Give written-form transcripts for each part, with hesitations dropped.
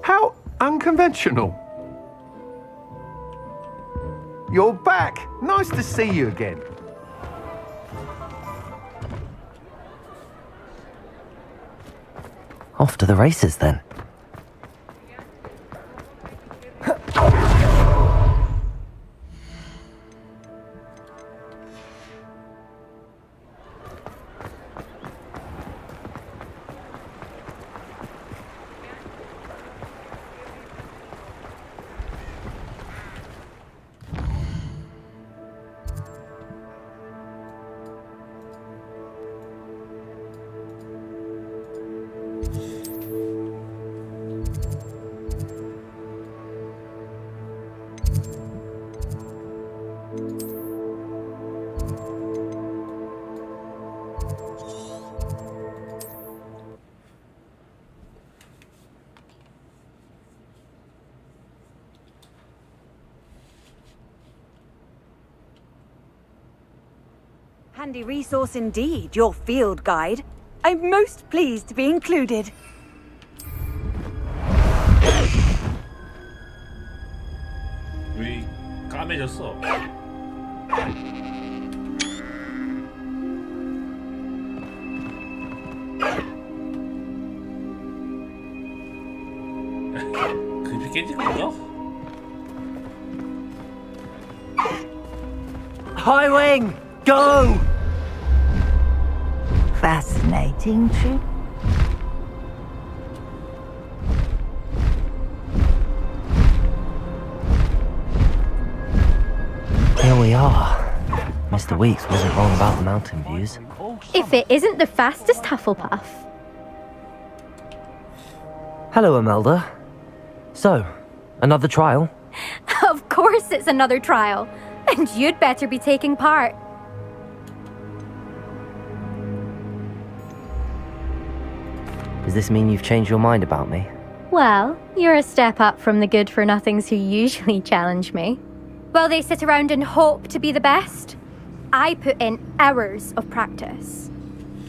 How unconventional. You're back. Nice to see you again. Off to the races then. Handy resource indeed, your field guide. I'm most pleased to be included. 우리 까매졌어. 그게 깨진 건가? High wing! Go! Fascinating trip. Here we are. Mr. Weeks wasn't wrong about the mountain views. If it isn't the fastest Hufflepuff. Hello, Imelda. So, another trial? Of course it's another trial. And you'd better be taking part. Does this mean you've changed your mind about me? Well, you're a step up from the good-for-nothings who usually challenge me. While they sit around and hope to be the best, I put in hours of practice.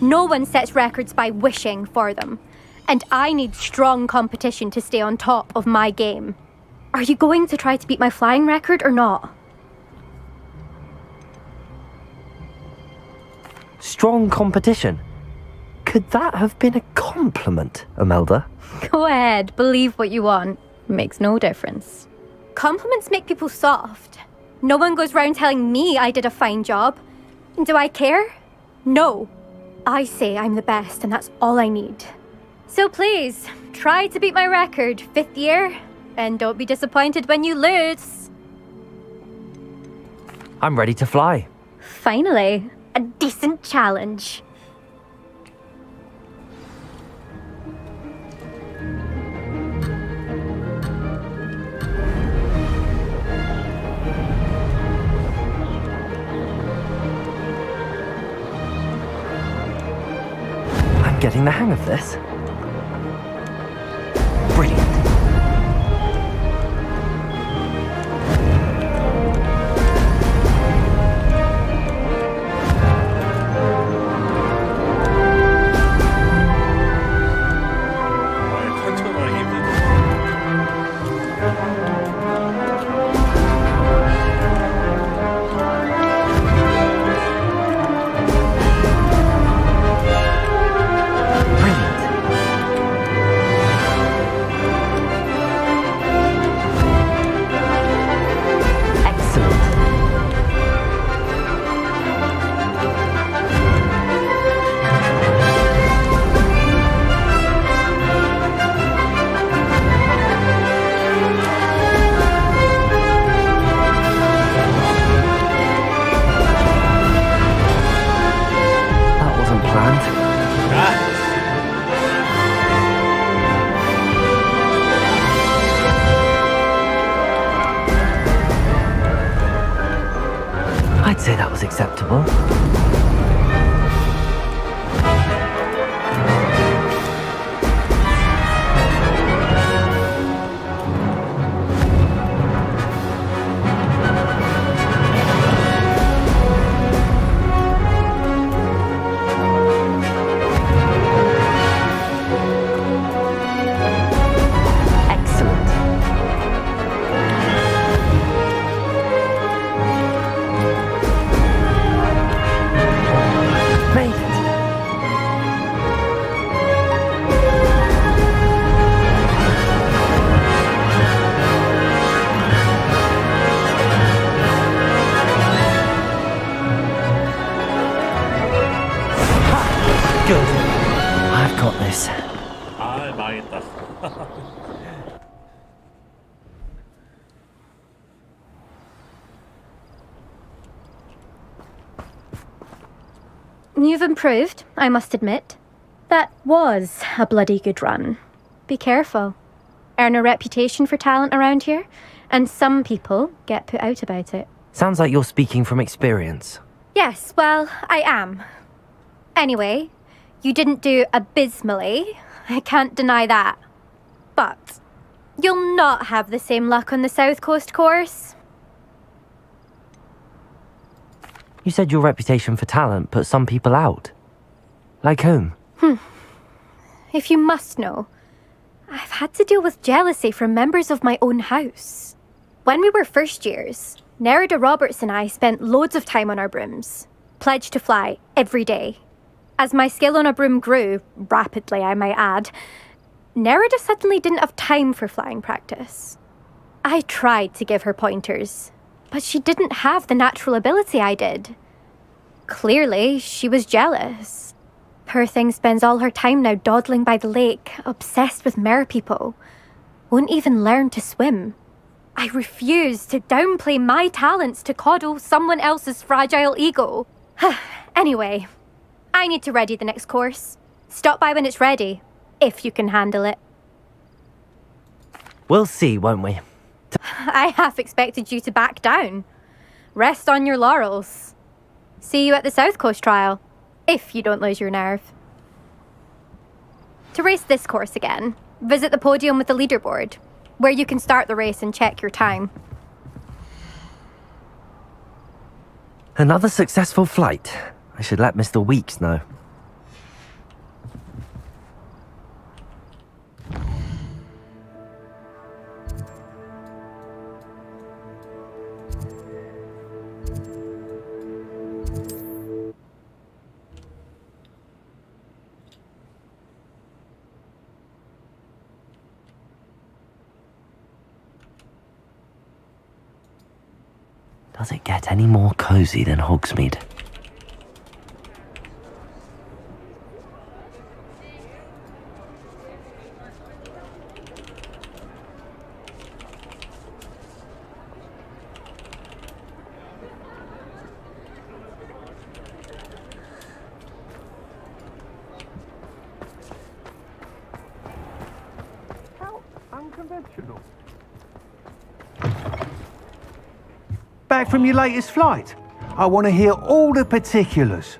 No one sets records by wishing for them, and I need strong competition to stay on top of my game. Are you going to try to beat my flying record or not? Strong competition? Could that have been a compliment, Imelda? Go ahead, believe what you want. Makes no difference. Compliments make people soft. No one goes round telling me I did a fine job. Do I care? No. I say I'm the best and that's all I need. So please, try to beat my record 5th year, and don't be disappointed when you lose. I'm ready to fly. Finally, a decent challenge. I'm getting the hang of this. Brilliant. 컨트롤하기 힘들다. Brilliant. Excellent. That wasn't planned. I'd say that was acceptable. 아 망했다. You've improved, I must admit. That was a bloody good run. Be careful. Earn a reputation for talent around here, and some people get put out about it. Sounds like you're speaking from experience. Yes, well, I am. Anyway, you didn't do abysmally. I can't deny that. But you'll not have the same luck on the South Coast course. You said your reputation for talent put some people out. Like whom? If you must know, I've had to deal with jealousy from members of my own house. When we were first years, Nerida Roberts and I spent loads of time on our brooms, pledged to fly every day. As my skill on a broom grew, rapidly I might add, Nerida suddenly didn't have time for flying practice. I tried to give her pointers, but she didn't have the natural ability I did. Clearly, she was jealous. Poor thing spends all her time now dawdling by the lake, obsessed with merpeople. Won't even learn to swim. I refuse to downplay my talents to coddle someone else's fragile ego. Anyway, I need to ready the next course. Stop by when it's ready, if you can handle it. We'll see, won't we? I half expected you to back down. Rest on your laurels. See you at the South Coast trial, if you don't lose your nerve. To race this course again, visit the podium with the leaderboard, where you can start the race and check your time. Another successful flight. I should let Mr. Weeks know. Does it get any more cozy than Hogsmeade? How unconventional. Back from your latest flight? I want to hear all the particulars.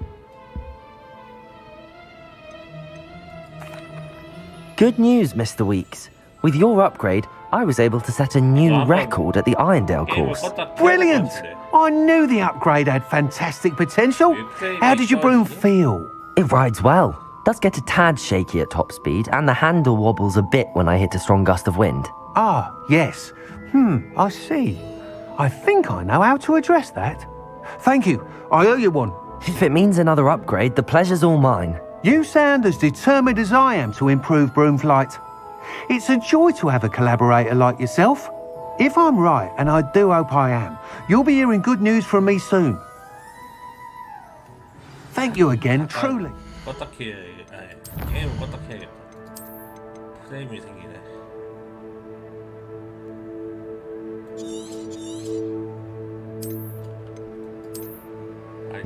Good news, Mr. Weeks. With your upgrade, I was able to set a new record at the Irondale course. Brilliant! I knew the upgrade had fantastic potential. How did your broom feel? It rides well. Does get a tad shaky at top speed, and the handle wobbles a bit when I hit a strong gust of wind. Ah, yes. I see. I think I know how to address that. Thank you. I owe you one. If it means another upgrade, the pleasure's all mine. You sound as determined as I am to improve broom flight. It's a joy to have a collaborator like yourself. If I'm right, and I do hope I am, you'll be hearing good news from me soon. Thank you again, truly. 껐다 게임을 껐다 켜야겠다. 프레임이 생기네. 아이.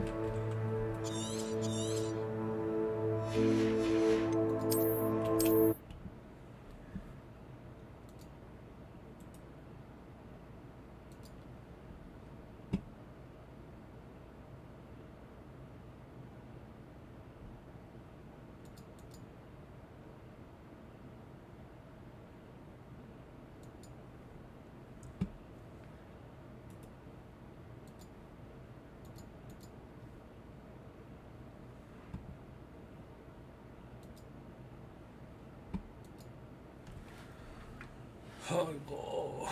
아이고.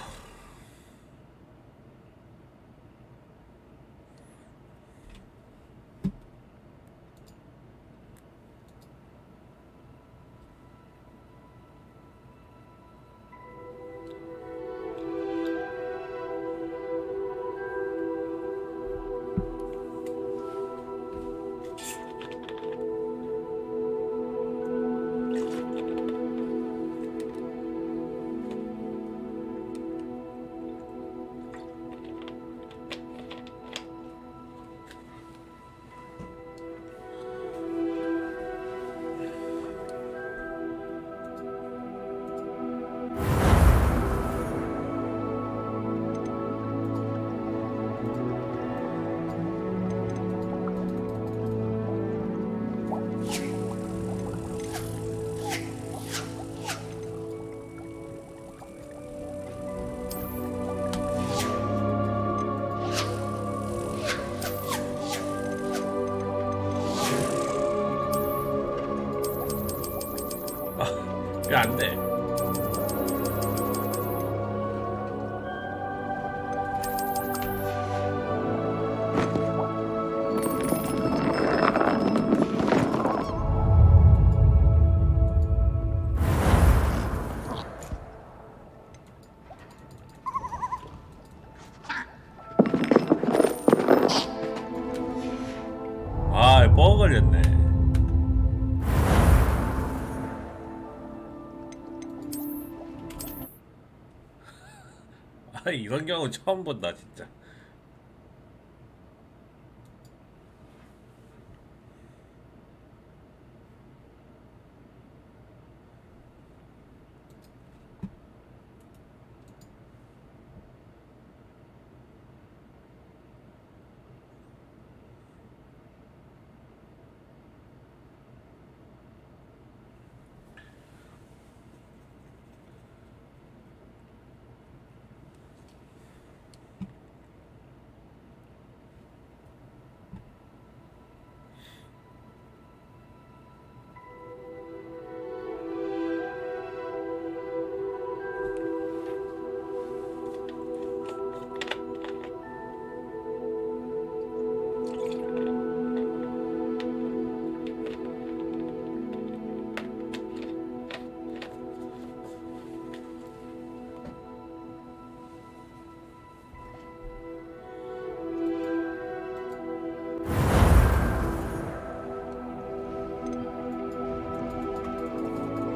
왜 안 돼? 아, 버거 걸렸네. 아, 이런 경우 처음 본다, 진짜.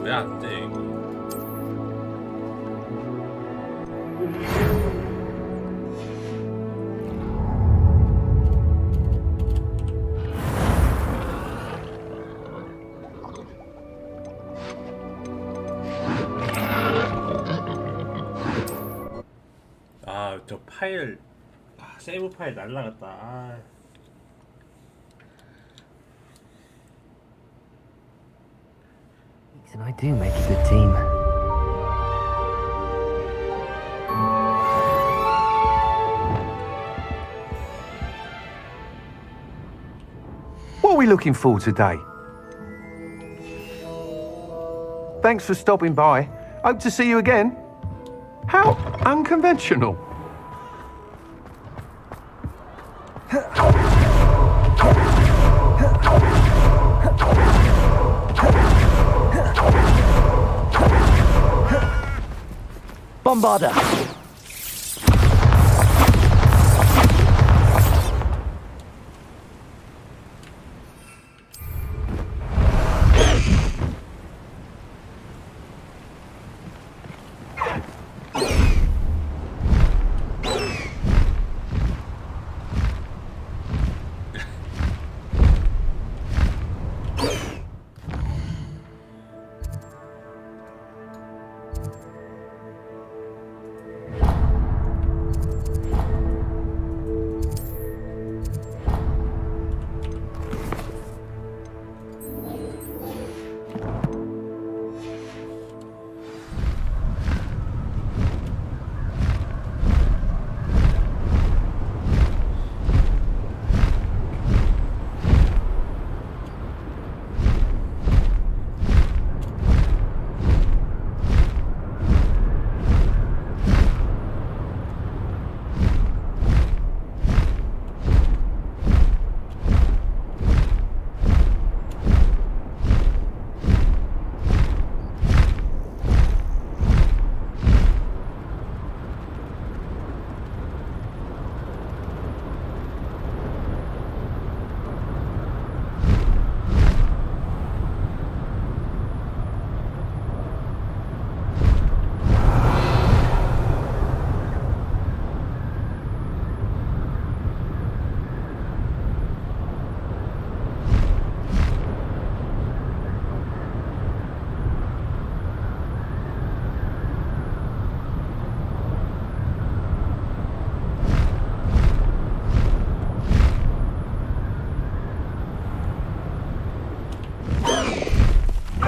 왜 안 돼, 이거? 아, 저 파일, 세이브 파일 날라갔다. 아. And I do make a good team. What are we looking for today? Thanks for stopping by. Hope to see you again. How unconventional. Bombarder!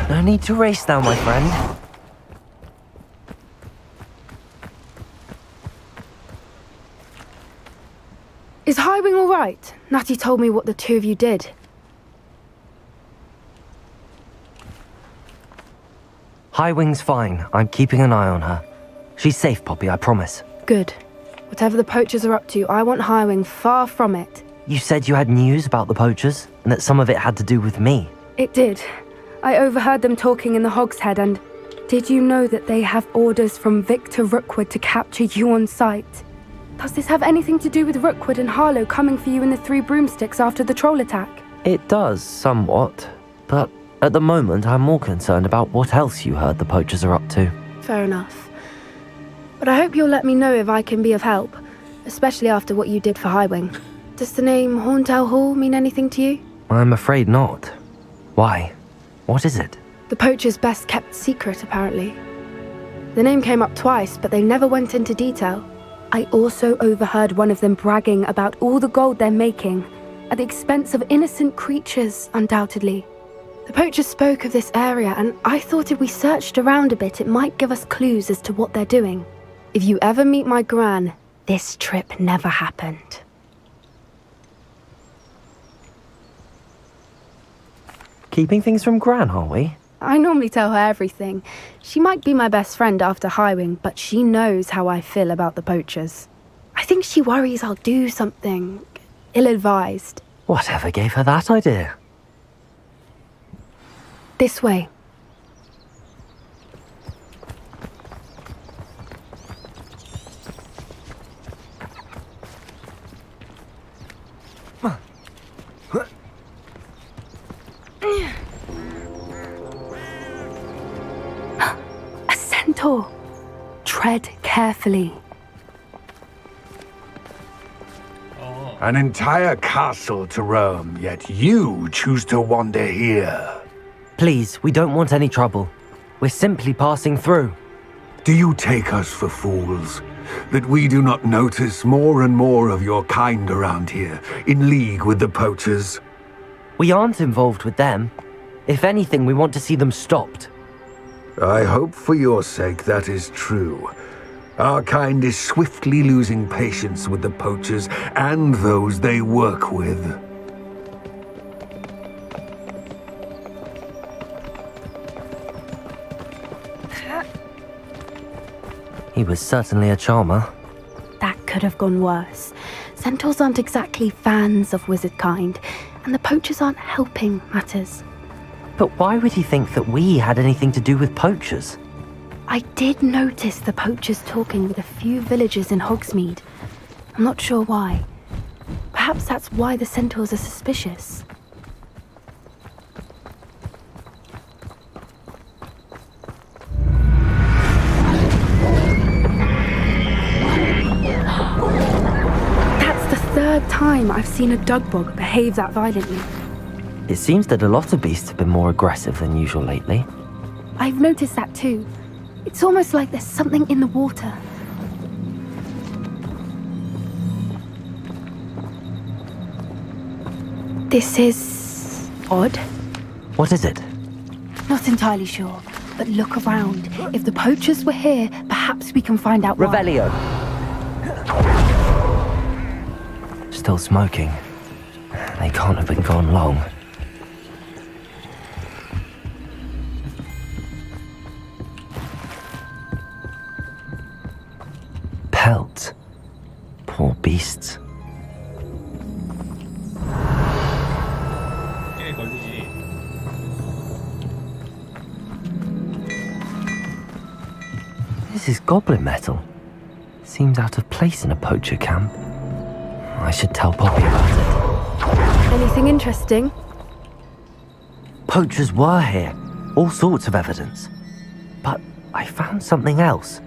No need to race now, my friend. Is Highwing all right? Natty told me what the two of you did. Highwing's fine. I'm keeping an eye on her. She's safe, Poppy, I promise. Good. Whatever the poachers are up to, I want Highwing far from it. You said you had news about the poachers, and that some of it had to do with me. It did. I overheard them talking in the Hogshead, and did you know that they have orders from Victor Rookwood to capture you on sight? Does this have anything to do with Rookwood and Harlow coming for you in the Three Broomsticks after the troll attack? It does, somewhat. But at the moment, I'm more concerned about what else you heard the poachers are up to. Fair enough. But I hope you'll let me know if I can be of help, especially after what you did for Highwing. Does the name Horntail Hall mean anything to you? I'm afraid not. Why? What is it? The poacher's best kept secret, apparently. The name came up twice, but they never went into detail. I also overheard one of them bragging about all the gold they're making, at the expense of innocent creatures, undoubtedly. The poacher spoke of this area, and I thought if we searched around a bit, it might give us clues as to what they're doing. If you ever meet my gran, this trip never happened. Keeping things from Gran, are we? I normally tell her everything. She might be my best friend after Highwing, but she knows how I feel about the poachers. I think she worries I'll do something ill-advised. Whatever gave her that idea? This way. A centaur. Tread carefully. An entire castle to roam, yet you choose to wander here. Please, we don't want any trouble. We're simply passing through. Do you take us for fools? That we do not notice more and more of your kind around here, in league with the poachers? We aren't involved with them. If anything, we want to see them stopped. I hope for your sake that is true. Our kind is swiftly losing patience with the poachers and those they work with. He was certainly a charmer. That could have gone worse. Centaurs aren't exactly fans of wizard kind, and the poachers aren't helping matters. But why would he think that we had anything to do with poachers? I did notice the poachers talking with a few villagers in Hogsmeade. I'm not sure why. Perhaps that's why the centaurs are suspicious. That's the third time I've seen a dugbog behave that violently. It seems that a lot of beasts have been more aggressive than usual lately. I've noticed that too. It's almost like there's something in the water. This is odd. What is it? Not entirely sure, but look around. If the poachers were here, perhaps we can find out why. Revelio! Still smoking. They can't have been gone long. Pelts. Poor beasts. 꽤 걸리지. This is goblin metal. Seems out of place in a poacher camp. I should tell Poppy about Anything interesting? it. Poachers were here. All sorts of evidence. But I found something else.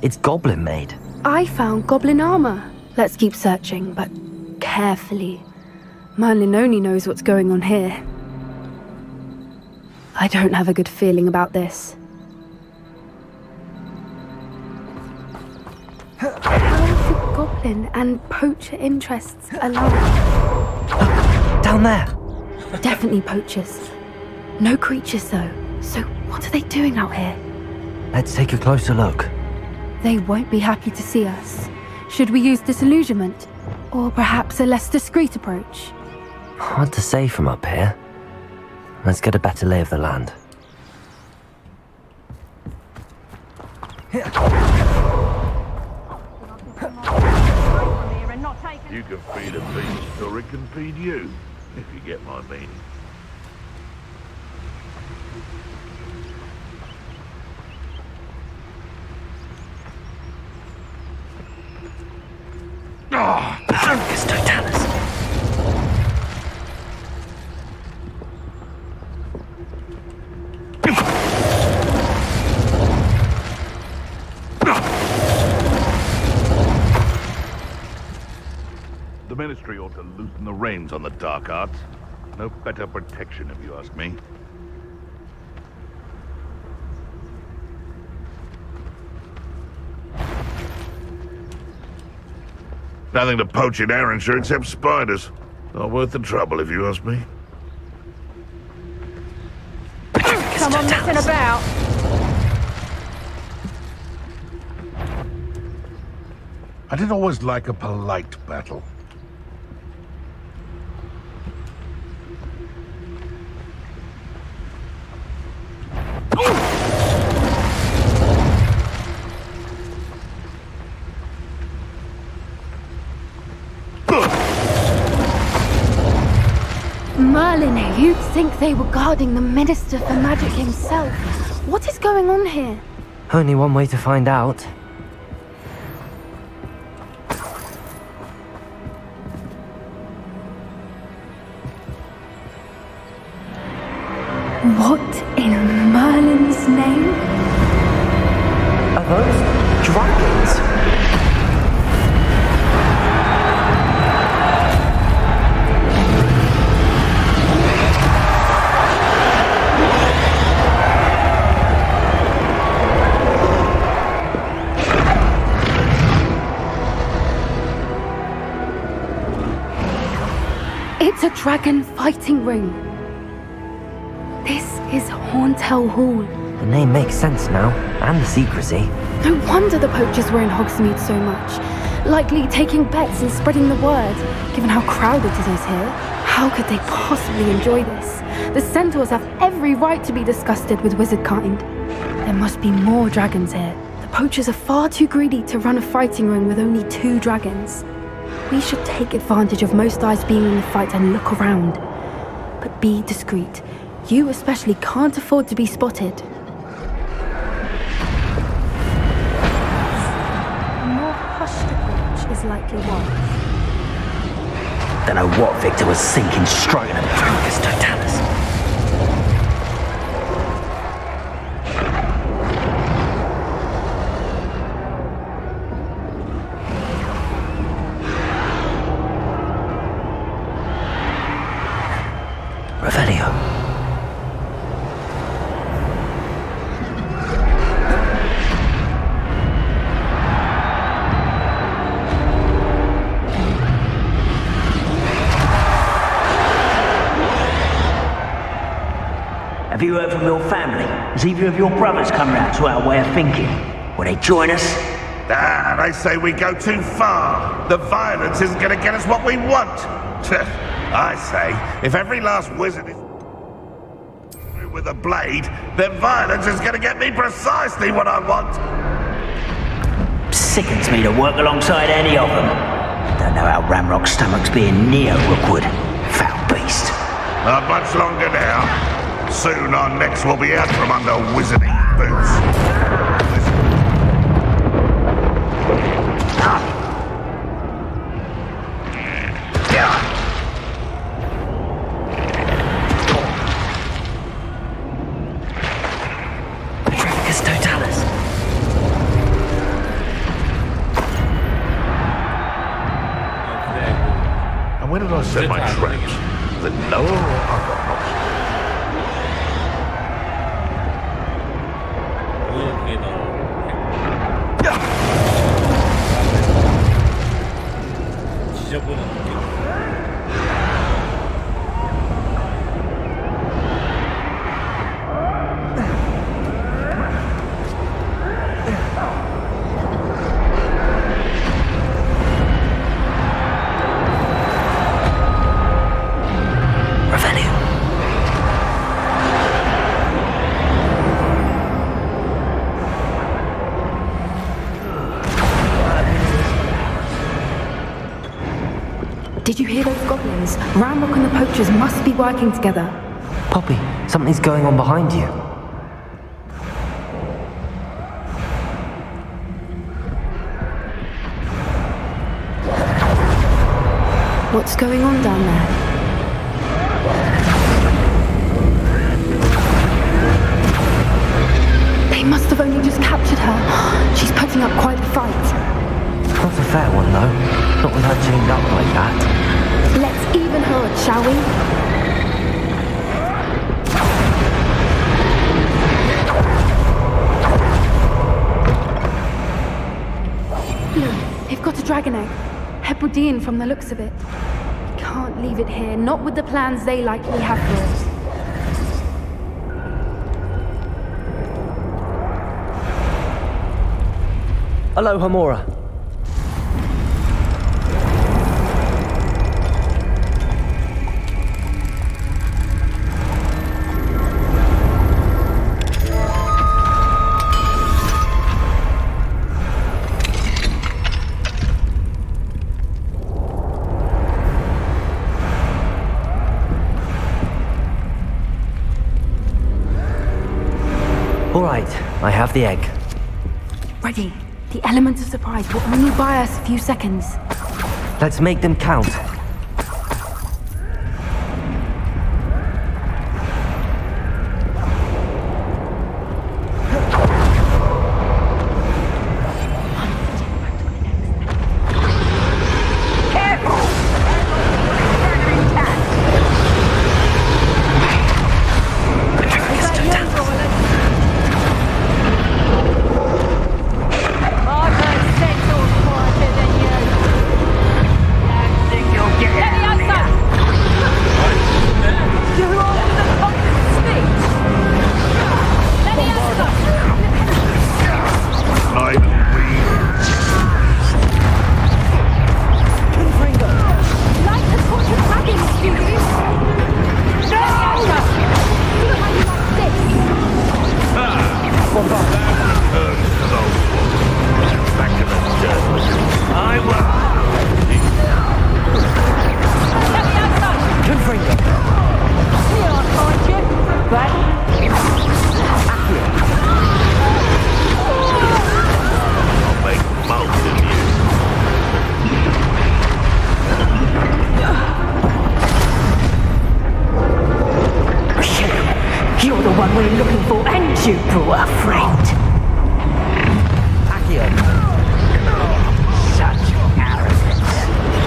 It's goblin made. I found goblin armor. Let's keep searching, but carefully. Merlin only knows what's going on here. I don't have a good feeling about this. How is the goblin and poacher interests aligned? Down there! Definitely poachers. No creatures, though. So what are they doing out here? Let's take a closer look. They won't be happy to see us. Should we use disillusionment? Or perhaps a less discreet approach? Hard to say from up here. Let's get a better lay of the land. You can feed a beast, or it can feed you, if you get my meaning. Focus Totalis. The Ministry ought to loosen the reins on the dark arts. No better protection, if you ask me. Nothing to poach in Arrynshire except spiders. Not worth the trouble, if you ask me. Someone messing about. I did always like a polite battle. Merlin, you'd think they were guarding the Minister for Magic himself. What is going on here? Only one way to find out. What in Merlin's name? Are those dragons? It's a dragon fighting ring. This is Horntail Hall. The name makes sense now, and the secrecy. No wonder the poachers were in Hogsmeade so much. Likely taking bets and spreading the word, given how crowded it is here. How could they possibly enjoy this? The centaurs have every right to be disgusted with wizard kind. There must be more dragons here. The poachers are far too greedy to run a fighting ring with only 2 dragons. We should take advantage of most eyes being in the fight and look around. But be discreet. You especially can't afford to be spotted. A more hushed approach is likely wise. Don't know what Victor was thinking, stroking at Focus Totalis. Revelio. Have you heard from your family? Has either of your brothers come round to our way of thinking? Will they join us? Ah, they say we go too far. The violence isn't going to get us what we want. I say, if every last wizard is with a blade, then violence is going to get me precisely what I want. Sickens me to work alongside any of them. Don't know how Ramrock's stomach's being near Rookwood. Foul beast. Not much longer now. Soon our necks will be out from under wizarding boots. Focus Totalis. And where did I set my traps? The lower or upper house? 지저분한 느낌. Revelio. Did you hear those goblins? Ramrock and the poachers must be working together. Poppy, something's going on behind you. What's going on down there? They must have only just captured her. She's putting up quite a fight. Not a fair one, though. Not with her chained up like that. Let's even her odds, shall we? Look, they've got a dragon egg. Hebridean from the looks of it. Can't leave it here, not with the plans they likely have for it. Hello, Hamora. All right, I have the egg. Ready. The element of surprise will only buy us a few seconds. Let's make them count. You're the one we're looking for, and you brought a friend. Accio. Such arrogance.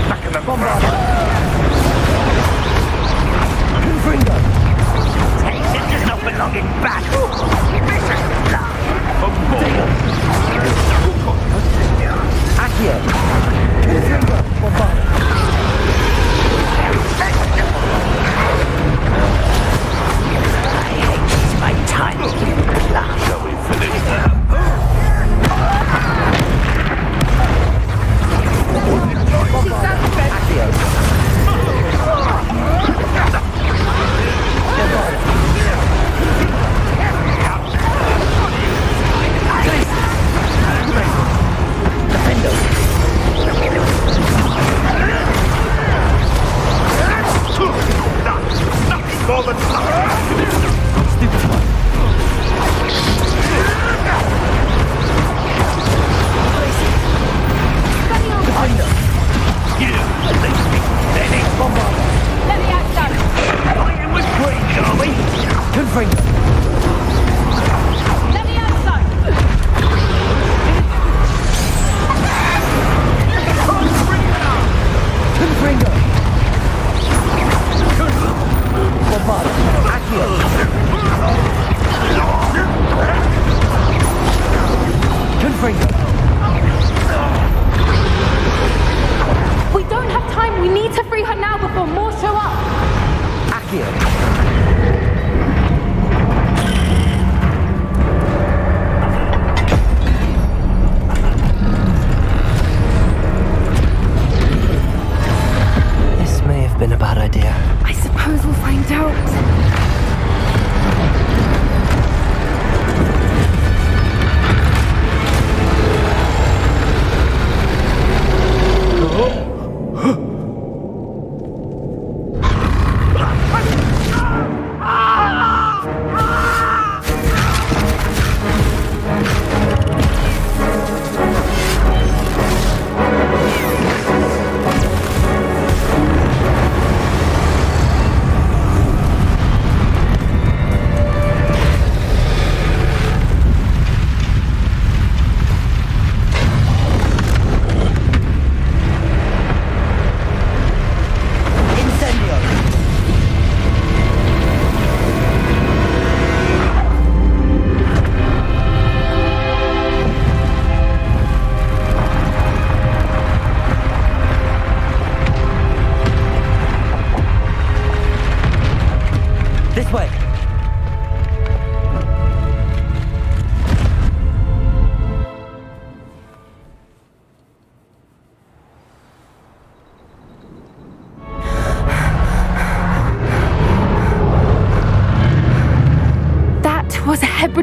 Back in the Confringo. Taste does not belong in battle. Accio. Confringo. Bombarda. My time is bluff. Shall we finish now? Nothing more than Stupid one. Confringo. Confringo. Bombarda. Accio. Confringo. We don't have time. We need to free her now before more show up. Accio. This may have been a bad idea. I suppose we'll find out.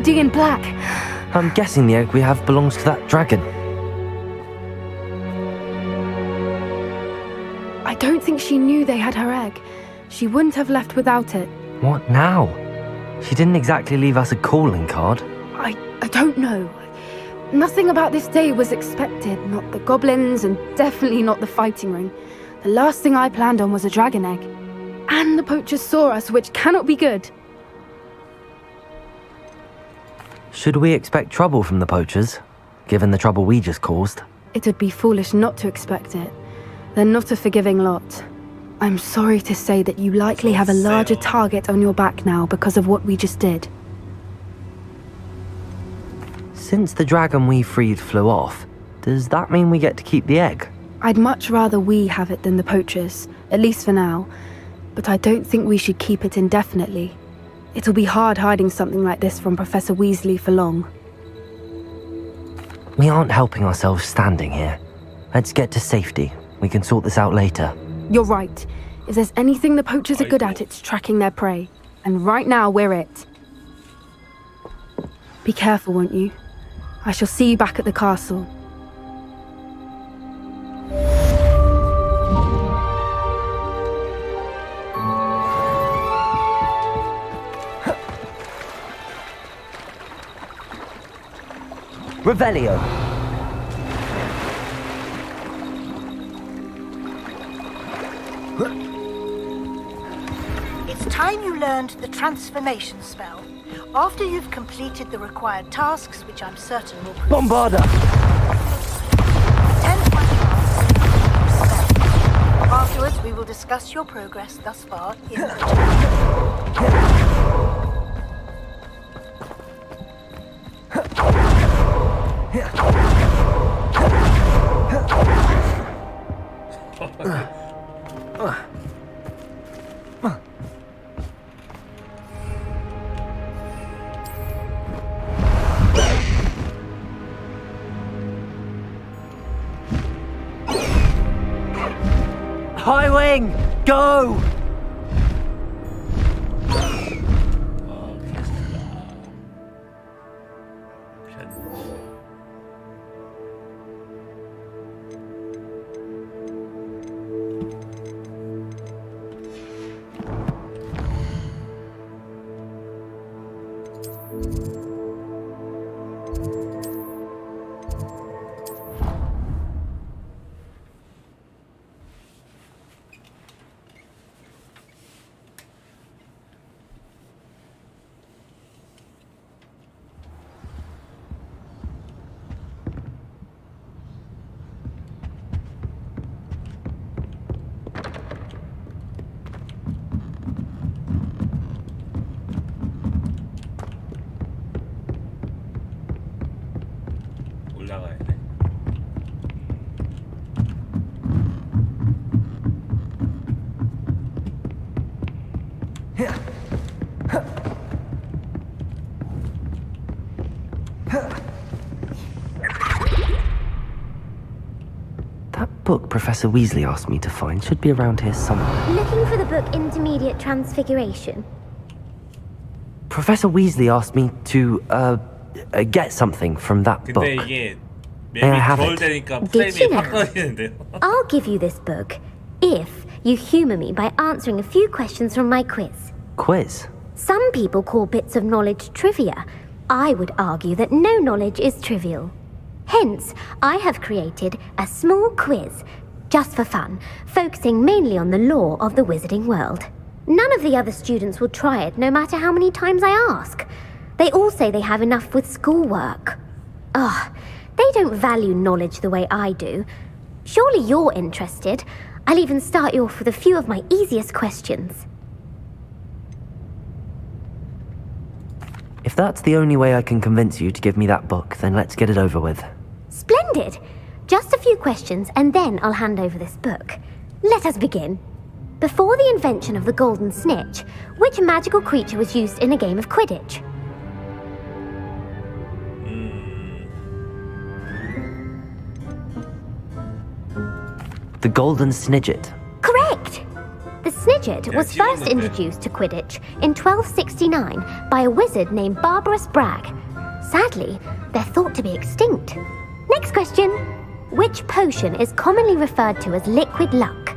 already in black. I'm guessing the egg we have belongs to that dragon. I don't think she knew they had her egg. She wouldn't have left without it. What now? She didn't exactly leave us a calling card. I don't know. Nothing about this day was expected. Not the goblins, and definitely not the fighting ring. The last thing I planned on was a dragon egg. And the poachers saw us, which cannot be good. Should we expect trouble from the poachers, given the trouble we just caused? It would be foolish not to expect it. They're not a forgiving lot. I'm sorry to say that you likely have a larger target on your back now because of what we just did. Since the dragon we freed flew off, does that mean we get to keep the egg? I'd much rather we have it than the poachers, at least for now. But I don't think we should keep it indefinitely. It'll be hard hiding something like this from Professor Weasley for long. We aren't helping ourselves standing here. Let's get to safety. We can sort this out later. You're right. If there's anything the poachers are good at, it's tracking their prey. And right now, we're it. Be careful, won't you? I shall see you back at the castle. Revelio. It's time you learned the transformation spell. After you've completed the required tasks, which I'm certain will prove... Bombarda! 10 point spell. Afterwards, we will discuss your progress thus far in the... High wing! Go! 올라가야 돼. That book Professor Weasley asked me to find should be around here somewhere. Looking for the book Intermediate Transfiguration? Professor Weasley asked me to, get something from that book. 근데 이게 May I 맵이 have 덜 it? 되니까 Did you 프레임이 know? 확 꺼지는데요. I'll give you this book if you humour me by answering a few questions from my quiz. Quiz? Some people call bits of knowledge trivia. I would argue that no knowledge is trivial. Hence, I have created a small quiz, just for fun, focusing mainly on the lore of the wizarding world. None of the other students will try it, no matter how many times I ask. They all say they have enough with schoolwork. Ugh, they don't value knowledge the way I do. Surely you're interested. I'll even start you off with a few of my easiest questions. If that's the only way I can convince you to give me that book, then let's get it over with. Splendid! Just a few questions, and then I'll hand over this book. Let us begin. Before the invention of the golden snitch, which magical creature was used in a game of Quidditch? The Golden Snidget. Correct! The snitch Wizard was first introduced to Quidditch in 1269 by a wizard named Barbarous Bragg. Sadly, they're thought to be extinct. Next question. Which potion is commonly referred to as liquid luck?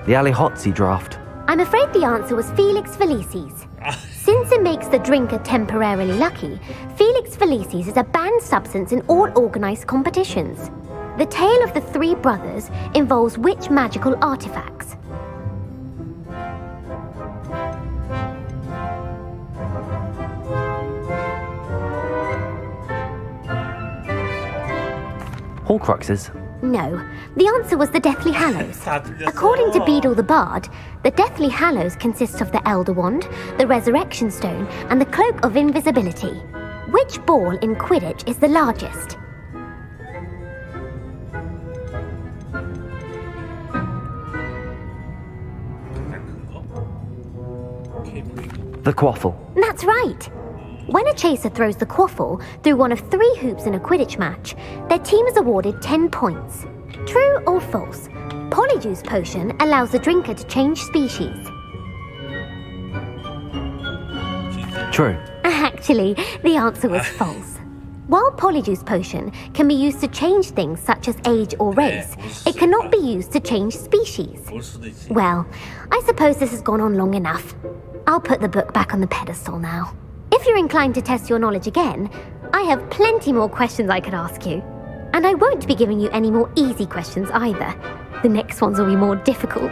The Alihotzi draft. I'm afraid the answer was Felix Felicis. Since it makes the drinker temporarily lucky, Felix Felicis is a banned substance in all organised competitions. The tale of the three brothers involves which magical artifacts? Horcruxes. No, the answer was the Deathly Hallows. 다 틀렸어. According to Beadle the Bard, the Deathly Hallows consists of the Elder Wand, the Resurrection Stone, and the Cloak of Invisibility. Which ball in Quidditch is the largest? The quaffle. That's right. When a chaser throws the quaffle through one of 3 hoops in a Quidditch match, their team is awarded 10 points. True or false? Polyjuice Potion allows the drinker to change species. True. Actually, the answer was false. While Polyjuice Potion can be used to change things such as age or race, it cannot be used to change species. 올 수도 있지. Well, I suppose this has gone on long enough. I'll put the book back on the pedestal now. If you're inclined to test your knowledge again, I have plenty more questions I could ask you. And I won't be giving you any more easy questions either. The next ones will be more difficult.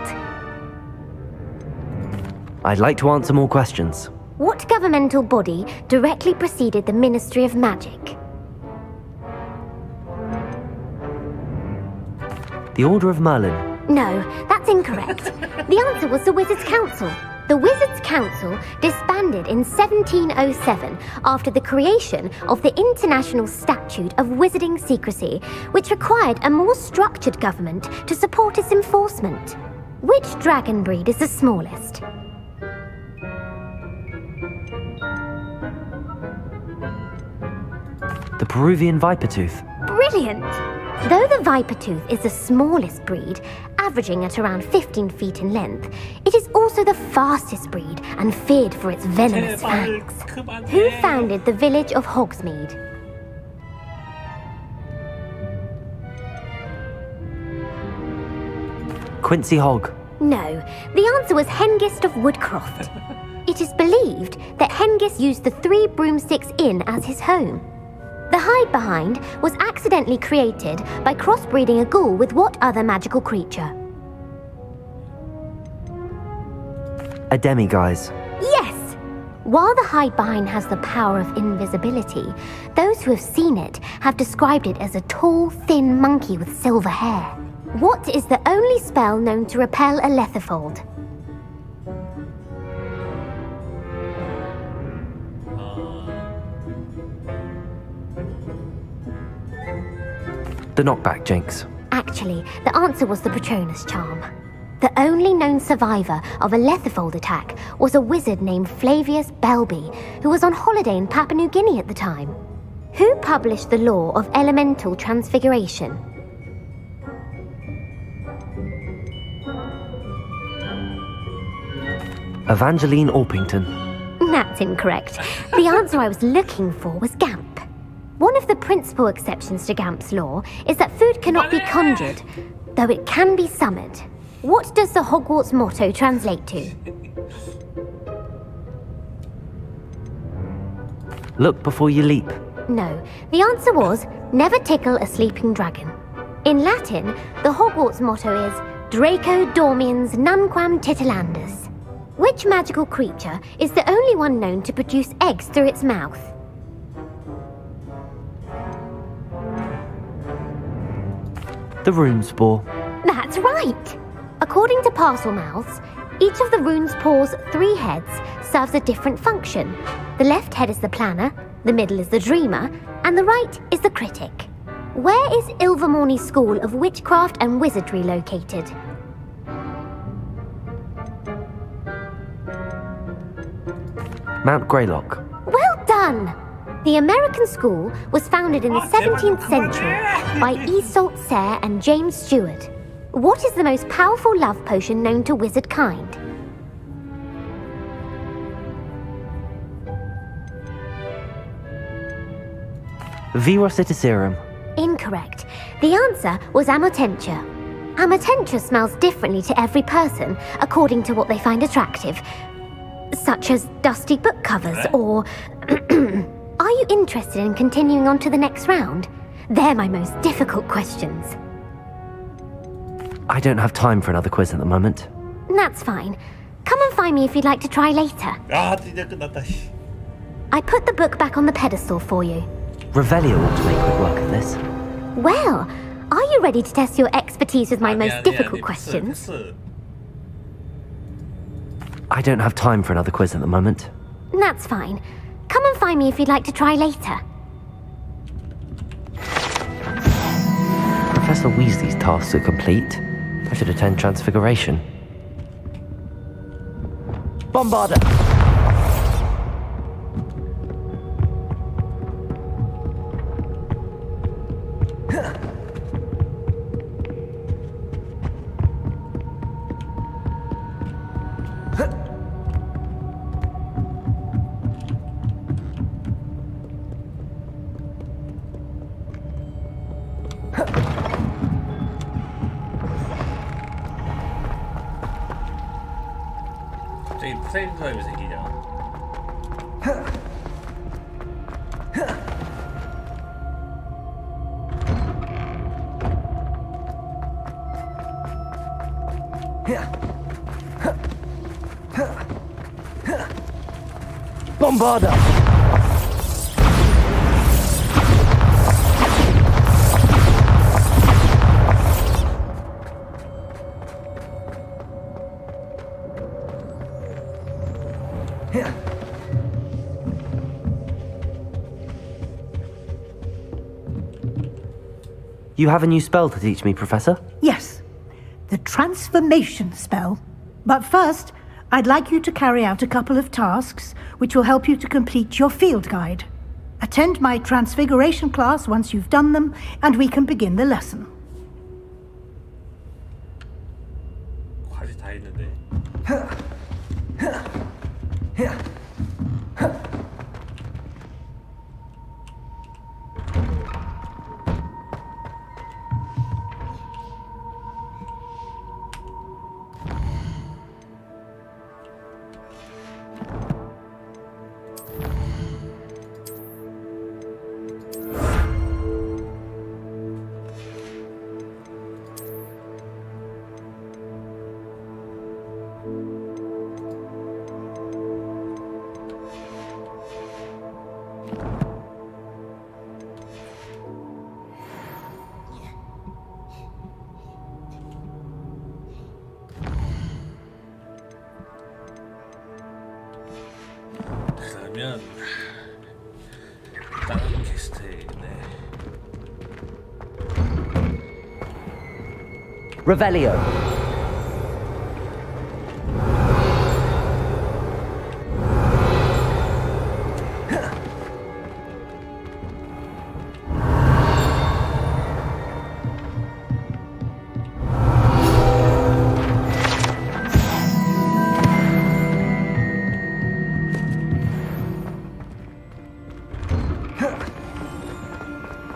I'd like to answer more questions. What governmental body directly preceded the Ministry of Magic? The Order of Merlin. No, that's incorrect. The answer was the Wizards' Council. The Wizards' Council disbanded in 1707 after the creation of the International Statute of Wizarding Secrecy, which required a more structured government to support its enforcement. Which dragon breed is the smallest? The Peruvian Vipertooth. Brilliant! Though the Vipertooth is the smallest breed, averaging at around 15 feet in length, it is also the fastest breed and feared for its venomous 제발 fangs. 그만해. Who founded the village of Hogsmeade? Quincy Hogg. No, the answer was Hengist of Woodcroft. It is believed that Hengist used the 3 broomsticks inn as his home. The hide-behind was accidentally created by crossbreeding a ghoul with what other magical creature? A demiguise. Yes! While the hide-behind has the power of invisibility, those who have seen it have described it as a tall, thin monkey with silver hair. What is the only spell known to repel a Lethifold? The knockback jinx. Actually, the answer was the Patronus charm. The only known survivor of a Lethifold attack was a wizard named Flavius Belby, who was on holiday in Papua New Guinea at the time. Who published the law of elemental transfiguration? Evangeline Orpington. That's incorrect. The answer I was looking for was Gamp. One of the principal exceptions to Gamp's law is that food cannot be conjured, though it can be summoned. What does the Hogwarts motto translate to? Look before you leap. No, the answer was never tickle a sleeping dragon. In Latin, the Hogwarts motto is Draco dormiens nunquam titilandus. Which magical creature is the only one known to produce eggs through its mouth? The Runespore. That's right! According to Parselmouths, each of the rune's paws' 3 heads serves a different function. The left head is the planner, the middle is the dreamer, and the right is the critic. Where is Ilvermorny School of Witchcraft and Wizardry located? Mount Greylock. Well done! The American school was founded in the 17th century by Isolde Sayre and James Stewart. What is the most powerful love potion known to wizard kind? Virocitiserum. Incorrect. The answer was Amotentia. Amotentia smells differently to every person according to what they find attractive, such as dusty book covers or... Are you interested in continuing on to the next round? They're my most difficult questions. I don't have time for another quiz at the moment. That's fine. Come and find me if you'd like to try later. 아, 드디어 끝났다. 씨. I put the book back on the pedestal for you. Revelio ought to make quick work of this. Well, are you ready to test your expertise with my most difficult questions? 패스. I don't have time for another quiz at the moment. That's fine. Come and find me if you'd like to try later. Professor Weasley's tasks are complete. I should attend Transfiguration. Bombarder! 갑자기 프레임 사람이 생기냐? Bombarder! You have a new spell to teach me, Professor? Yes, the transformation spell. But first, I'd like you to carry out a couple of tasks which will help you to complete your field guide. Attend my transfiguration class once you've done them, and we can begin the lesson. 과제 다 했는데. 그러면 다른 게스트네. Revelio.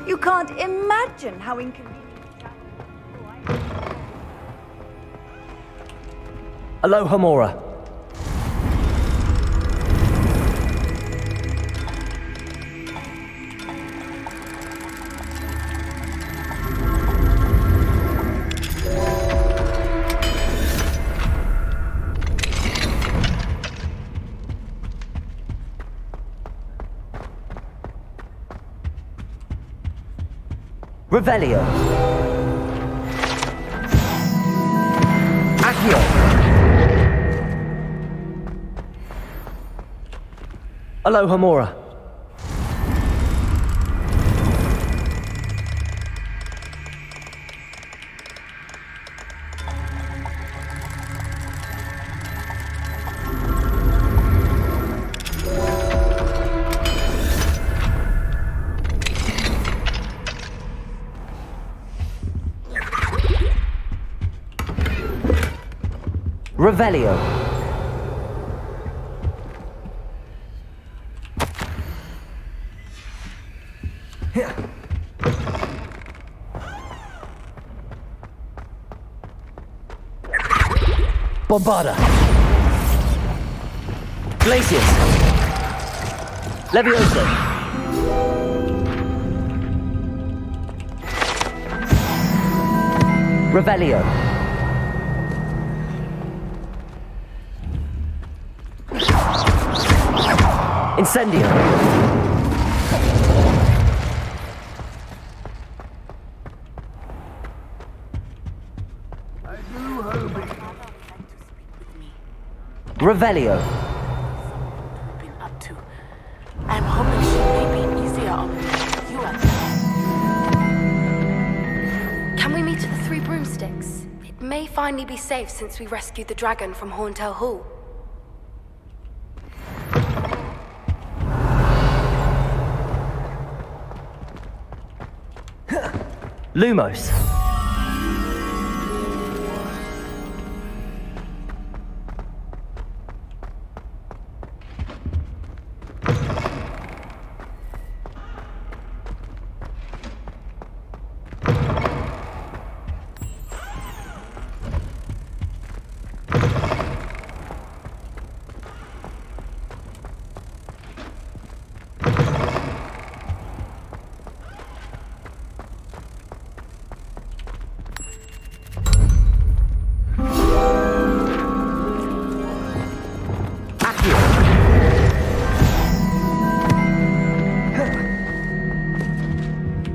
You can't imagine how inconvenient. Aloha Mora. Revelio. Accio. Aloha Mora. Revelio. Bombarda. Glacius. Leviosa. Revelio. Incendio. Revelio. Been up to. I'm hoping she may be easier on you at Can we meet at the Three Broomsticks? It may finally be safe since we rescued the dragon from Horntail Hall. Lumos.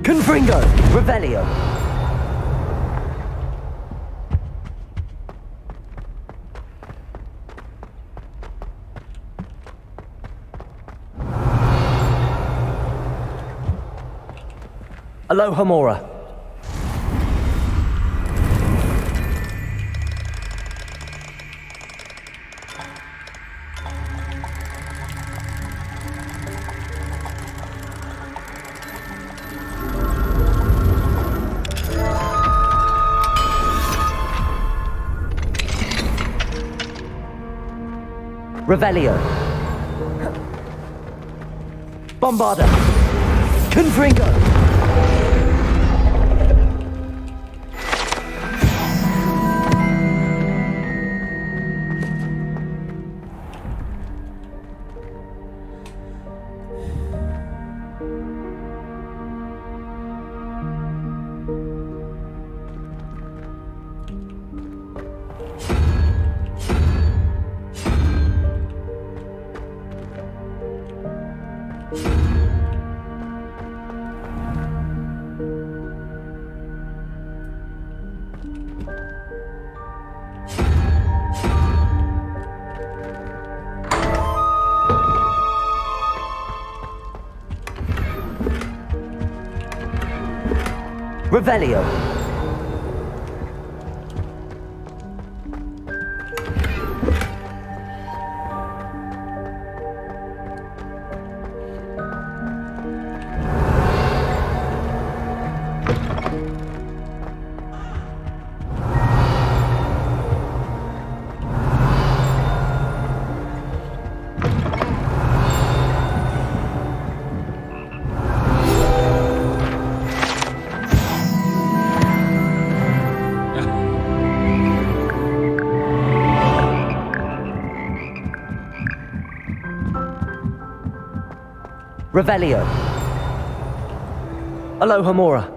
Confringo. Revelio. Aloha Mora. Revelio. Bombarda. Confringo. Revelio. Revelio. Aloha Mora.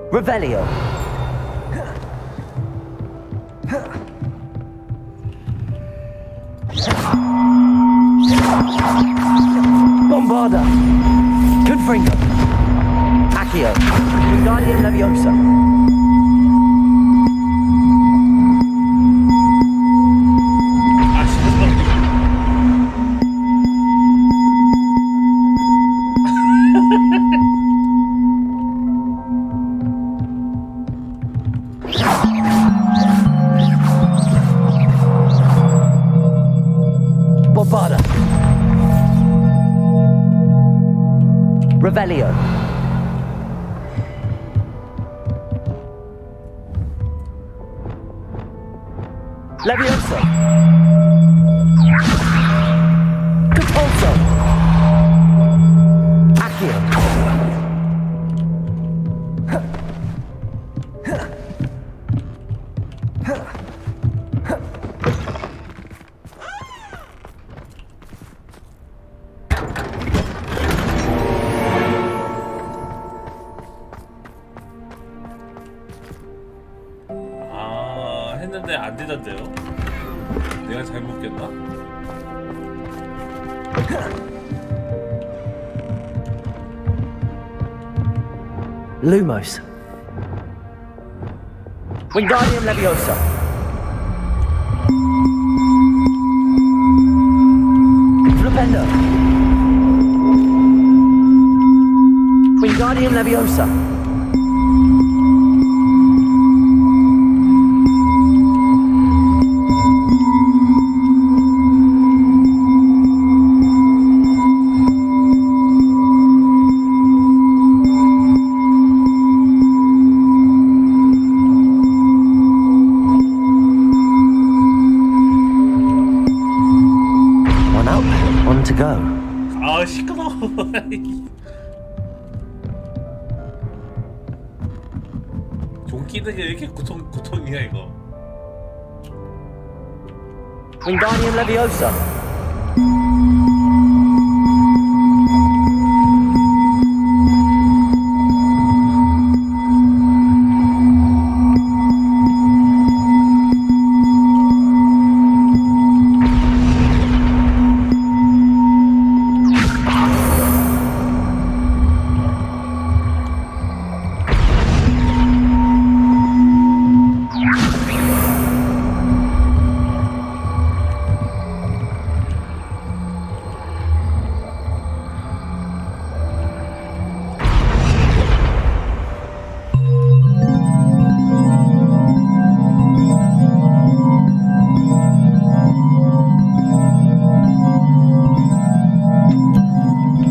Revelio. Bombarda. Confringo. Accio. Guardian Leviosa. Revelio. Levioso. Compulso. Accio. 아, 했는데 안 되던데요? 내가 잘못 꼈나? Lumos. Wingardium Leviosa. Flipendo. Wingardium Leviosa. One up, one to go. 아, 시끄러워. 종 끼는 게 왜 이렇게 고통이야 이거. Wingardium Leviosa.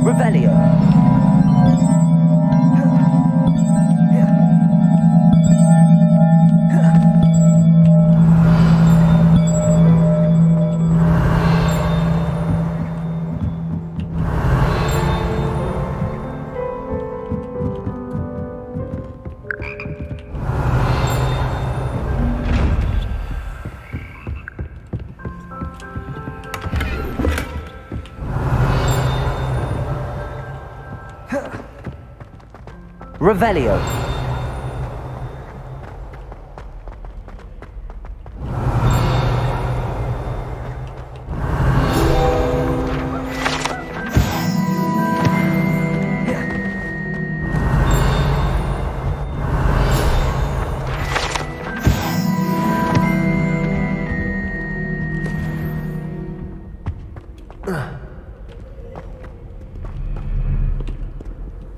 Revelio. Revelio.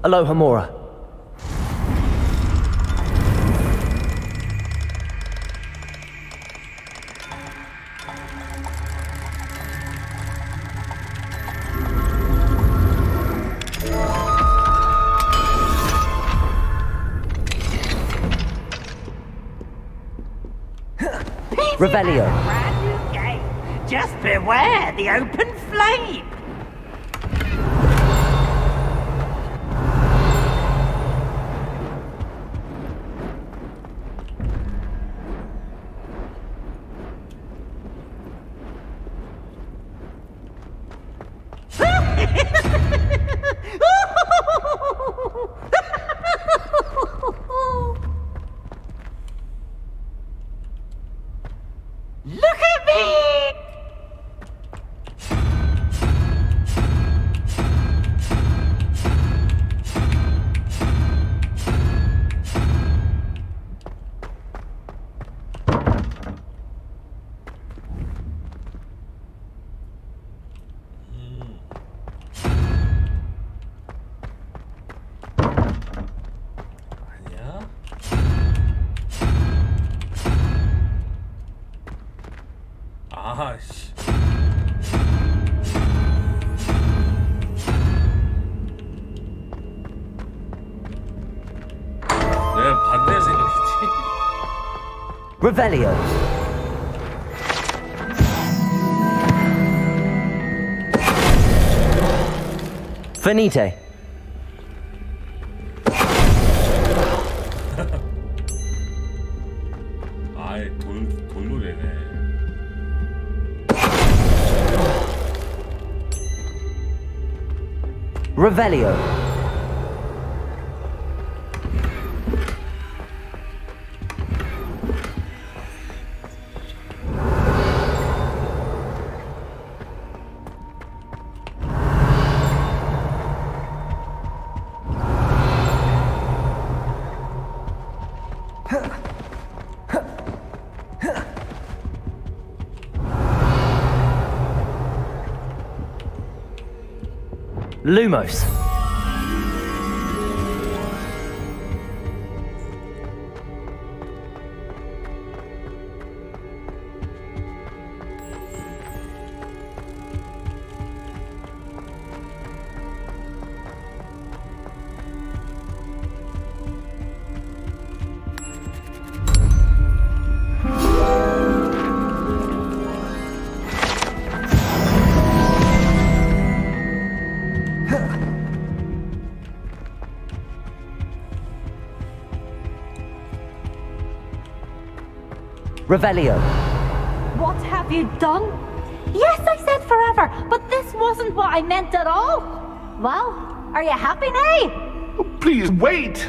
Aloha Mora. Revelio. Brand new game. Just beware the open flame. Look at me! 아니야? 아씨. Revelio. Finite. 아이 돌노래네. Revelio. Lumos. Revelio. What have you done? Yes, I said forever, but this wasn't what I meant at all. Well, are you happy now? Please wait!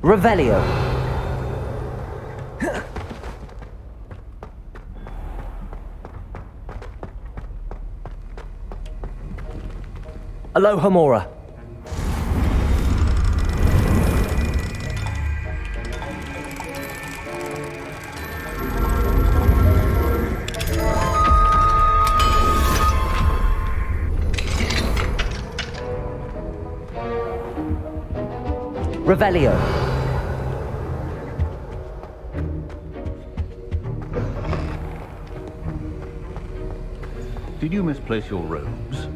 Revelio. Alohomora. Revelio. Did you misplace your robes?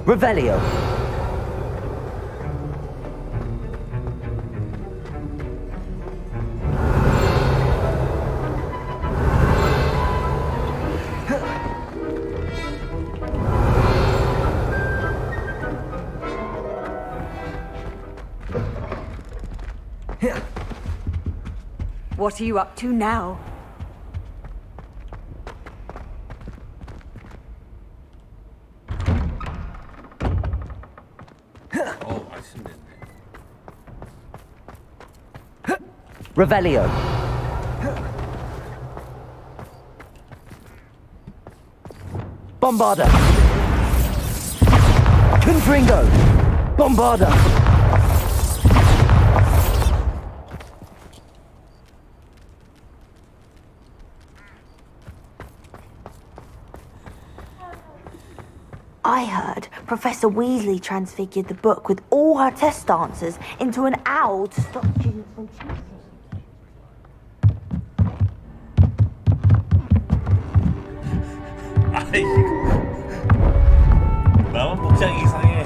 Revelio. What are you up to now? Revelio. Bombarda. Confringo. Bombarda. I heard Professor Weasley transfigured the book with all her test answers into an owl to stop students from cheating. 아이 나만 복장이 이상해.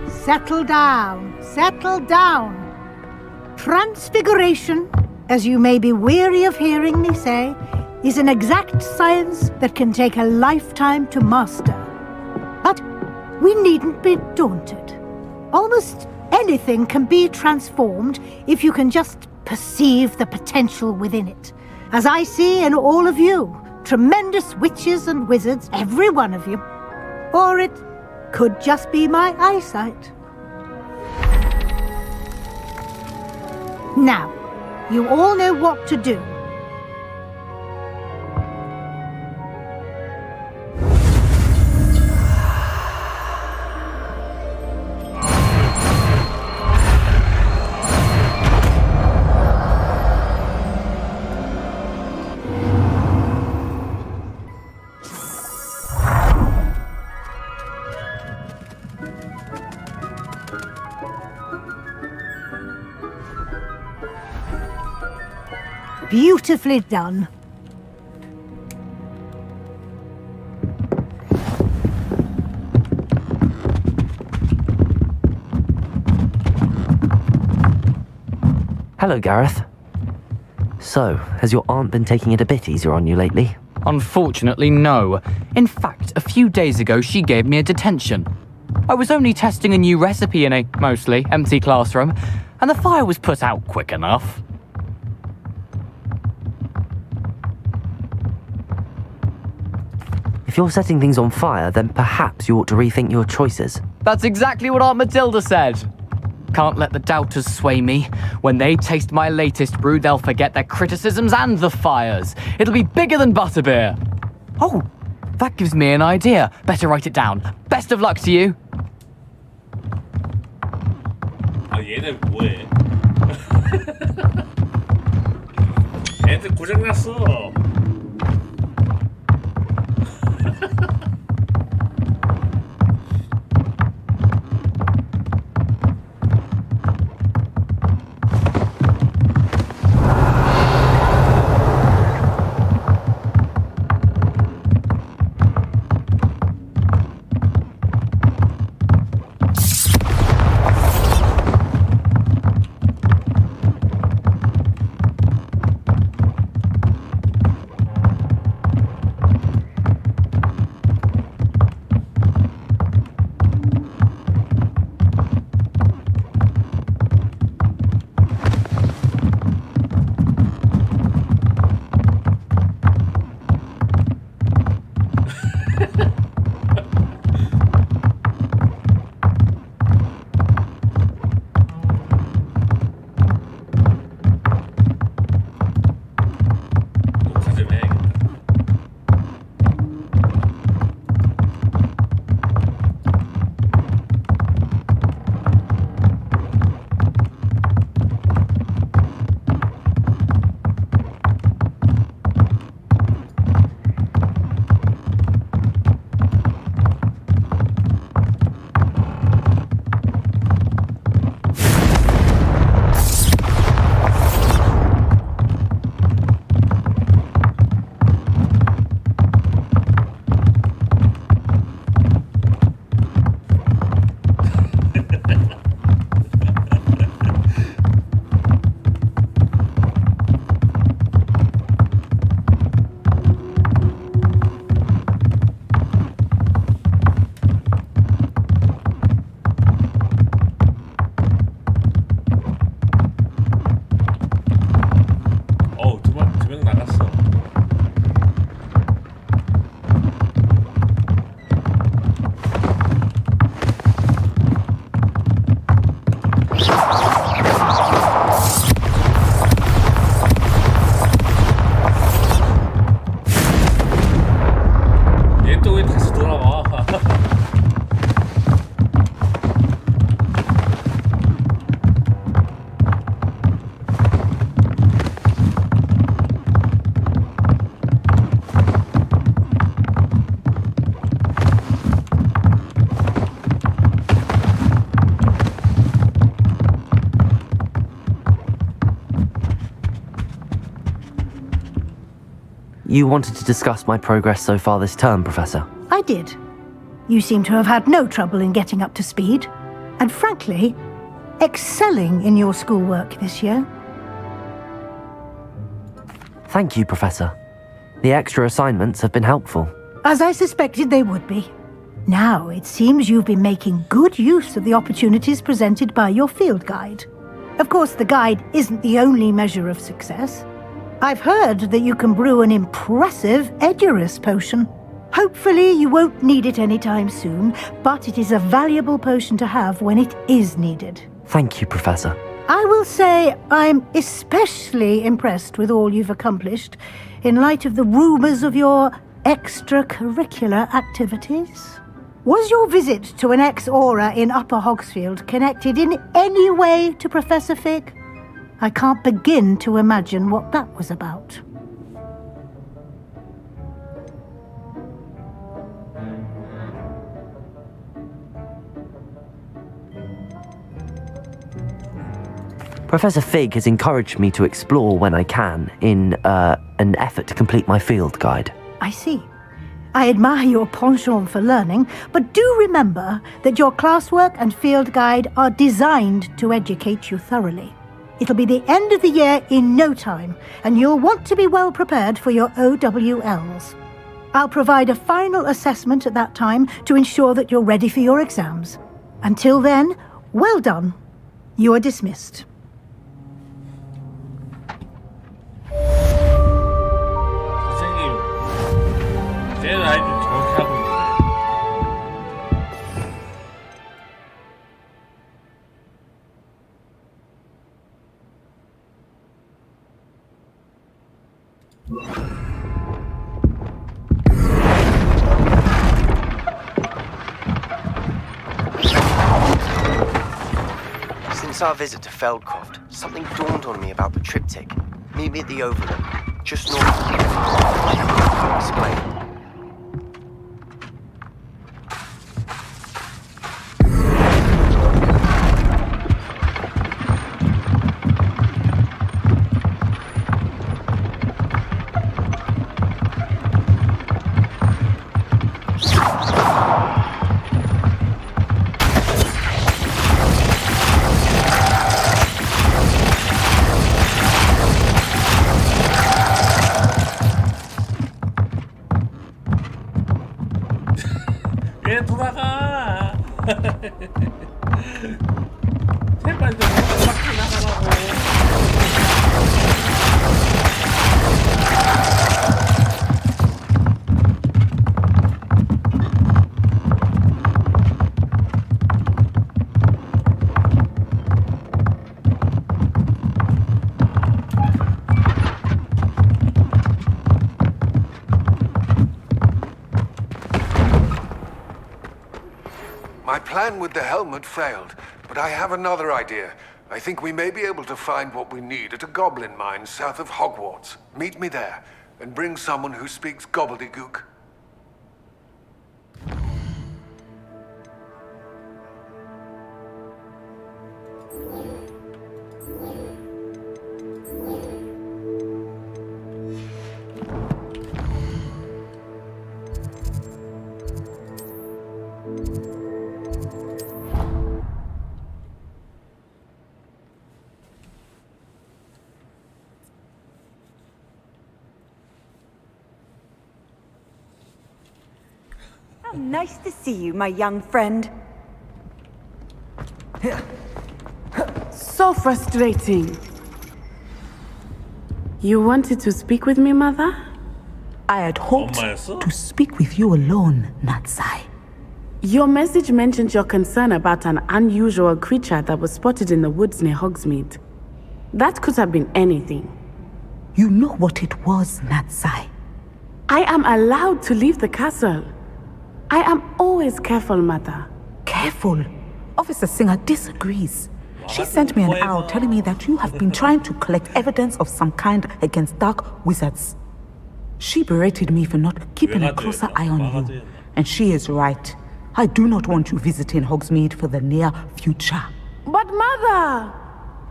Settle down, settle down. Transfiguration, as you may be weary of hearing me say, is an exact science that can take a lifetime to master. But we needn't be daunted. Almost anything can be transformed if you can just perceive the potential within it. As I see in all of you, tremendous witches and wizards, every one of you. Or it could just be my eyesight. Now, you all know what to do. Beautifully done. Hello, Gareth. So, has your aunt been taking it a bit easier on you lately? Unfortunately, no. In fact, a few days ago she gave me a detention. I was only testing a new recipe in a mostly empty classroom, and the fire was put out quick enough. If you're setting things on fire, then perhaps you ought to rethink your choices. That's exactly what Aunt Matilda said. Can't let the doubters sway me. When they taste my latest brew, they'll forget their criticisms and the fires. It'll be bigger than butterbeer. Oh, that gives me an idea. Better write it down. Best of luck to you. 아 얘네 뭐해? 애들 고장났어. You wanted to discuss my progress so far this term, Professor? I did. You seem to have had no trouble in getting up to speed, and frankly, excelling in your schoolwork this year. Thank you, Professor. The extra assignments have been helpful. As I suspected they would be. Now, it seems you've been making good use of the opportunities presented by your field guide. Of course, the guide isn't the only measure of success. I've heard that you can brew an impressive Edurus potion. Hopefully, you won't need it anytime soon, but it is a valuable potion to have when it is needed. Thank you, Professor. I will say I'm especially impressed with all you've accomplished in light of the rumors of your extracurricular activities. Was your visit to an ex-aura in Upper Hogsfield connected in any way to Professor Fig? I can't begin to imagine what that was about. Professor Fig has encouraged me to explore when I can in an effort to complete my field guide. I see. I admire your penchant for learning, but do remember that your classwork and field guide are designed to educate you thoroughly. It'll be the end of the year in no time, and you'll want to be well prepared for your OWLs. I'll provide a final assessment at that time to ensure that you're ready for your exams. Until then, well done. You are dismissed. 제 아이들 정확히 하고 있네. Since our visit to Feldcroft, something dawned on me about the triptych. Meet me at the Overlook, just north of Explain. 왜 돌아가? 제발 좀 밖에 나가라고. My plan with the helmet failed, but I have another idea. I think we may be able to find what we need at a goblin mine south of Hogwarts. Meet me there, and bring someone who speaks gobbledygook. How nice to see you, my young friend. So frustrating. You wanted to speak with me, Mother? I had hoped to speak with you alone, Natsai. Your message mentioned your concern about an unusual creature that was spotted in the woods near Hogsmeade. That could have been anything. You know what it was, Natsai. I am allowed to leave the castle. I am always careful, Mother. Careful? Officer Singer disagrees. She sent me an owl telling me that you have been trying to collect evidence of some kind against dark wizards. She berated me for not keeping a closer eye on you. And she is right. I do not want you visiting Hogsmeade for the near future. But Mother!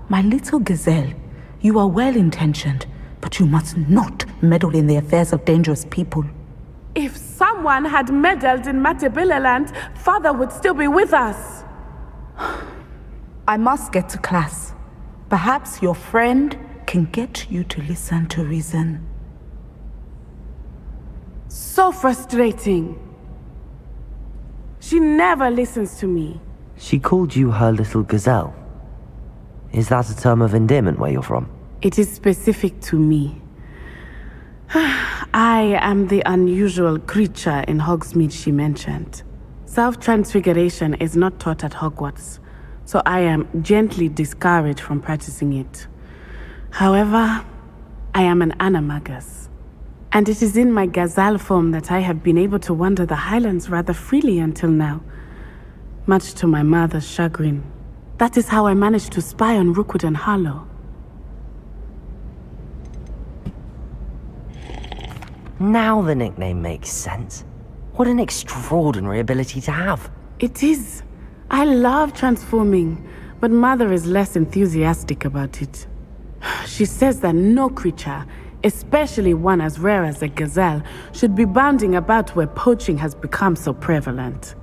My little gazelle, you are well-intentioned, but you must not meddle in the affairs of dangerous people. If someone had meddled in Matabeleland, Father would still be with us. I must get to class. Perhaps your friend can get you to listen to reason. So frustrating. She never listens to me. She called you her little gazelle. Is that a term of endearment where you're from? It is specific to me. I am the unusual creature in Hogsmeade she mentioned. Self-transfiguration is not taught at Hogwarts, so I am gently discouraged from practicing it. However, I am an animagus, and it is in my gazelle form that I have been able to wander the Highlands rather freely until now, much to my mother's chagrin. That is how I managed to spy on Rookwood and Harlow. Now the nickname makes sense. What an extraordinary ability to have. It is. I love transforming, but Mother is less enthusiastic about it. She says that no creature, especially one as rare as a gazelle, should be bounding about where poaching has become so prevalent.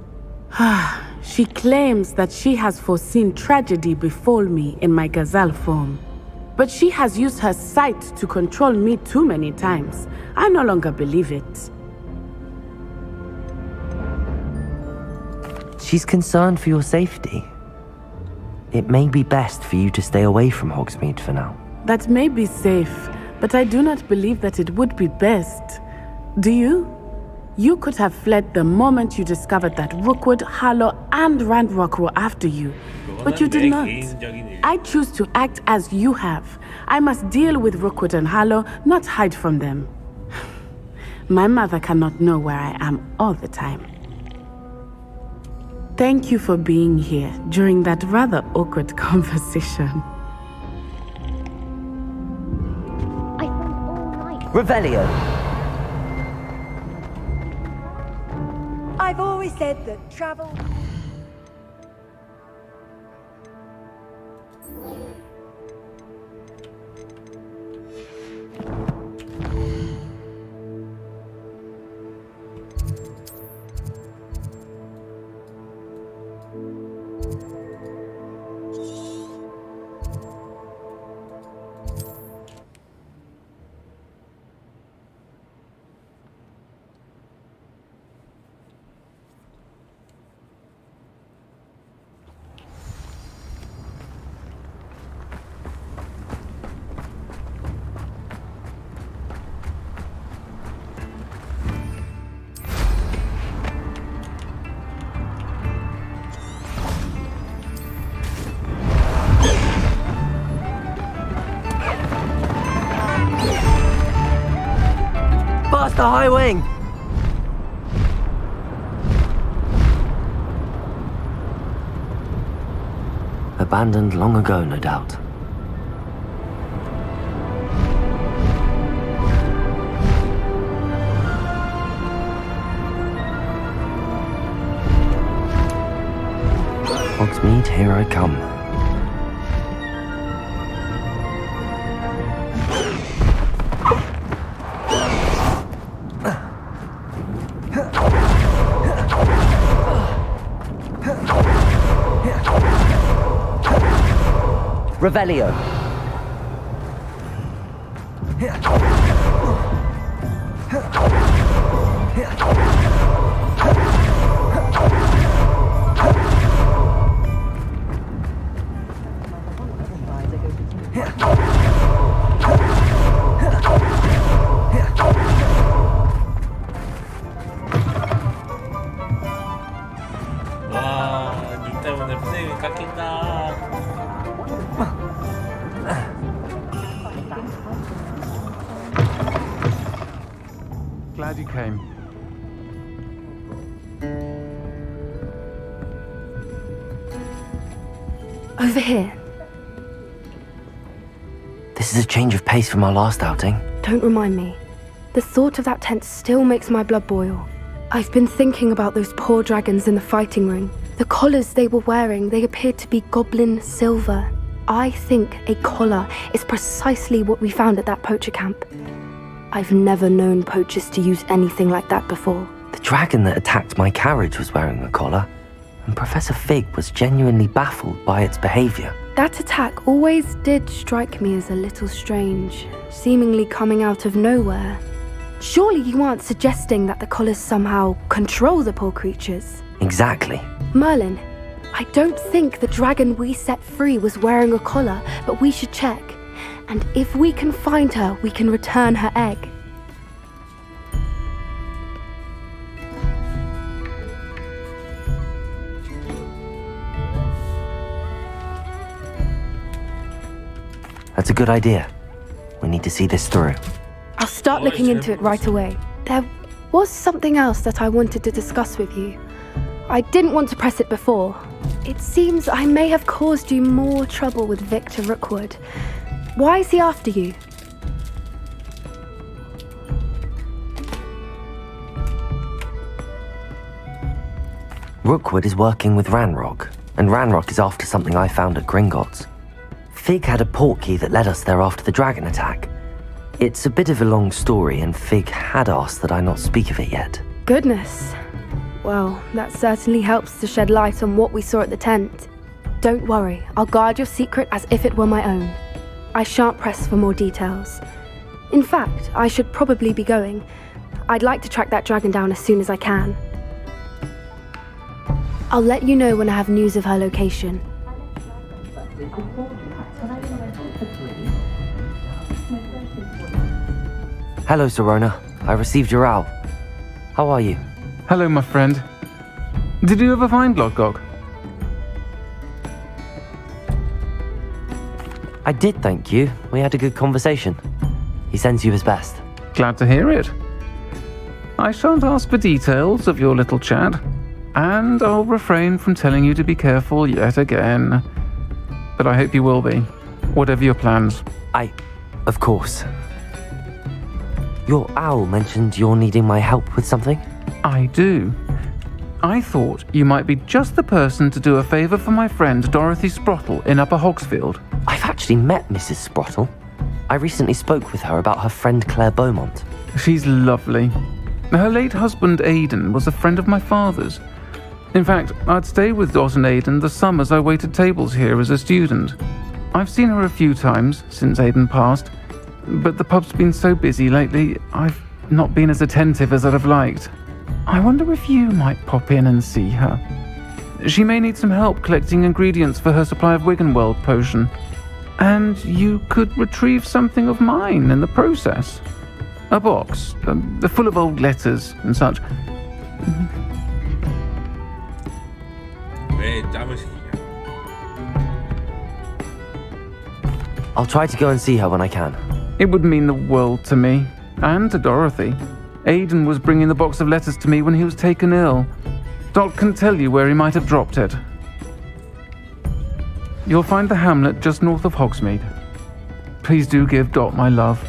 She claims that she has foreseen tragedy befall me in my gazelle form. But she has used her sight to control me too many times. I no longer believe it. She's concerned for your safety. It may be best for you to stay away from Hogsmeade for now. That may be safe, but I do not believe that it would be best. Do you? You could have fled the moment you discovered that Rookwood, Harlow, and Ranrock were after you. But you did not. I choose to act as you have. I must deal with Rookwood and Harlow, not hide from them. My mother cannot know where I am all the time. Thank you for being here during that rather awkward conversation. Revelio! I've always said that travel... The high wing! Abandoned long ago, no doubt. Hogsmeade, here I come. Revelio. 와, 눈 때문에 플레이가 깎인다. Glad you came. Over here. This is a change of pace from our last outing. Don't remind me. The thought of that tent still makes my blood boil. I've been thinking about those poor dragons in the fighting ring. The collars they were wearing, they appeared to be goblin silver. I think a collar is precisely what we found at that poacher camp. I've never known poachers to use anything like that before. The dragon that attacked my carriage was wearing a collar, and Professor Fig was genuinely baffled by its behavior. That attack always did strike me as a little strange, seemingly coming out of nowhere. Surely you aren't suggesting that the collars somehow control the poor creatures? Exactly. Merlin, I don't think the dragon we set free was wearing a collar, but we should check. And if we can find her, we can return her egg. That's a good idea. We need to see this through. I'll start looking into it right away. There was something else that I wanted to discuss with you. I didn't want to press it before. It seems I may have caused you more trouble with Victor Rookwood. Why is he after you? Rookwood is working with Ranrock, and Ranrock is after something I found at Gringotts. Fig had a portkey that led us there after the dragon attack. It's a bit of a long story, and Fig had asked that I not speak of it yet. Goodness. Well, that certainly helps to shed light on what we saw at the tent. Don't worry, I'll guard your secret as if it were my own. I shan't press for more details. In fact, I should probably be going. I'd like to track that dragon down as soon as I can. I'll let you know when I have news of her location. Hello, Sirona. I received your owl. How are you? Hello, my friend. Did you ever find Lodgok? I did, thank you. We had a good conversation. He sends you his best. Glad to hear it. I shan't ask for details of your little chat, and I'll refrain from telling you to be careful yet again. But I hope you will be, whatever your plans. Of course. Your owl mentioned you're needing my help with something? I do. I thought you might be just the person to do a favour for my friend Dorothy Sprottle in Upper Hogsfield. I've actually met Mrs. Sprottle. I recently spoke with her about her friend Claire Beaumont. She's lovely. Her late husband Aidan was a friend of my father's. In fact, I'd stay with Dot and Aidan the summers I waited tables here as a student. I've seen her a few times since Aidan passed, but the pub's been so busy lately, I've not been as attentive as I'd have liked. I wonder if you might pop in and see her. She may need some help collecting ingredients for her supply of Wiggenweld potion. And you could retrieve something of mine in the process. A box, full of old letters and such. I'll try to go and see her when I can. It would mean the world to me, and to Dorothy. Aidan was bringing the box of letters to me when he was taken ill. Dot can tell you where he might have dropped it. You'll find the hamlet just north of Hogsmeade. Please do give Dot my love.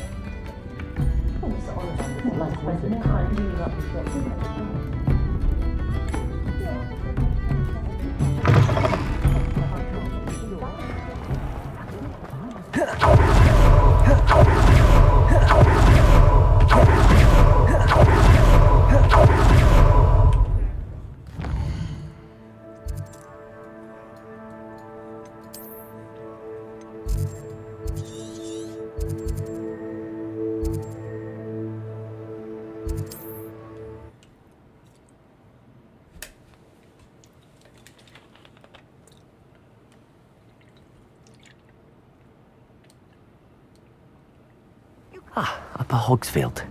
Upper Hogsfield.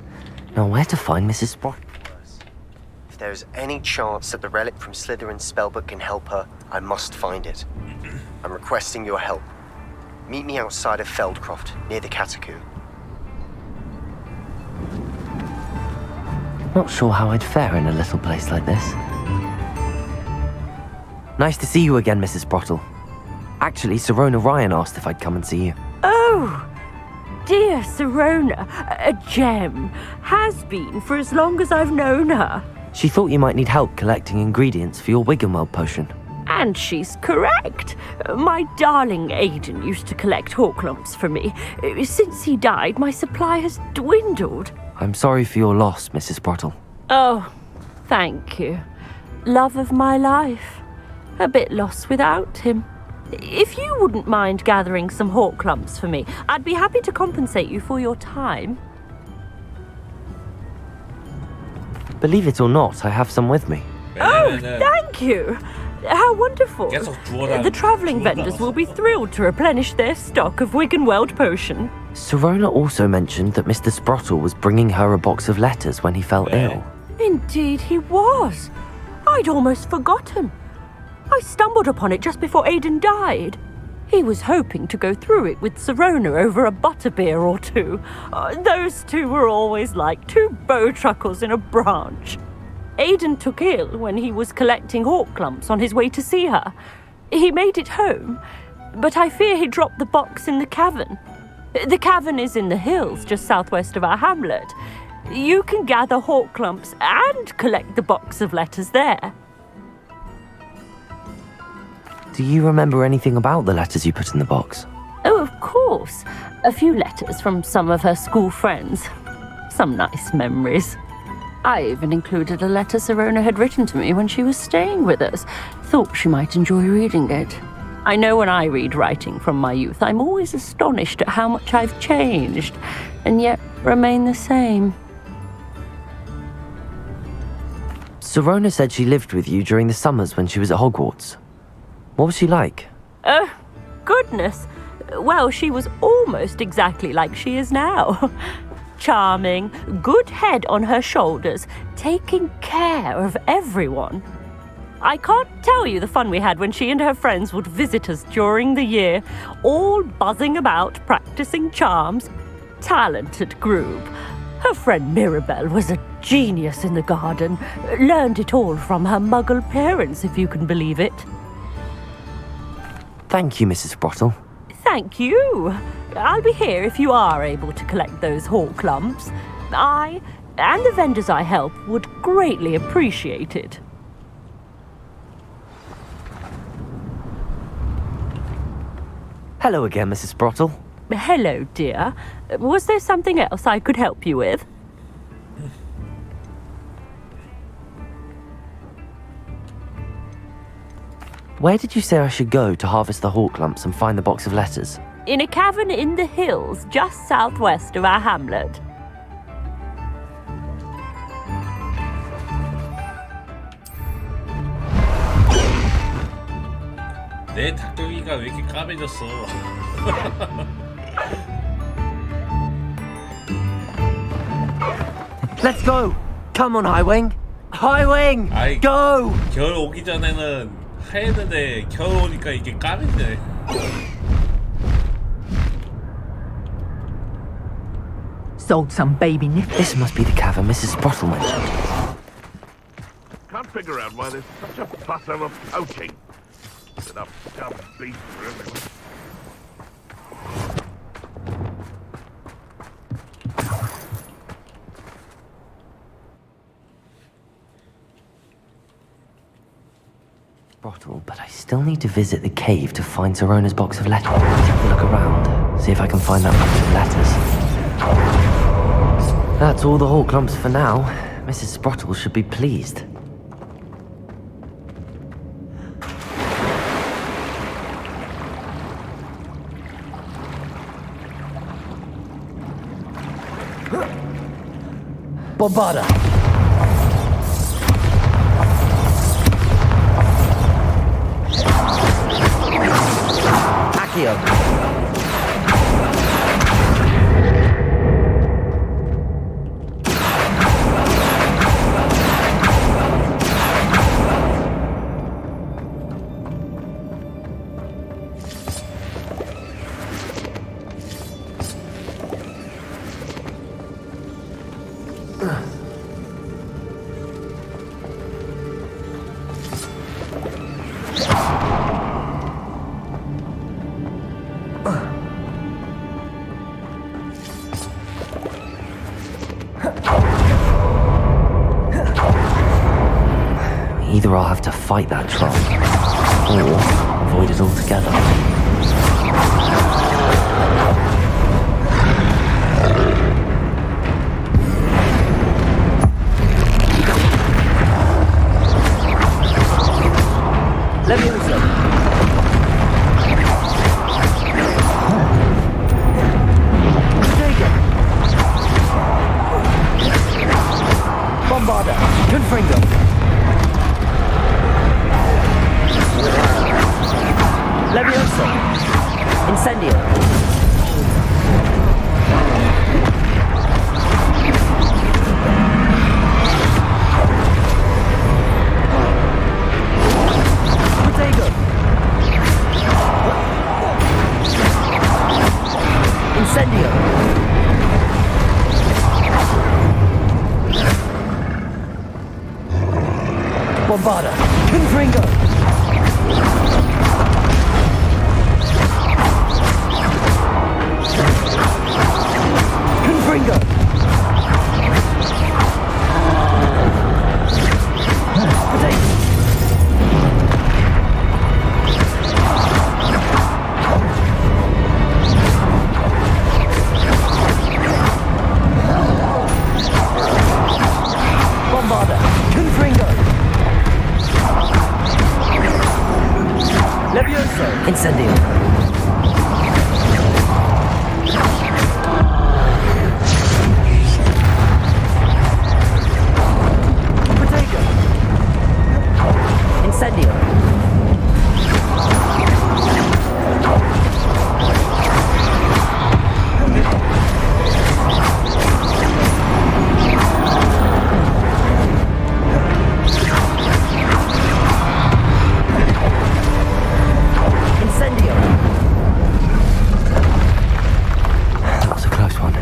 Now where to find Mrs. Sprottle? If there's any chance that the relic from Slytherin's spellbook can help her, I must find it. I'm requesting your help. Meet me outside of Feldcroft, near the Catacomb. Not sure how I'd fare in a little place like this. Nice to see you again, Mrs. Sprottle. Actually, Sirona Ryan asked if I'd come and see you. Oh! Dear Sirona, a gem. Has been for as long as I've known her. She thought you might need help collecting ingredients for your Wiggenweld potion. And she's correct. My darling Aidan used to collect hawklumps for me. Since he died, my supply has dwindled. I'm sorry for your loss, Mrs. Sprottle. Oh, thank you. Love of my life. A bit lost without him. If you wouldn't mind gathering some hawklumps for me, I'd be happy to compensate you for your time. Believe it or not, I have some with me. Oh, thank you! How wonderful. The travelling vendors will be thrilled to replenish their stock of Wiggenweld potion. Sirona also mentioned that Mr. Sprottle was bringing her a box of letters when he fell ill. Indeed he was. I'd almost forgotten. I stumbled upon it just before Aidan died. He was hoping to go through it with Sirona over a butterbeer or two. Those two were always like two bowtruckles in a branch. Aidan took ill when he was collecting hawk clumps on his way to see her. He made it home, but I fear he dropped the box in the cavern. The cavern is in the hills just southwest of our hamlet. You can gather hawk clumps and collect the box of letters there. Do you remember anything about the letters you put in the box? Oh, of course. A few letters from some of her school friends. Some nice memories. I even included a letter Sirona had written to me when she was staying with us. Thought she might enjoy reading it. I know when I read writing from my youth, I'm always astonished at how much I've changed, and yet remain the same. Sirona said she lived with you during the summers when she was at Hogwarts. What was she like? Oh, goodness. Well, she was almost exactly like she is now. Charming, good head on her shoulders, taking care of everyone. I can't tell you the fun we had when she and her friends would visit us during the year, all buzzing about, practicing charms. Talented group. Her friend Mirabelle was a genius in the garden. Learned it all from her muggle parents, if you can believe it. Thank you, Mrs. Sprottle. Thank you. I'll be here if you are able to collect those hawk lumps. I, and the vendors I help, would greatly appreciate it. Hello again, Mrs. Sprottle. Hello, dear. Was there something else I could help you with? Where did you say I should go to harvest the hawk lumps and find the box of letters? In a cavern in the hills, just southwest of our hamlet. 내 닭고기가 왜 이렇게 까매졌어? Let's go! Come on, Highwing! Highwing! 아이, go! 겨울 오기 전에는 하얘는데 겨울 오니까 이게 까매지네. Sold some baby nip. This must be the cavern Mrs. Sprottle mentioned. Can't figure out why there's such a fuss over poaching. Enough dumb beef for everyone. Sprottle, but I still need to visit the cave to find Sirona's box of letters. Take a look around, see if I can find that box of letters. That's all the hawk lumps for now. Mrs. Sprottle should be pleased. Bombarda! Accio! Either I'll have to fight that troll, or avoid it altogether. Let me also. Bombarda. Levioso! Incendio! Protego! Incendio! Bombarda! Confringo! Confringo! Potato! Bombarda! Confringo! Levioso! Incendio! Protego! Incendio! Incendio! That was a close one.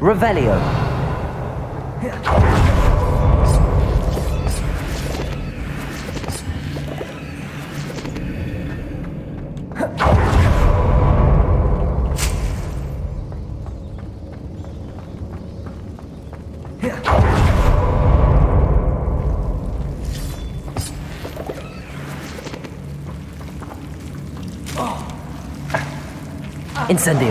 Revelio! Incendio!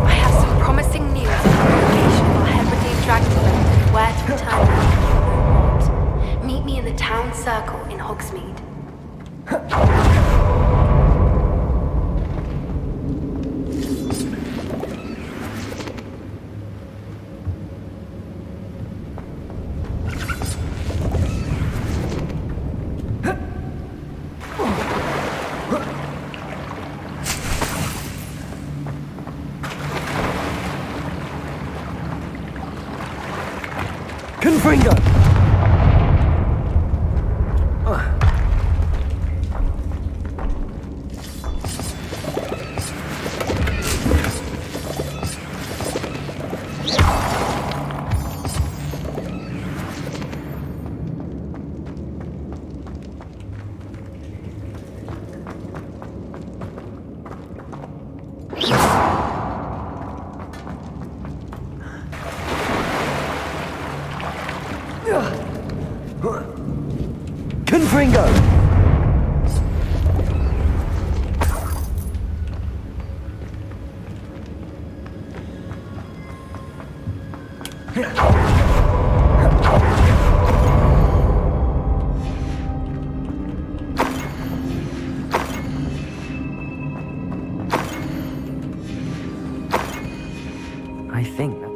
I have some promising news on the location of our Hebridean Dragonflight and where to return them. Meet me in the town circle in Hogsmeade. Confringo! Confringo! I think that's...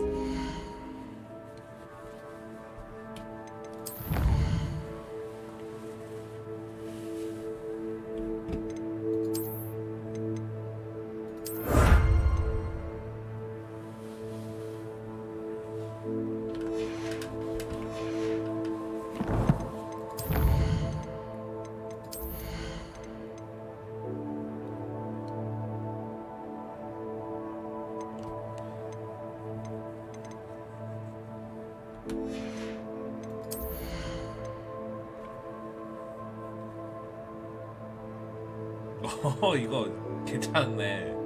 이거 괜찮네.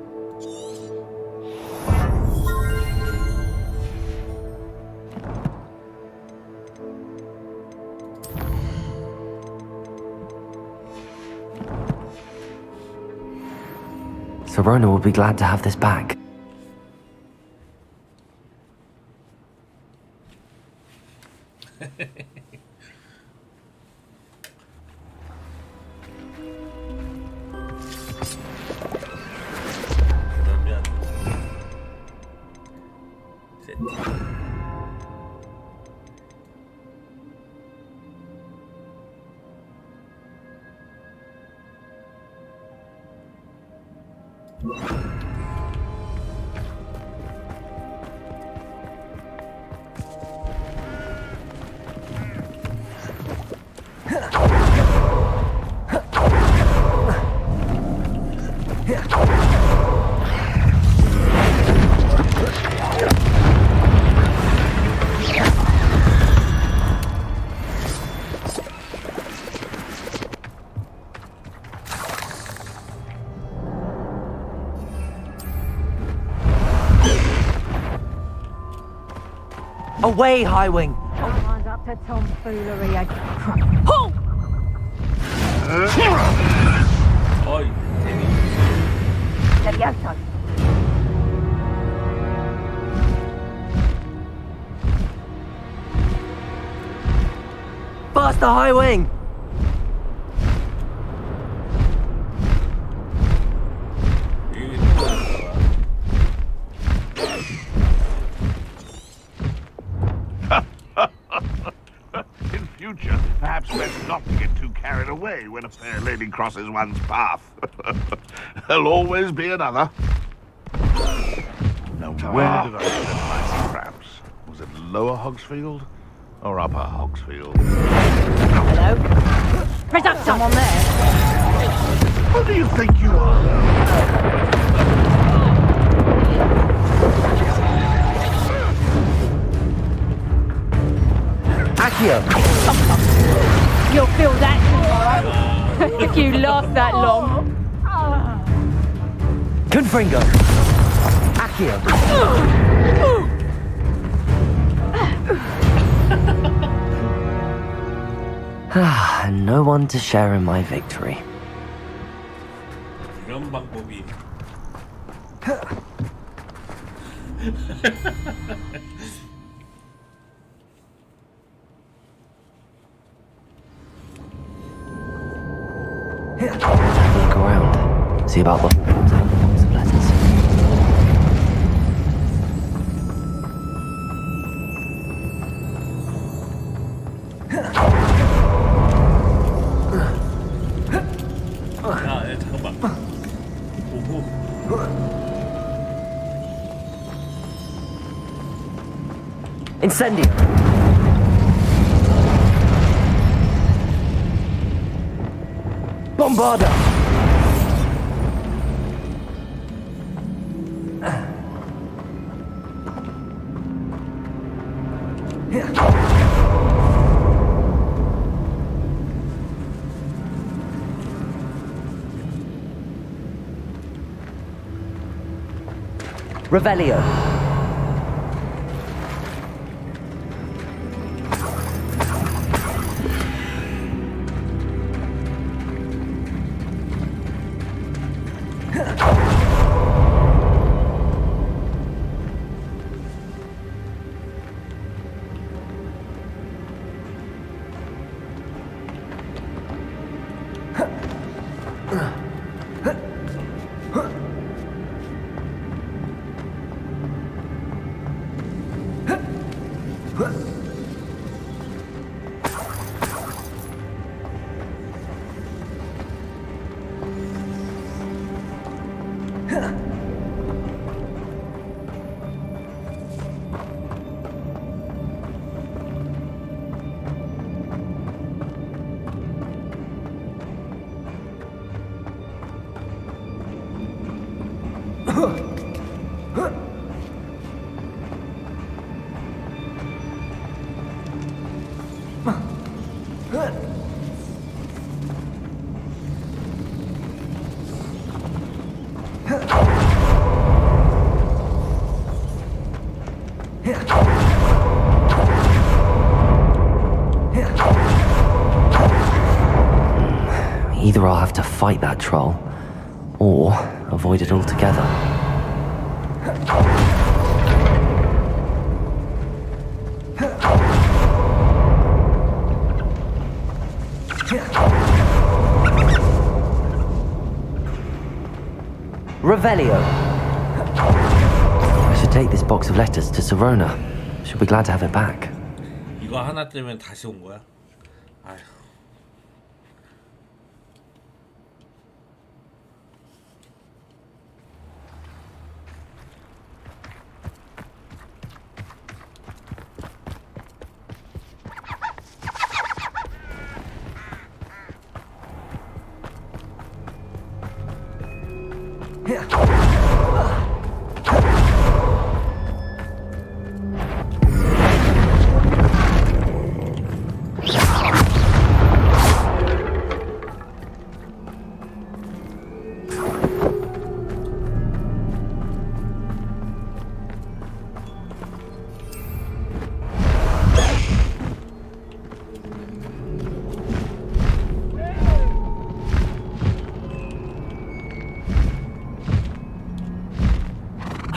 Serona will be glad to have this back. Away, Highwing! Someone's up to tomfoolery again. Oh! Levioso. Faster, Highwing! In future, perhaps best not to get too carried away when a fair lady crosses one's path. There'll always be another. Now, where did I set my traps? Was it Lower Hogsfield or Upper Hogsfield? Hello? Is someone there? Who do you think you are? Accio! You'll feel that tomorrow. If you last that long. Confringo! Accio! And no one to share in my victory. 이런 방법이. Let's have a look around. See about the box of letters. 야, 잠깐만. 오호. Incendio! Bombarda! Revelio. Either I'll have to fight that troll, or avoid it altogether. Revelio! I should take this box of letters to Sirona. She'll be glad to have it back. 이거 하나 때문에 다시 온 거야? 아휴.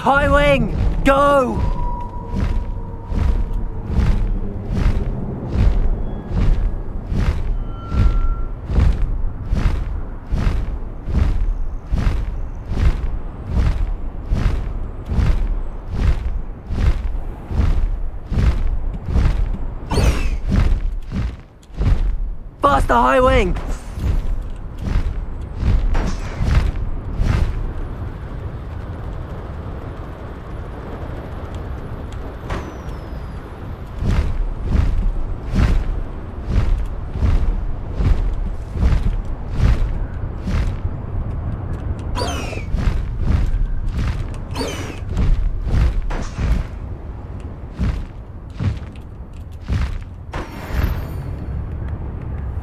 High wing! Go! Faster, high wing!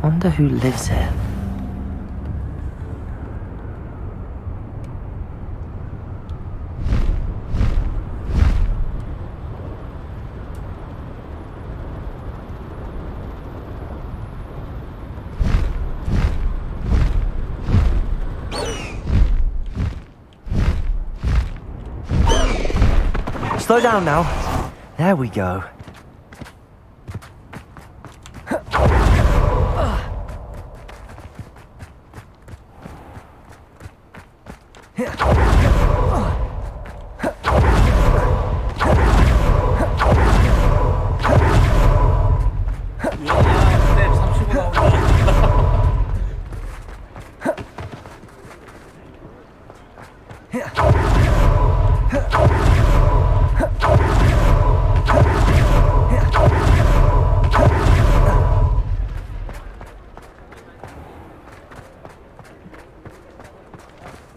Wonder who lives here. Slow down now. There we go.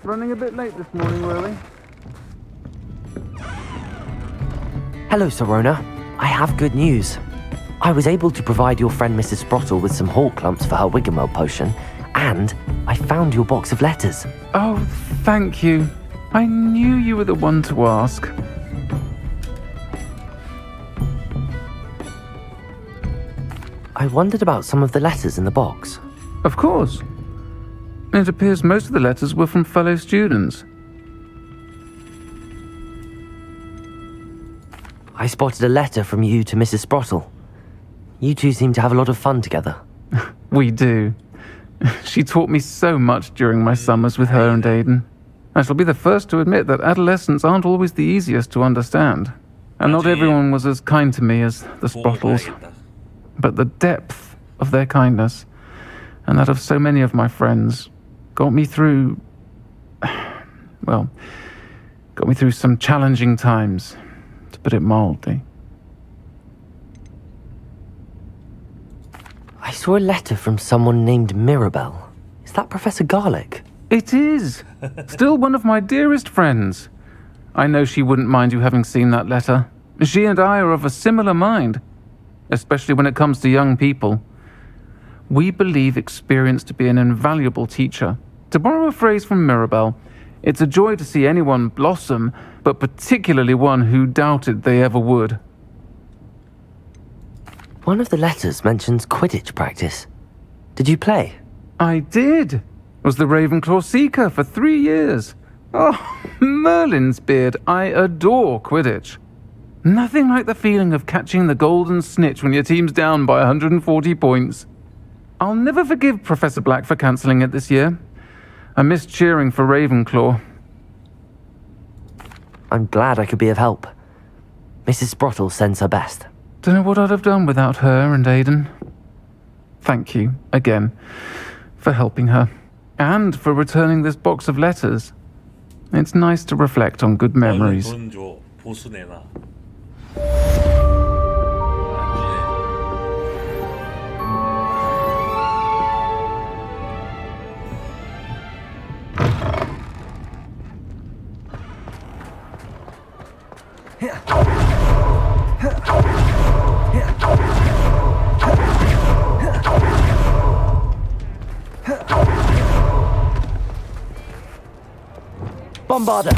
Running a bit late this morning, Whirly. Hello, Sirona. I have good news. I was able to provide your friend Mrs. Sprottle with some hawk clumps for her Wiggenweld potion, and I found your box of letters. Oh, thank you. I knew you were the one to ask. I wondered about some of the letters in the box. Of course. It appears most of the letters were from fellow students. I spotted a letter from you to Mrs. Sprottle. You two seem to have a lot of fun together. We do. She taught me so much during my summers with her and Aiden. I shall be the first to admit that adolescents aren't always the easiest to understand. And not everyone was as kind to me as the Sprottles. But the depth of their kindness, and that of so many of my friends, got me through some challenging times, to put it mildly. I saw a letter from someone named Mirabelle. Is that Professor Garlick? It is! Still one of my dearest friends. I know she wouldn't mind you having seen that letter. She and I are of a similar mind, especially when it comes to young people. We believe experience to be an invaluable teacher. To borrow a phrase from Mirabelle, it's a joy to see anyone blossom, but particularly one who doubted they ever would. One of the letters mentions Quidditch practice. Did you play? I did. Was the Ravenclaw Seeker for 3 years. Oh, Merlin's beard. I adore Quidditch. Nothing like the feeling of catching the golden snitch when your team's down by 140 points. I'll never forgive Professor Black for cancelling it this year. I missed cheering for Ravenclaw. I'm glad I could be of help. Mrs. Sprottle sends her best. Don't know what I'd have done without her and Aidan. Thank you, again, for helping her. And for returning this box of letters. It's nice to reflect on good memories. 돈 줘. 보수 내놔. Bombarder!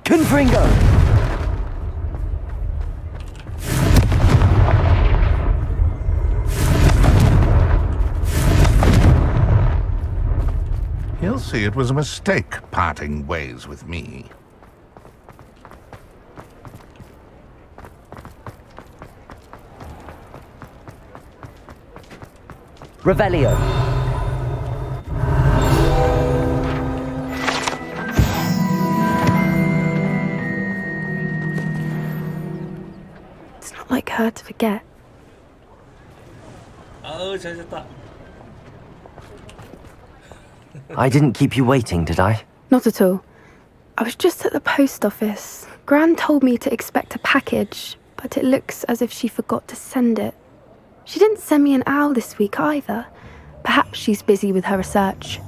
Confringo! He'll see it was a mistake parting ways with me. Revelio. It's not like her to forget. 아우 잘 됐다. I didn't keep you waiting, did I? Not at all. I was just at the post office. Gran told me to expect a package, but it looks as if she forgot to send it. She didn't send me an owl this week either. Perhaps she's busy with her research.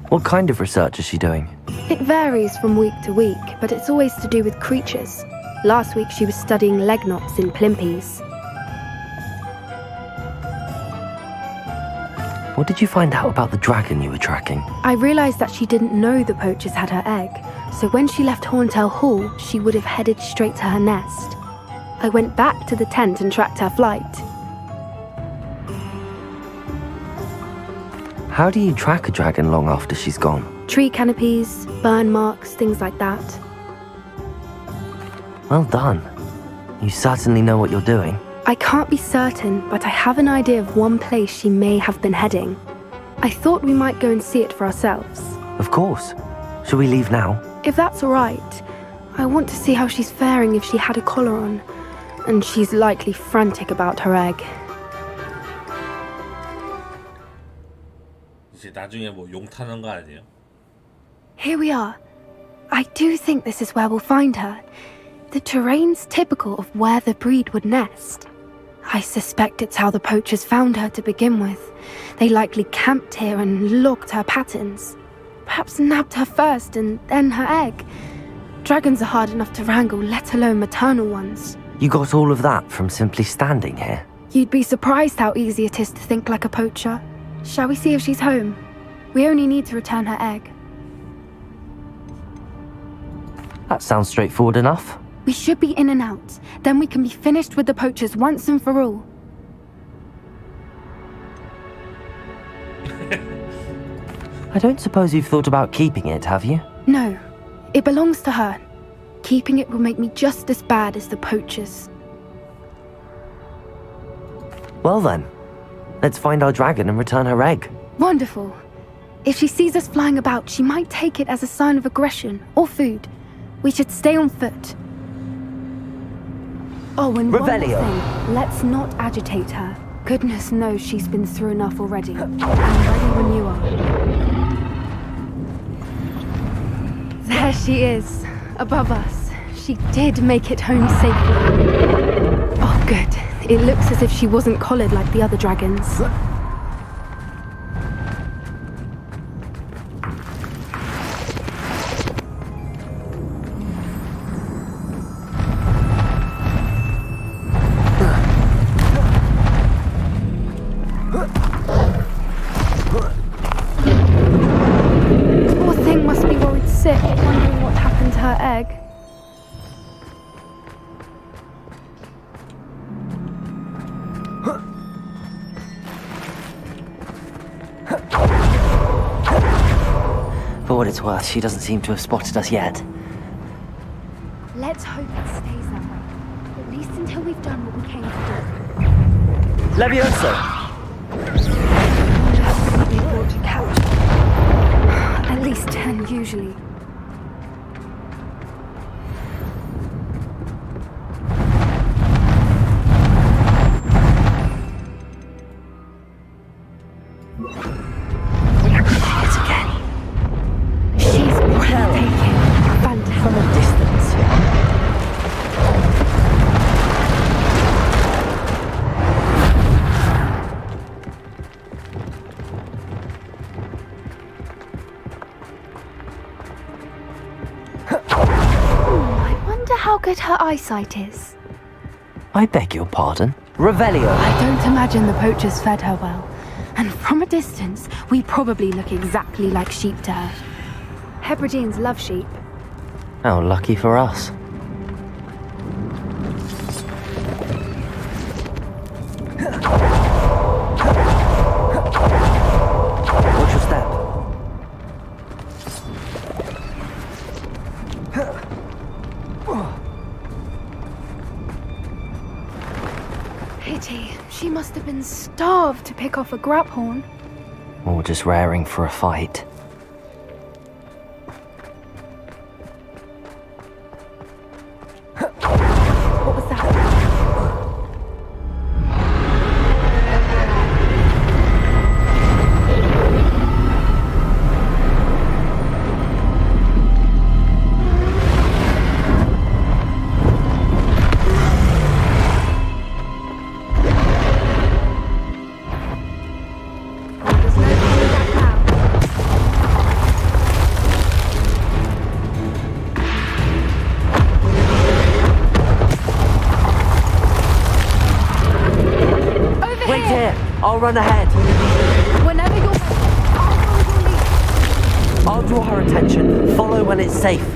What kind of research is she doing? It varies from week to week, but it's always to do with creatures. Last week she was studying legnops in Plimpies. What did you find out about the dragon you were tracking? I realised that she didn't know the poachers had her egg, so when she left Horntail Hall, she would have headed straight to her nest. I went back to the tent and tracked her flight. How do you track a dragon long after she's gone? Tree canopies, burn marks, things like that. Well done. You certainly know what you're doing. I can't be certain, but I have an idea of one place she may have been heading. I thought we might go and see it for ourselves. Of course. Shall we leave now? If that's all right. I want to see how she's faring if she had a collar on. And she's likely frantic about her egg. 이제 나중에 뭐 용 타는 거 아니에요? Here we are. I do think this is where we'll find her. The terrain's typical of where the breed would nest. I suspect it's how the poachers found her to begin with. They likely camped here and logged her patterns. Perhaps nabbed her first and then her egg. Dragons are hard enough to wrangle, let alone maternal ones. You got all of that from simply standing here? You'd be surprised how easy it is to think like a poacher. Shall we see if she's home? We only need to return her egg. That sounds straightforward enough. We should be in and out. Then we can be finished with the poachers once and for all. I don't suppose you've thought about keeping it, have you? No. It belongs to her. Keeping it will make me just as bad as the poachers. Well then, let's find our dragon and return her egg. Wonderful. If she sees us flying about, she might take it as a sign of aggression or food. We should stay on foot. Oh, and one more Revelio. thing. Let's not agitate her. Goodness knows she's been through enough already. I'm ready when you are. There she is, above us. She did make it home safely. Oh, good. It looks as if she wasn't collared like the other dragons. Poor thing must be worried sick, wondering what happened to her egg. For what it's worth, she doesn't seem to have spotted us yet. Let's hope it stays that way. At least until we've done what we came to do. Levioso! We brought to couch. At least 10 usually. How good her eyesight is. I beg your pardon? Revelio! I don't imagine the poachers fed her well. And from a distance, we probably look exactly like sheep to her. Hebrideans love sheep. How lucky for us. Watch your step. Pity. She must have been starved to pick off a grabhorn. Or just raring for a fight. What was that? I'll run ahead. Whenever you're ready, I'll hold your lead. I'll draw her attention. Follow when it's safe.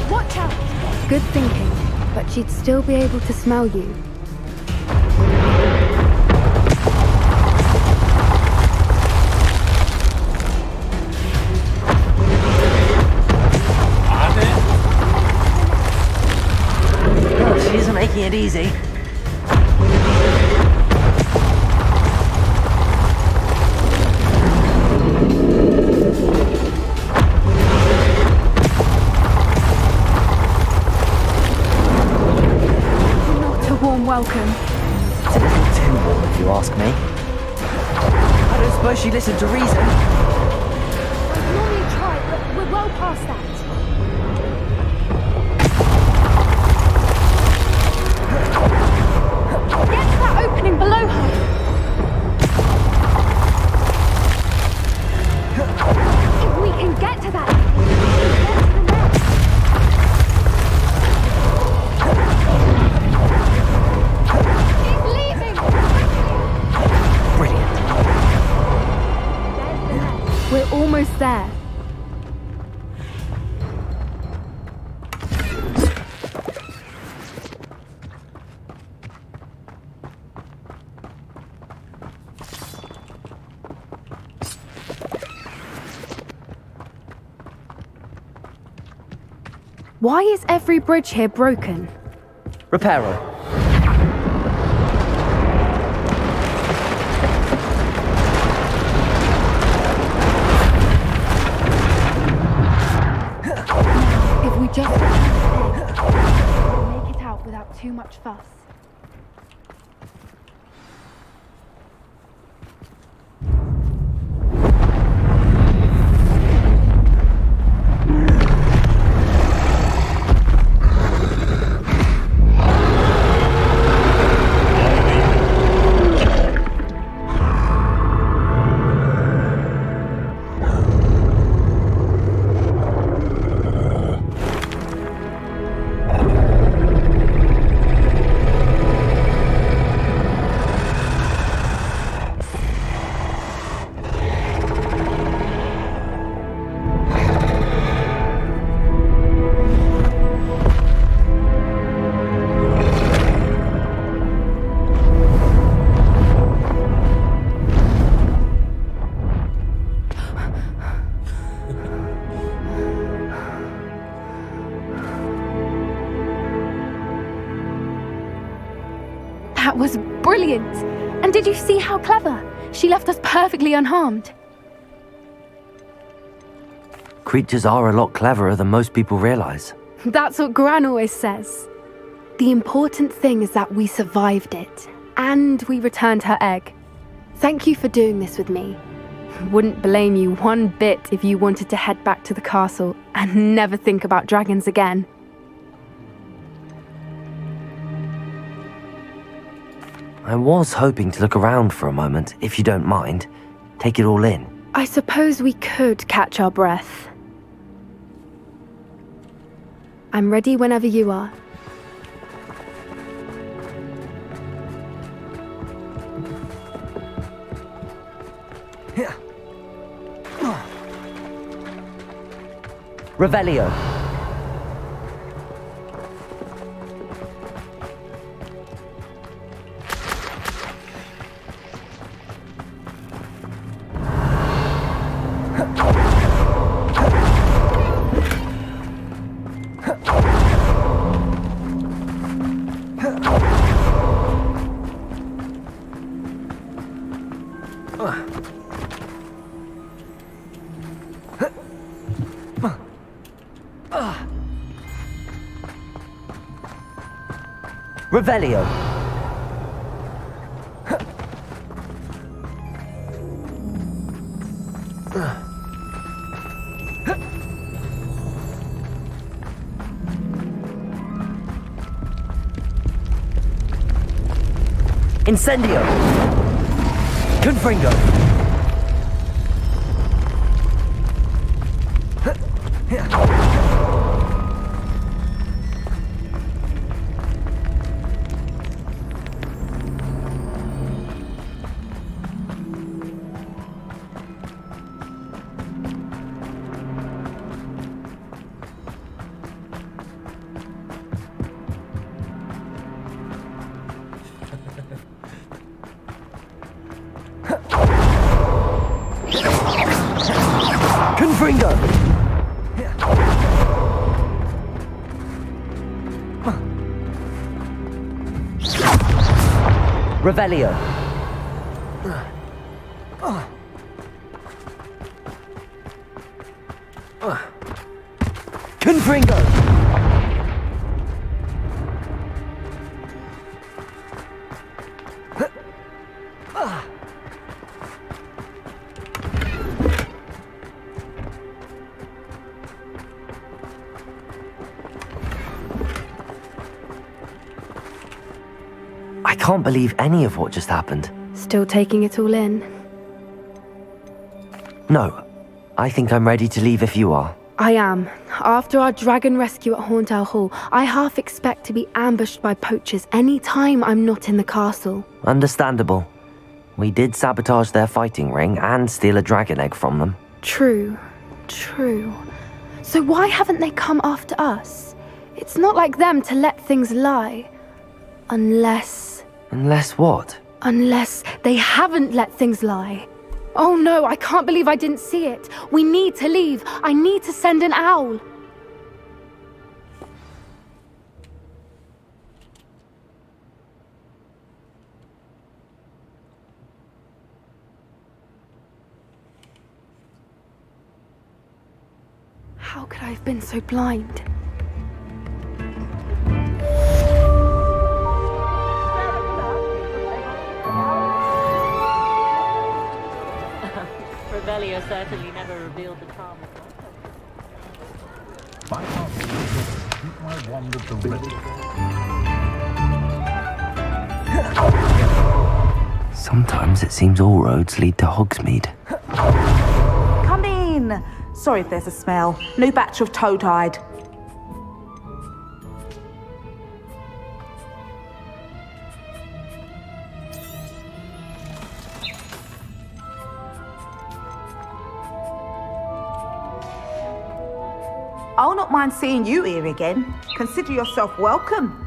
Watch out! Good thinking, but she'd still be able to smell you. Making it easy. Not a warm welcome. It's a little too warm if you ask me. I don't suppose she listened to reason. I'd normally try, but we're well past that. Opening below her. If we can get to that, we can get to the next. He's leaving. Brilliant. We're almost there. Why is every bridge here broken? Reparo. If we just return to we'll make it out without too much fuss. That was brilliant! And did you see how clever? She left us perfectly unharmed. Creatures are a lot cleverer than most people realize. That's what Gran always says. The important thing is that we survived it, and we returned her egg. Thank you for doing this with me. Wouldn't blame you one bit if you wanted to head back to the castle and never think about dragons again. I was hoping to look around for a moment, if you don't mind. Take it all in. I suppose we could catch our breath. I'm ready whenever you are. Revelio. Revelio. Incendio. Confringo. Confringo. Revelio. Confringo. I can't believe any of what just happened. Still taking it all in? No. I think I'm ready to leave if you are. I am. After our dragon rescue at Hauntow Hall, I half expect to be ambushed by poachers any time I'm not in the castle. Understandable. We did sabotage their fighting ring and steal a dragon egg from them. True. So why haven't they come after us? It's not like them to let things lie. Unless what? Unless they haven't let things lie. Oh no, I can't believe I didn't see it. We need to leave. I need to send an owl. How could I have been so blind? Revelio certainly never revealed the charm of My heart keep my wand at the ready. Sometimes it seems all roads lead to Hogsmeade. Come in. Sorry if there's a smell. New batch of toad-hide. I'll not mind seeing you here again. Consider yourself welcome.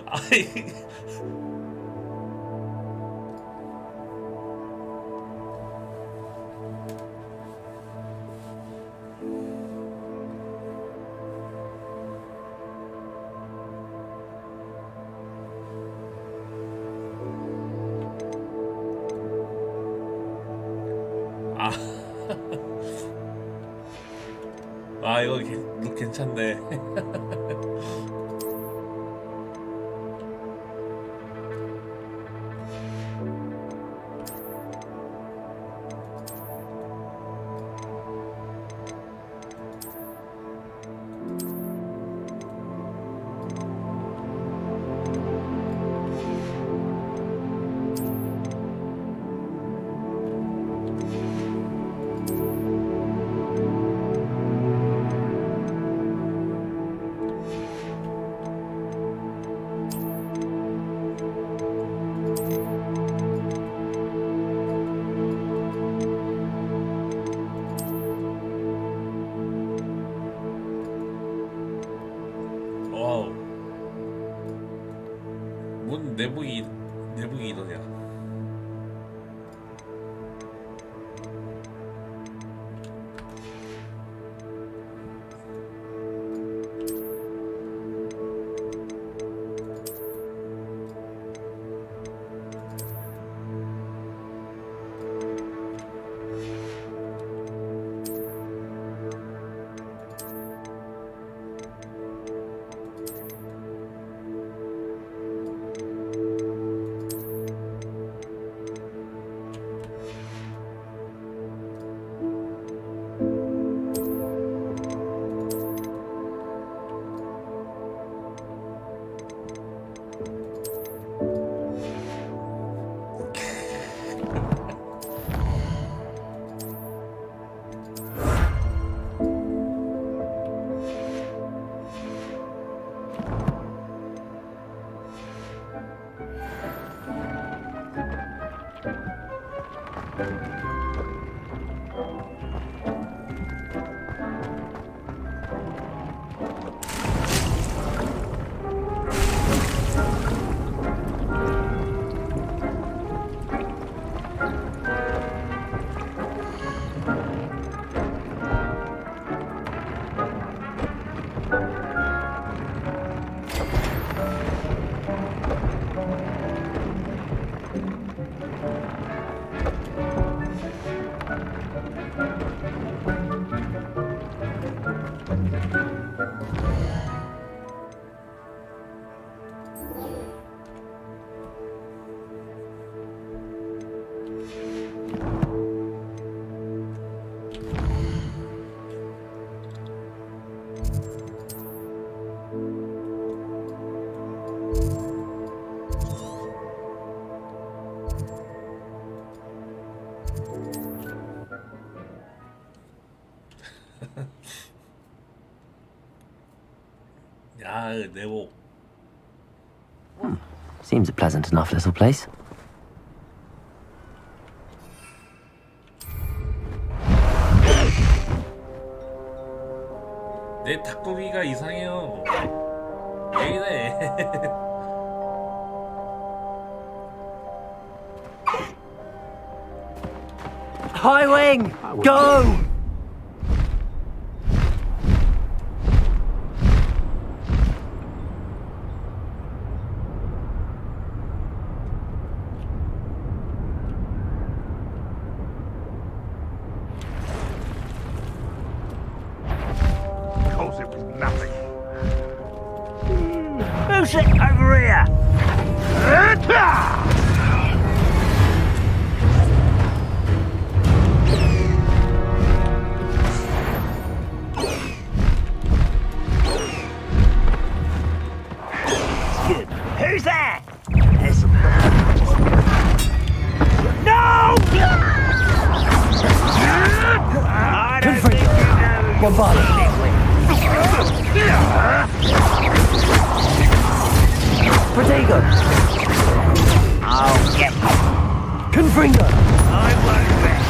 아이. 아. 아, 이거 룩 괜찮네. 와우. 뭔 내부이 이러냐. 야, 내복. Seems a pleasant enough little place. 내 닭고기가 이상해요. 왜 이래? High wing, go! Because it was nothing. Who's it over here? Bombarda. Protego. I'll get you. Confringo. I won't bet.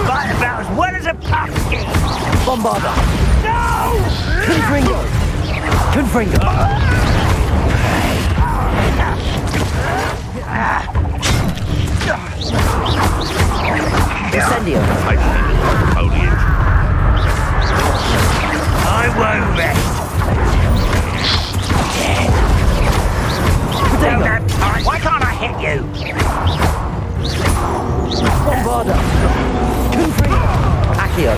Fight about as well as a pumpkin. Bombarda. No! Confringo. Confringo. Incendio. I won't rest. Why can't I hit you? Bombarda. Confringo. Accio.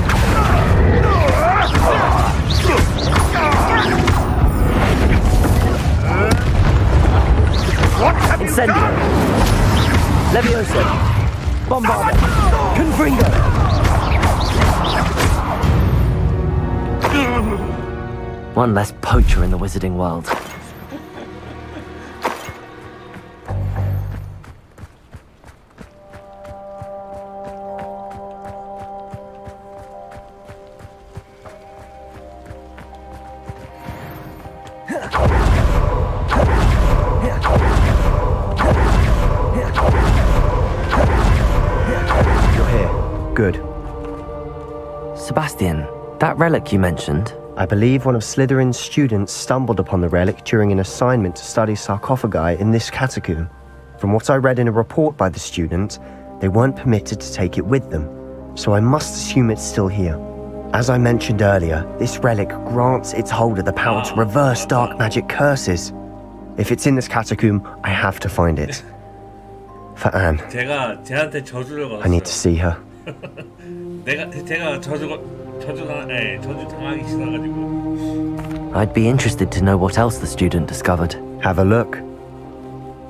Incendio. Levioso. Bombarda. Confringo. One less poacher in the wizarding world. Good. Sebastian, that relic you mentioned? I believe one of Slytherin's students stumbled upon the relic during an assignment to study sarcophagi in this catacomb. From what I read in a report by the student, they weren't permitted to take it with them, so I must assume it's still here. As I mentioned earlier, this relic grants its holder the power to reverse dark magic curses. If it's in this catacomb, I have to find it. For Anne, 쟤한테 저주를 걸었어요. I need to see her. 제가 저주 당하기 싫어가지고. I'd be interested to know what else the student discovered. Have a look.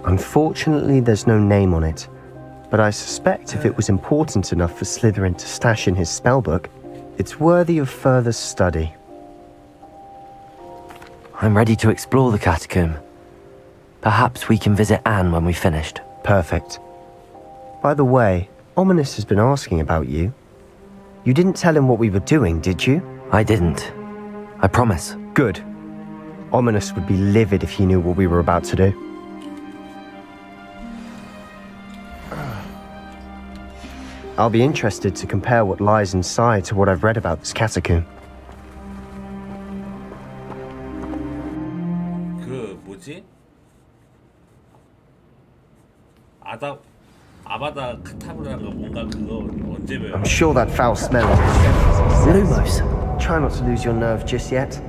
Unfortunately, there's no name on it, but I suspect if it was important enough for Slytherin to stash in his spellbook, it's worthy of further study. I'm ready to explore the catacomb. Perhaps we can visit Anne when we've finished. Perfect. By the way, Ominous has been asking about you. You didn't tell him what we were doing, did you? I didn't. I promise. Good. Ominous would be livid if he knew what we were about to do. I'll be interested to compare what lies inside to what I've read about this catacomb. 뭐지? 아바다 카타브라가 뭔가 그거 언제 배워? I'm sure that foul smell is Lumos. Try not to lose your nerve just yet.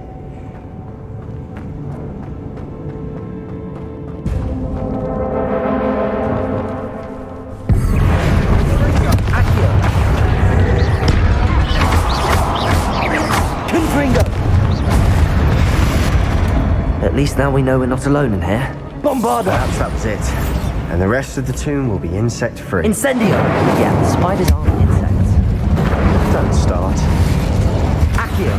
At least now we know we're not alone in here. Bombarda! Perhaps that was it. And the rest of the tomb will be insect-free. Incendio! Yeah, the spiders aren't insects. Don't start. Accio!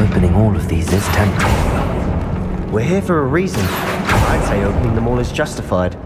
Opening all of these is tempting. We're here for a reason. I'd say opening them all is justified.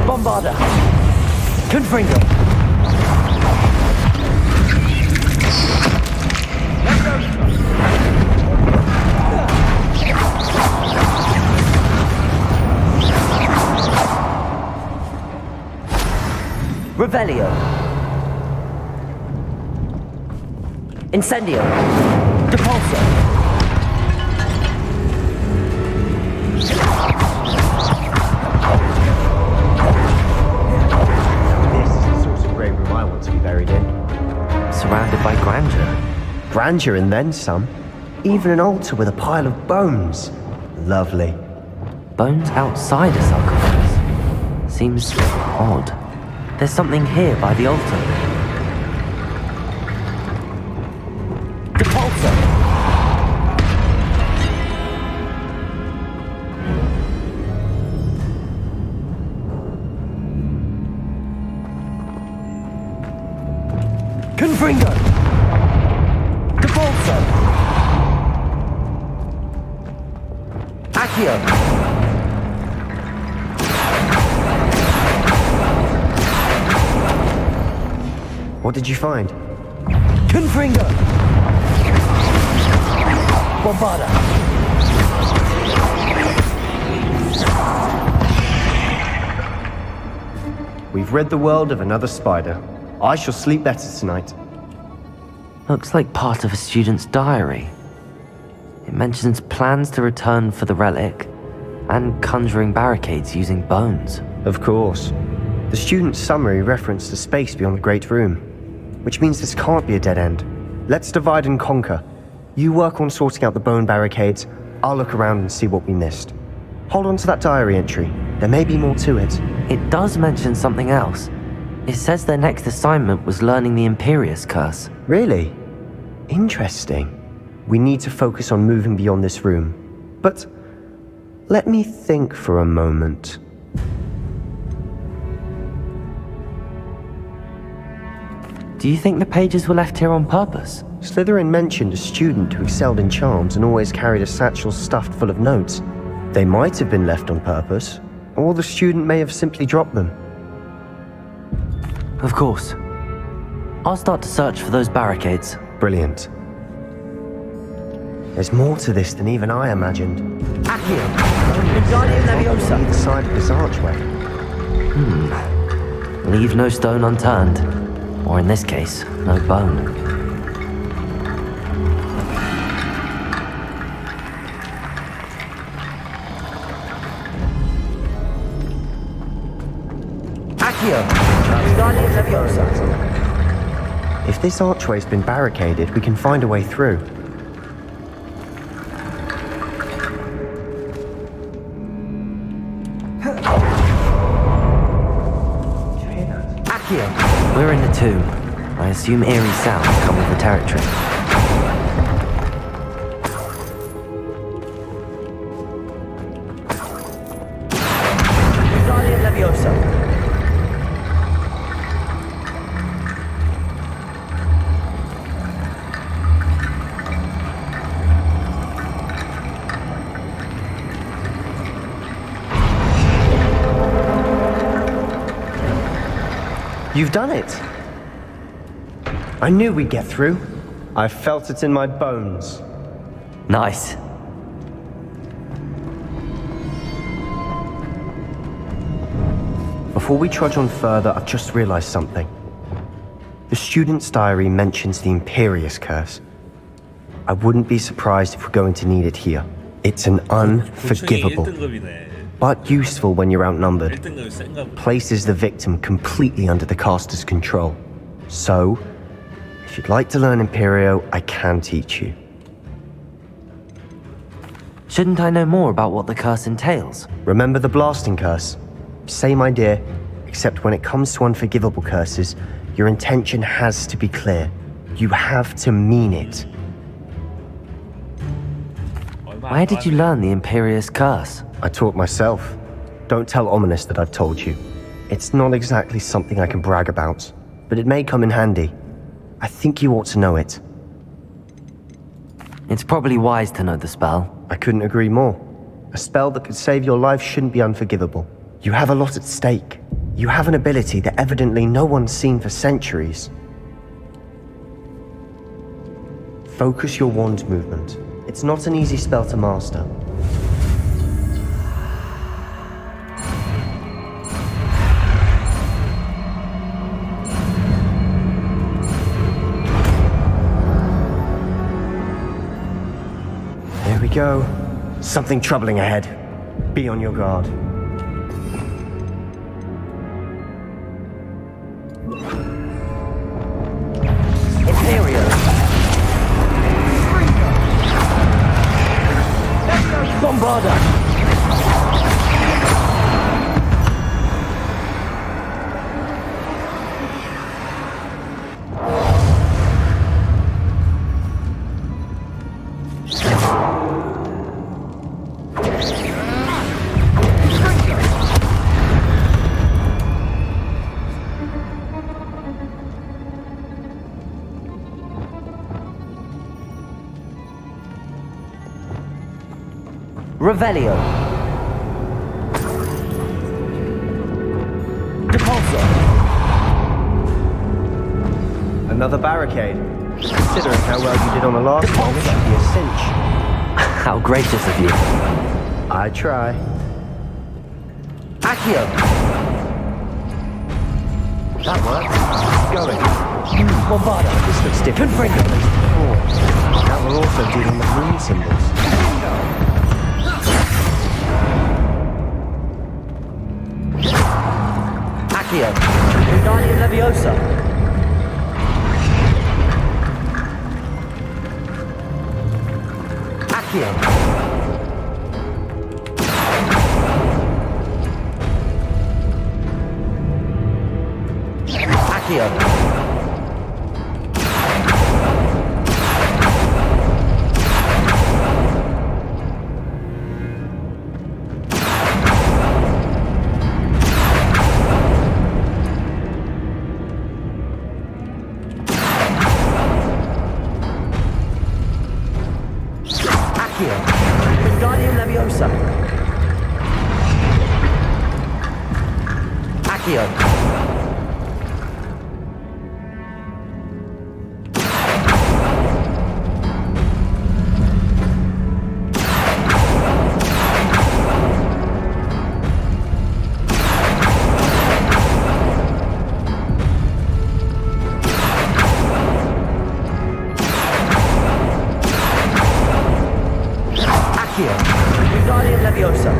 Bombarda! Confringo! Revelio. Incendio. Depulso. This is the sort of great room I want to be buried in. Surrounded by grandeur. Grandeur and then some. Even an altar with a pile of bones. Lovely. Bones outside a sarcophagus. Seems odd. There's something here by the altar. Depulso! Confringo! Depulso! Accio! What did you find? Confringo! Bombarda! We've rid the world of another spider. I shall sleep better tonight. Looks like part of a student's diary. It mentions plans to return for the relic and conjuring barricades using bones. Of course. The student's summary referenced a space beyond the Great Room, which means this can't be a dead end. Let's divide and conquer. You work on sorting out the bone barricades, I'll look around and see what we missed. Hold on to that diary entry. There may be more to it. It does mention something else. It says their next assignment was learning the Imperius Curse. Really? Interesting. We need to focus on moving beyond this room. But let me think for a moment. Do you think the pages were left here on purpose? Slytherin mentioned a student who excelled in charms and always carried a satchel stuffed full of notes. They might have been left on purpose, or the student may have simply dropped them. Of course. I'll start to search for those barricades. Brilliant. There's more to this than even I imagined. Accio! Wingardium Leviosa! On either side of this archway. Leave no stone unturned. Or in this case, no bone. Accio! Wingardium Leviosa! If this archway's been barricaded, we can find a way through. Accio! We're in the tomb. I assume eerie sounds come with the territory. Wingardium Leviosa! You've done it! I knew we'd get through. I felt it in my bones. Nice. Before we trudge on further, I've just realized something. The student's diary mentions the Imperius Curse. I wouldn't be surprised if we're going to need it here. It's an unforgivable, but useful when you're outnumbered. Places the victim completely under the caster's control. So, if you'd like to learn Imperio, I can teach you. Shouldn't I know more about what the curse entails? Remember the blasting curse? Same idea, except when it comes to unforgivable curses, your intention has to be clear. You have to mean it. Where did you learn the Imperius Curse? I taught myself. Don't tell Ominous that I've told you. It's not exactly something I can brag about, but it may come in handy. I think you ought to know it. It's probably wise to know the spell. I couldn't agree more. A spell that could save your life shouldn't be unforgivable. You have a lot at stake. You have an ability that evidently no one's seen for centuries. Focus your wand movement. It's not an easy spell to master. There we go. Something troubling ahead. Be on your guard. Imperial. Bombarda. Revelio. Depulso. Another barricade. Considering how well you did on the last one, this should be a cinch. How gracious of you. I try. Accio. That works. Going. Bombarda. This looks different from the place before. Now we're also dealing with rune symbols. Accio. Wingardium Leviosa. Accio. Accio. Wingardium Leviosa. Accio. Wingardium Leviosa.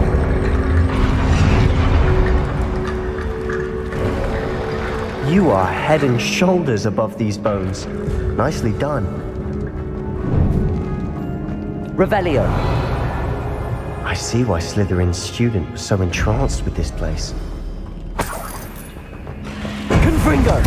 You are head and shoulders above these bones. Nicely done. Revelio. I see why Slytherin's student was so entranced with this place. Confringo.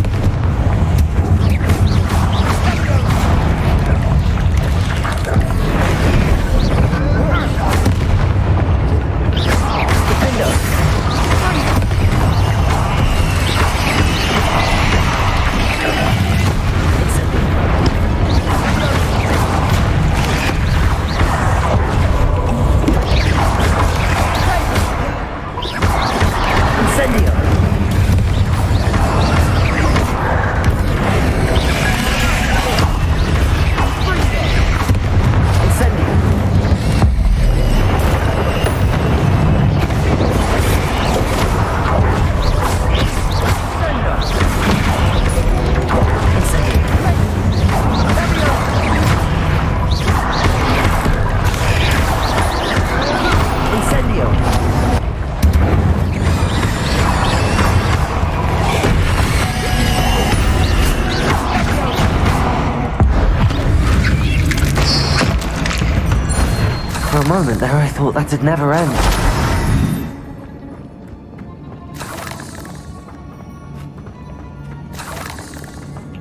For a moment there, I thought that'd never end.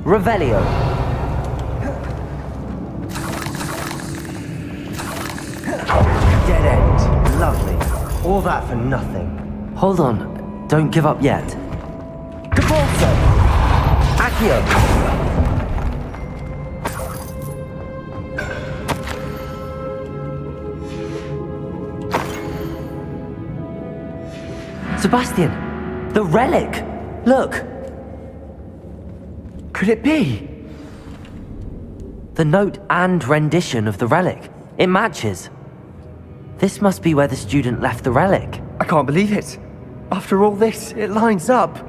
Revelio. Dead end. Lovely. All that for nothing. Hold on. Don't give up yet. Depulso. Accio. Sebastian, the relic! Look! Could it be? The note and rendition of the relic. It matches. This must be where the student left the relic. I can't believe it. After all this, it lines up.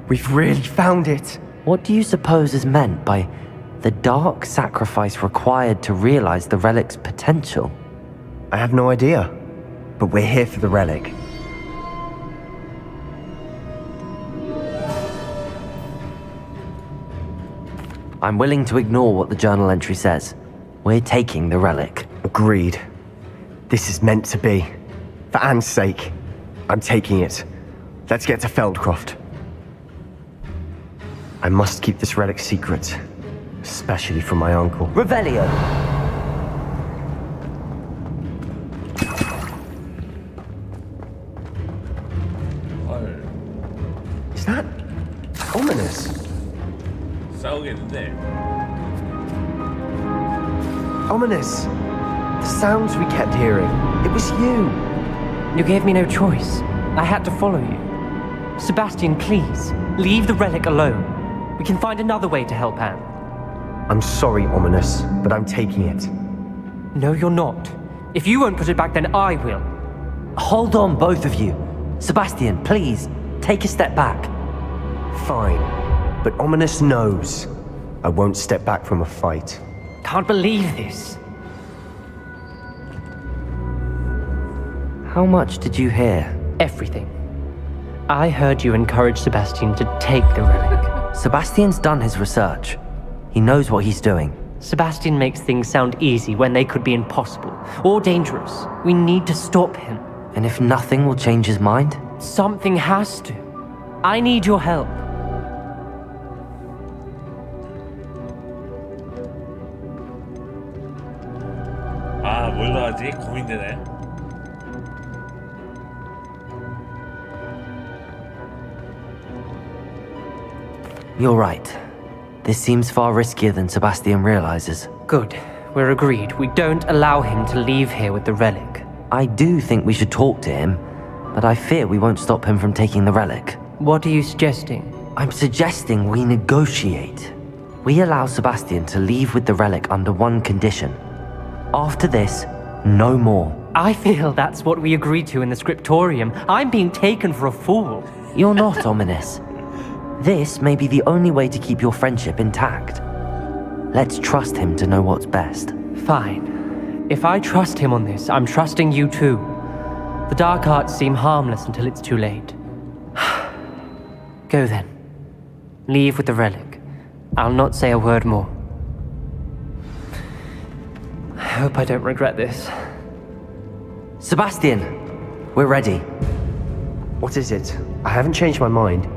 We've really found it. What do you suppose is meant by the dark sacrifice required to realize the relic's potential? I have no idea. But we're here for the relic. I'm willing to ignore what the journal entry says. We're taking the relic. Agreed. This is meant to be. For Anne's sake, I'm taking it. Let's get to Feldcroft. I must keep this relic secret, especially from my uncle. Revelio! Is that ominous? 싸우겠는데. Ominous! The sounds we kept hearing. It was you! You gave me no choice. I had to follow you. Sebastian, please, leave the relic alone. We can find another way to help Anne. I'm sorry, Ominous, but I'm taking it. No, you're not. If you won't put it back, then I will. Hold on, both of you. Sebastian, please, take a step back. Fine, but Ominous knows I won't step back from a fight. Can't believe this. How much did you hear? Everything. I heard you encourage Sebastian to take the relic. Sebastian's done his research. He knows what he's doing. Sebastian makes things sound easy when they could be impossible or dangerous. We need to stop him. And if nothing will change his mind? Something has to. I need your help. 아, 뭘로 하지? 고민되네. You're right. This seems far riskier than Sebastian realizes. Good. We're agreed. We don't allow him to leave here with the relic. I do think we should talk to him, but I fear we won't stop him from taking the relic. What are you suggesting? I'm suggesting we negotiate. We allow Sebastian to leave with the relic under one condition. After this, no more. I feel that's what we agreed to in the scriptorium. I'm being taken for a fool. You're not, Ominous. This may be the only way to keep your friendship intact. Let's trust him to know what's best. Fine. If I trust him on this, I'm trusting you too. The dark arts seem harmless until it's too late. Go then. Leave with the relic. I'll not say a word more. I hope I don't regret this. Sebastian, we're ready. What is it? I haven't changed my mind.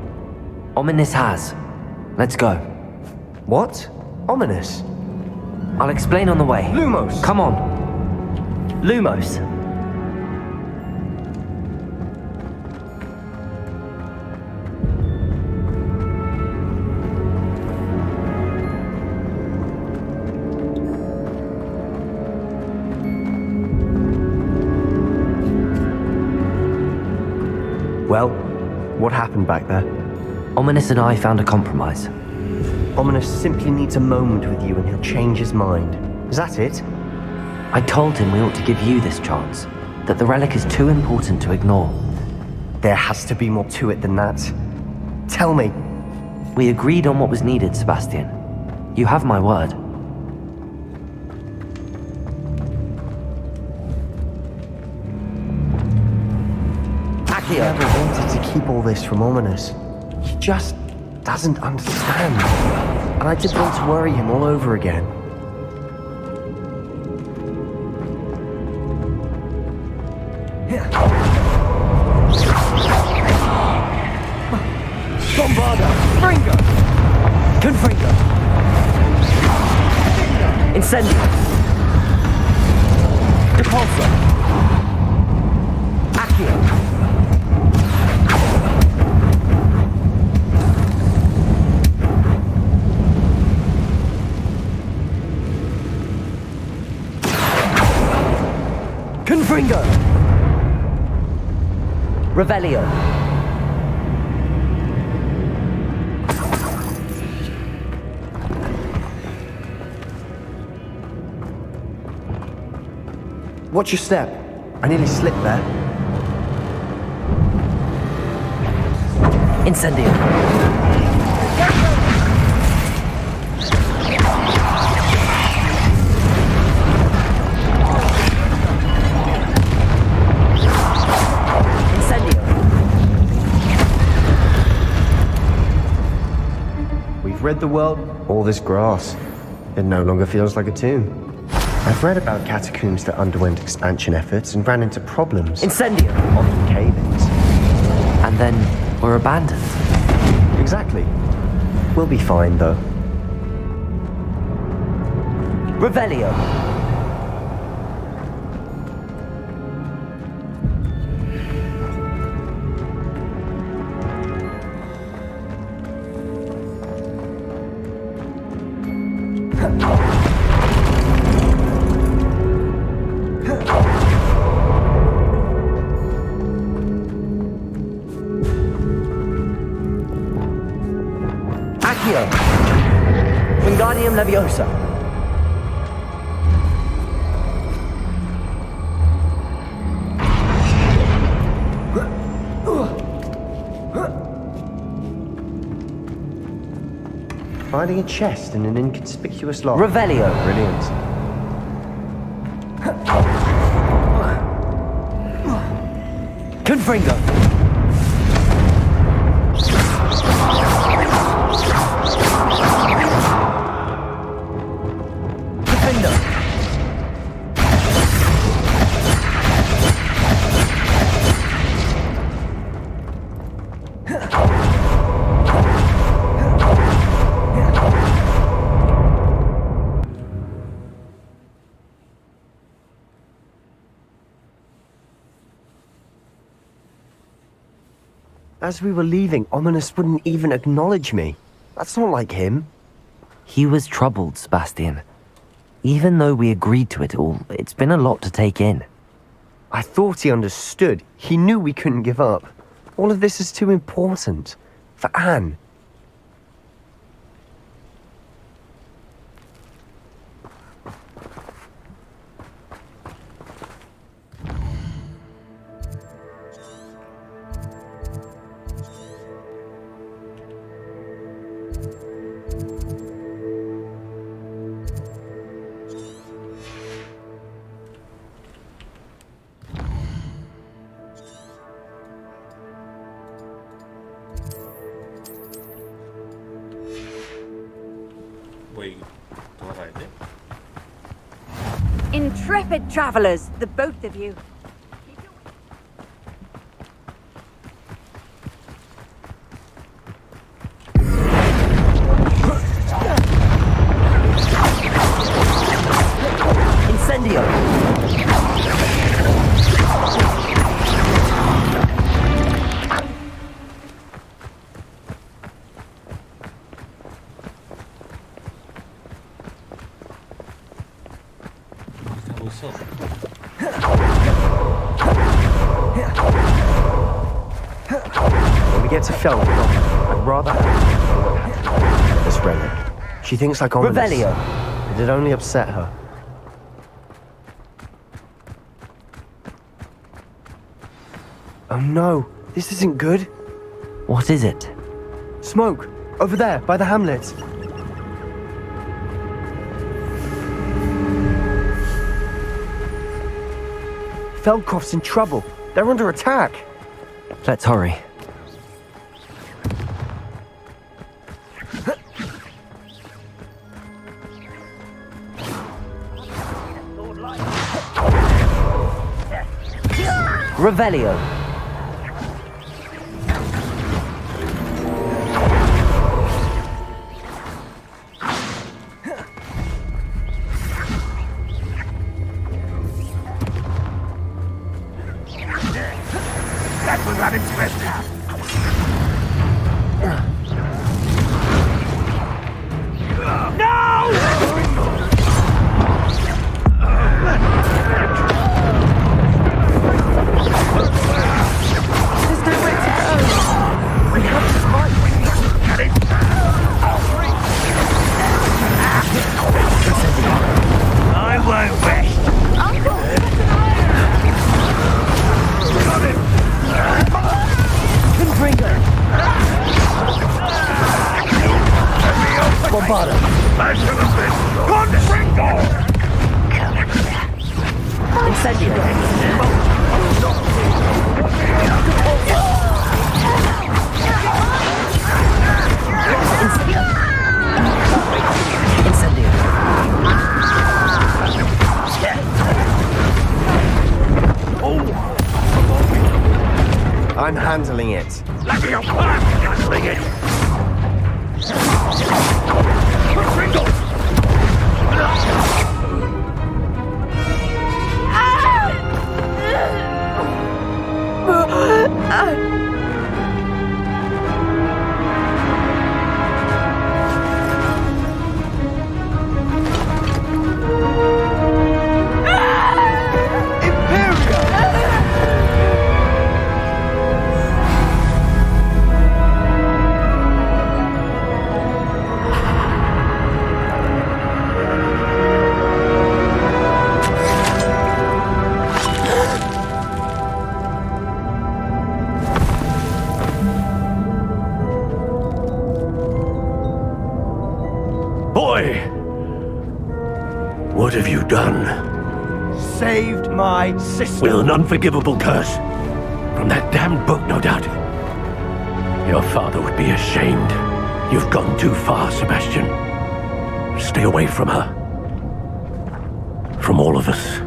Ominous has. Let's go. What? Ominous? I'll explain on the way. Lumos! Come on. Lumos. Well, what happened back there? Ominous and I found a compromise. Ominous simply needs a moment with you and he'll change his mind. Is that it? I told him we ought to give you this chance, that the relic is too important to ignore. There has to be more to it than that. Tell me. We agreed on what was needed, Sebastian. You have my word. I never wanted to keep all this from Ominous. He just doesn't understand. And I just want to worry him all over again. Bombarda! Fringo! Confringo! Incendio! Depulso! Accio! Confringo! Revelio. Watch your step. I nearly slipped there. Incendio. read the world, all this grass. It no longer feels like a tomb. I've read about catacombs that underwent expansion efforts and ran into problems. Incendio! Often cave-ins. And then were abandoned. Exactly. We'll be fine, though. Revelio! Accio! Wingardium Leviosa! Finding a chest in an inconspicuous lock. Revelio! Brilliant. Confringo! Defender! As we were leaving, Ominous wouldn't even acknowledge me. That's not like him. He was troubled, Sebastian. Even though we agreed to it all, it's been a lot to take in. I thought he understood. He knew we couldn't give up. All of this is too important. For Anne. Intrepid travelers, the both of you. Incendio! When we get to Feldcroft, I'd rather have this relic. She thinks like Ominous. Revelio! It'd only upset her. Oh no, this isn't good. What is it? Smoke! Over there, by the hamlet. Feldcroft's in trouble. They're under attack. Let's hurry. Revelio! That was unexpected. I won't rest. Bombarda! Incendio! handling it. Let me off! I'm handling it! Boy! What have you done? Saved my sister. With an unforgivable curse. From that damned book, no doubt. Your father would be ashamed. You've gone too far, Sebastian. Stay away from her. From all of us.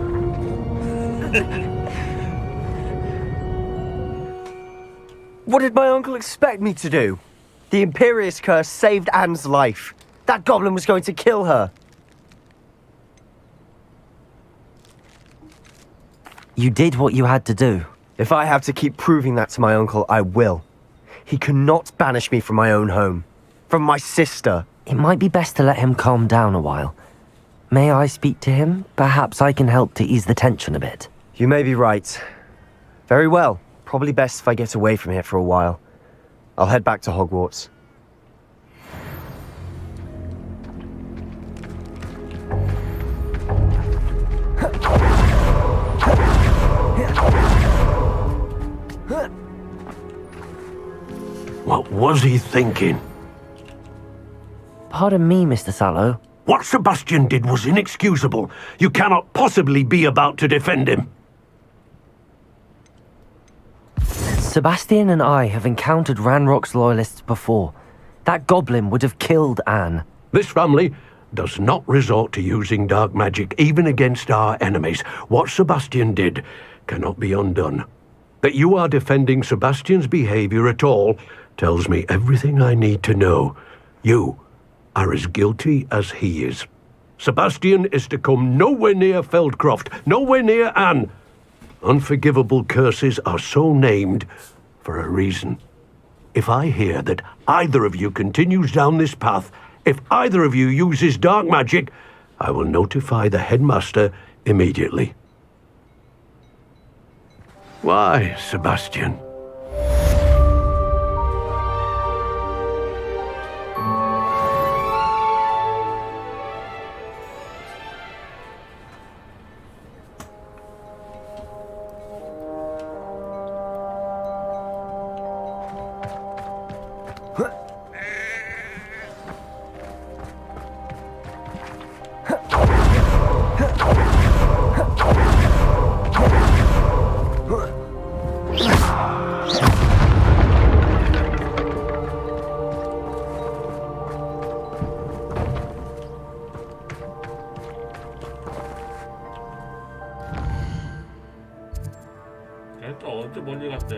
What did my uncle expect me to do? The Imperious curse saved Anne's life. That goblin was going to kill her. You did what you had to do. If I have to keep proving that to my uncle, I will. He cannot banish me from my own home. From my sister. It might be best to let him calm down a while. May I speak to him? Perhaps I can help to ease the tension a bit. You may be right. Very well. Probably best if I get away from here for a while. I'll head back to Hogwarts. What was he thinking? Pardon me, Mr. Sallow. What Sebastian did was inexcusable. You cannot possibly be about to defend him. Sebastian and I have encountered Ranrock's loyalists before. That goblin would have killed Anne. This family does not resort to using dark magic even against our enemies. What Sebastian did cannot be undone. That you are defending Sebastian's behavior at all tells me everything I need to know. You are as guilty as he is. Sebastian is to come nowhere near Feldcroft, nowhere near Anne. Unforgivable curses are so named for a reason. If I hear that either of you continues down this path, if either of you uses dark magic, I will notify the headmaster immediately. Why, Sebastian? 또 언제 멀리 갔대?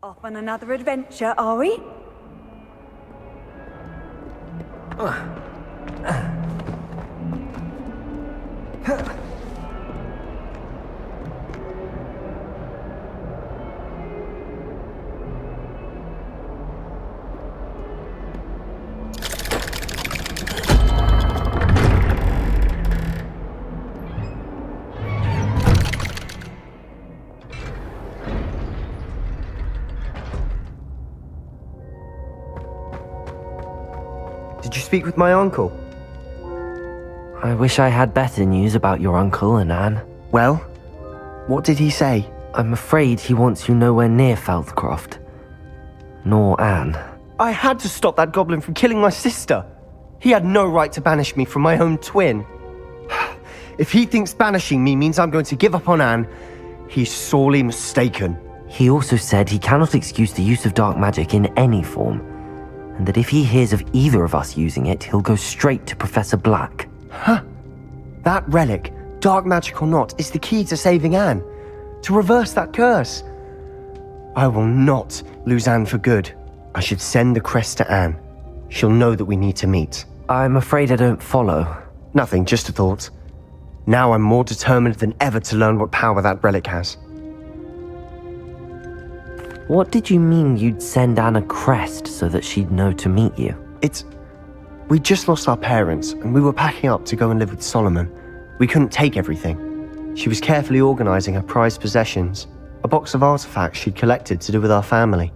Off on another adventure, are we? Did you speak with my uncle? I wish I had better news about your uncle and Anne. Well, what did he say? I'm afraid he wants you nowhere near Feldcroft. Nor Anne. I had to stop that goblin from killing my sister. He had no right to banish me from my own twin. If he thinks banishing me means I'm going to give up on Anne, he's sorely mistaken. He also said he cannot excuse the use of dark magic in any form, and that if he hears of either of us using it, he'll go straight to Professor Black. Huh. That relic, dark magic or not, is the key to saving Anne. To reverse that curse. I will not lose Anne for good. I should send the crest to Anne. She'll know that we need to meet. I'm afraid I don't follow. Nothing, just a thought. Now I'm more determined than ever to learn what power that relic has. What did you mean you'd send Anne a crest so that she'd know to meet you? We just lost our parents, and we were packing up to go and live with Solomon. We couldn't take everything. She was carefully organizing her prized possessions, a box of artifacts she'd collected to do with our family.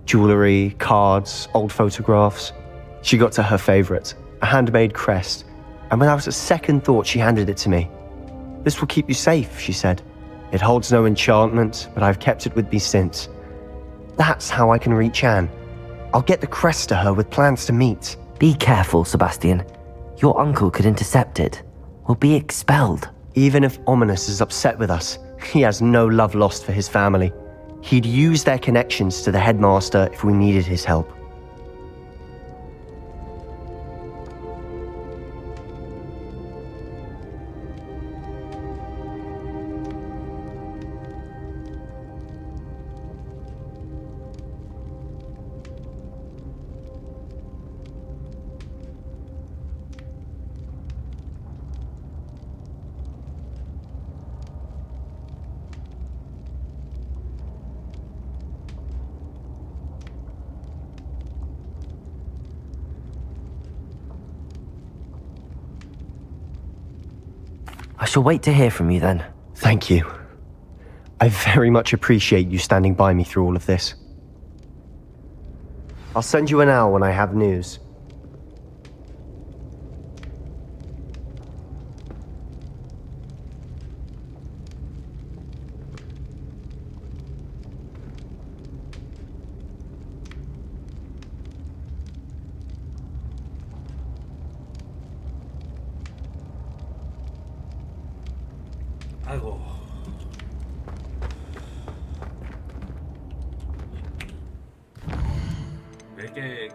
Jewelry, cards, old photographs. She got to her favorite, a handmade crest, and without a second thought she handed it to me. "This will keep you safe," she said. "It holds no enchantment, but I've kept it with me since. That's how I can reach Anne. I'll get the crest to her with plans to meet." Be careful, Sebastian. Your uncle could intercept it. We'll be expelled. Even if Ominous is upset with us, he has no love lost for his family. He'd use their connections to the headmaster if we needed his help. I shall wait to hear from you then. Thank you. I very much appreciate you standing by me through all of this. I'll send you an owl when I have news. 아이고. 왜 이렇게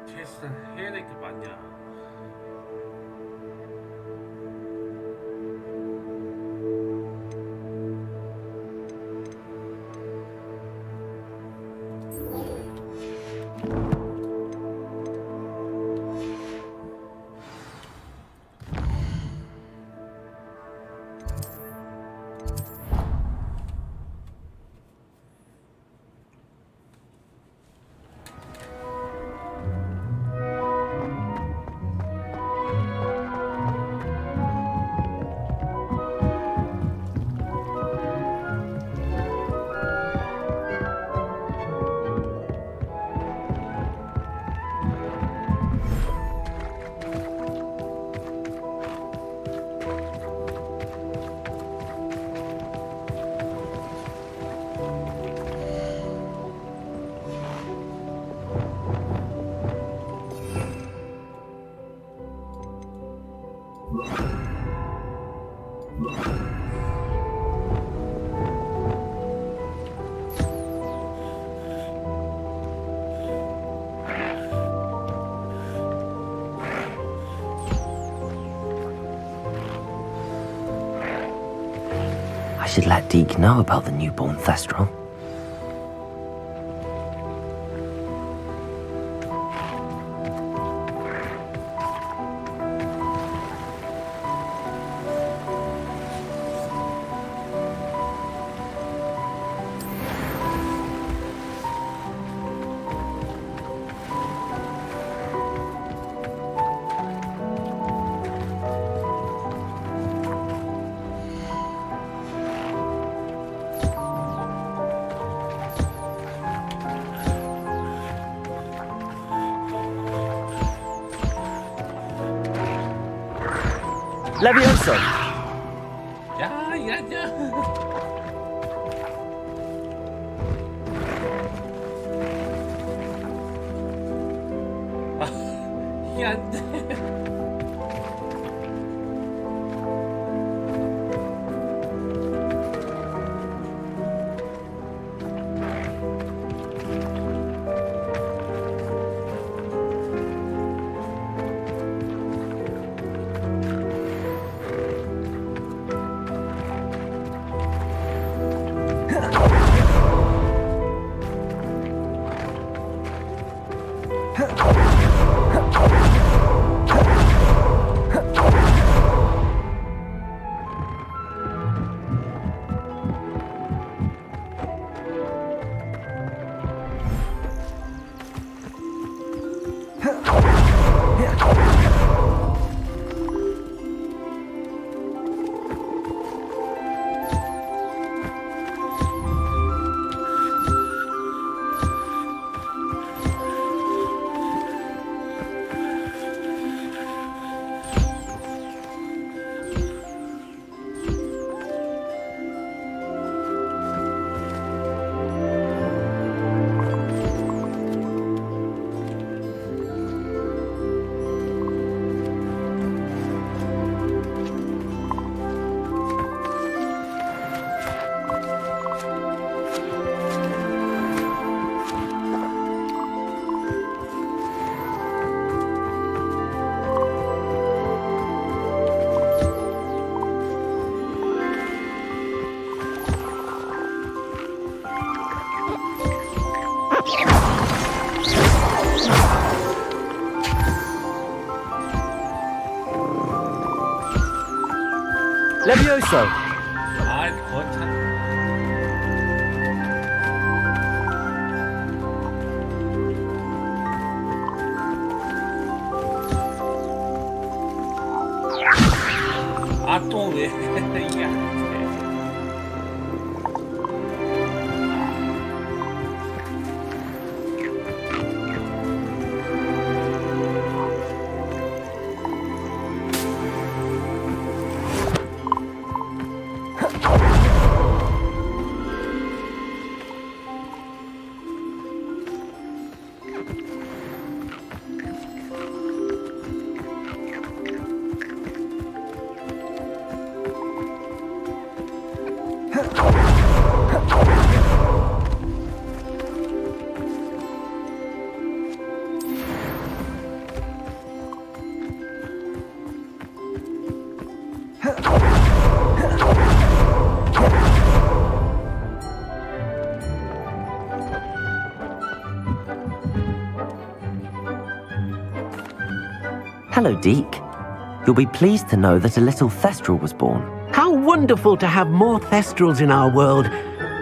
퀘스트 해야 될 게 많냐? I should let Deke know about the newborn Thestral. Levioso! 야. 아, 이게 안 돼. Levioso! 아, 거참. 아, 또 왜? 이게 안 돼. Hello, Deke. You'll be pleased to know that a little Thestral was born. How wonderful to have more Thestrals in our world.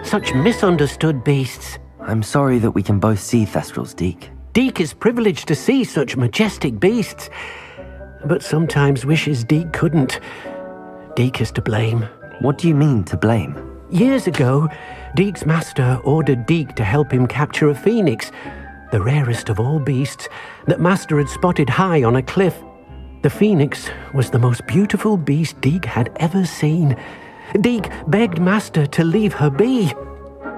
Such misunderstood beasts. I'm sorry that we can both see Thestrals, Deke. Deke is privileged to see such majestic beasts, but sometimes wishes Deke couldn't. Deke is to blame. What do you mean, to blame? Years ago, Deke's master ordered Deke to help him capture a phoenix, the rarest of all beasts, that master had spotted high on a cliff. The phoenix was the most beautiful beast Deke had ever seen. Deke begged master to leave her be.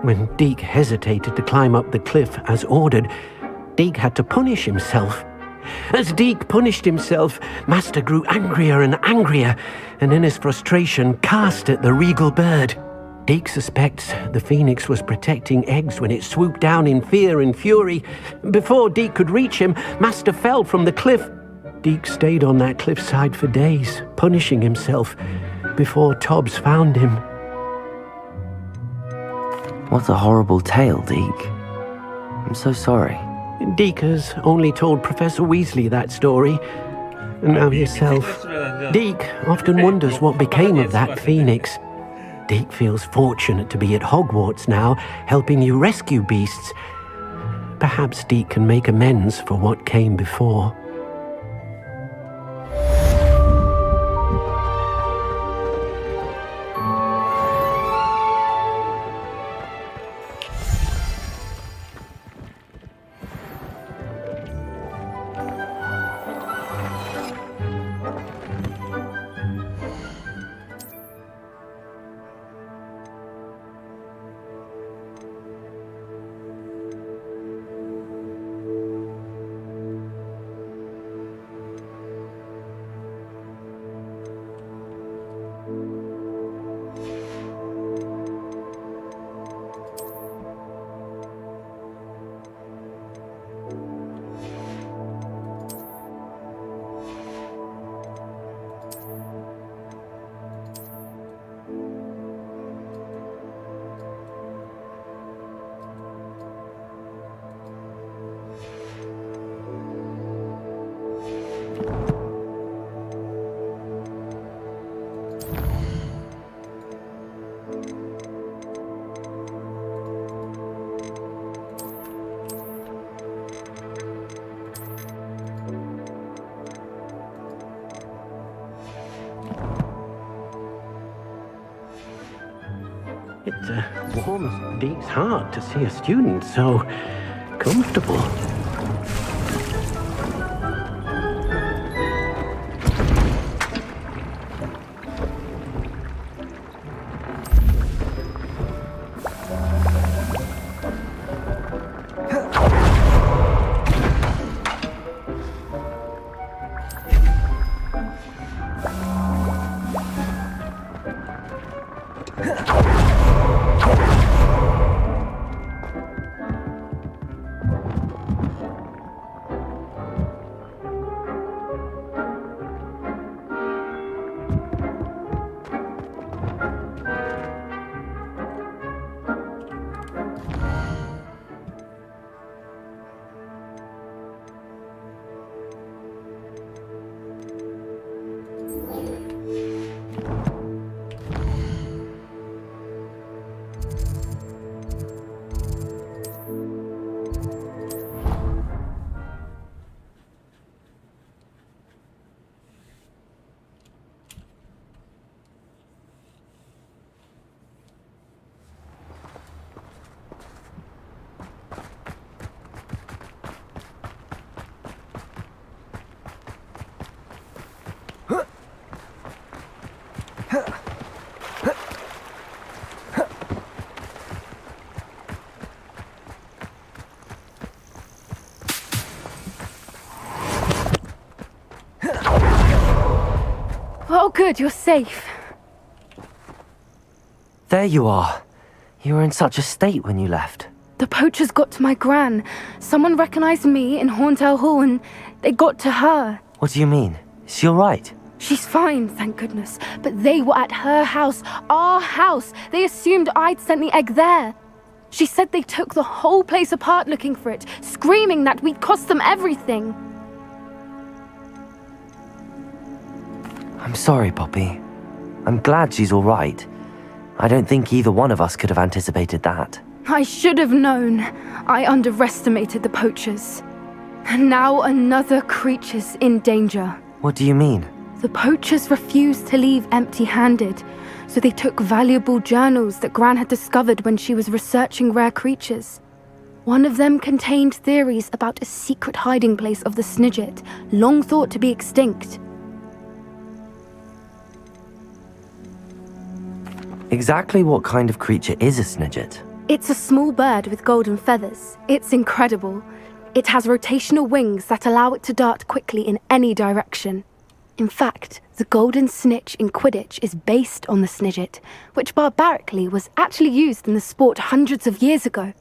When Deke hesitated to climb up the cliff as ordered, Deke had to punish himself. As Deke punished himself, master grew angrier and angrier, and in his frustration cast at the regal bird. Deke suspects the phoenix was protecting eggs when it swooped down in fear and fury. Before Deke could reach him, master fell from the cliff. Deke stayed on that cliffside for days, punishing himself, before Tobbs found him. What a horrible tale, Deke. I'm so sorry. Deke has only told Professor Weasley that story, and now himself. Deke often wonders what became of that phoenix. Deke feels fortunate to be at Hogwarts now, helping you rescue beasts. Perhaps Deke can make amends for what came before. It warms Deke's heart to see a student so comfortable. Oh, good, you're safe. There you are. You were in such a state when you left. The poachers got to my gran. Someone recognized me in Horntail Hall and they got to her. What do you mean? Is she alright? She's fine, thank goodness. But they were at her house, our house. They assumed I'd sent the egg there. She said they took the whole place apart looking for it, screaming that we'd cost them everything. I'm sorry, Poppy. I'm glad she's alright. I don't think either one of us could have anticipated that. I should have known. I underestimated the poachers. And now another creature's in danger. What do you mean? The poachers refused to leave empty-handed, so they took valuable journals that Gran had discovered when she was researching rare creatures. One of them contained theories about a secret hiding place of the Snidget, long thought to be extinct. Exactly what kind of creature is a Snidget? It's a small bird with golden feathers. It's incredible. It has rotational wings that allow it to dart quickly in any direction. In fact, the golden snitch in Quidditch is based on the Snidget, which barbarically was actually used in the sport hundreds of years ago.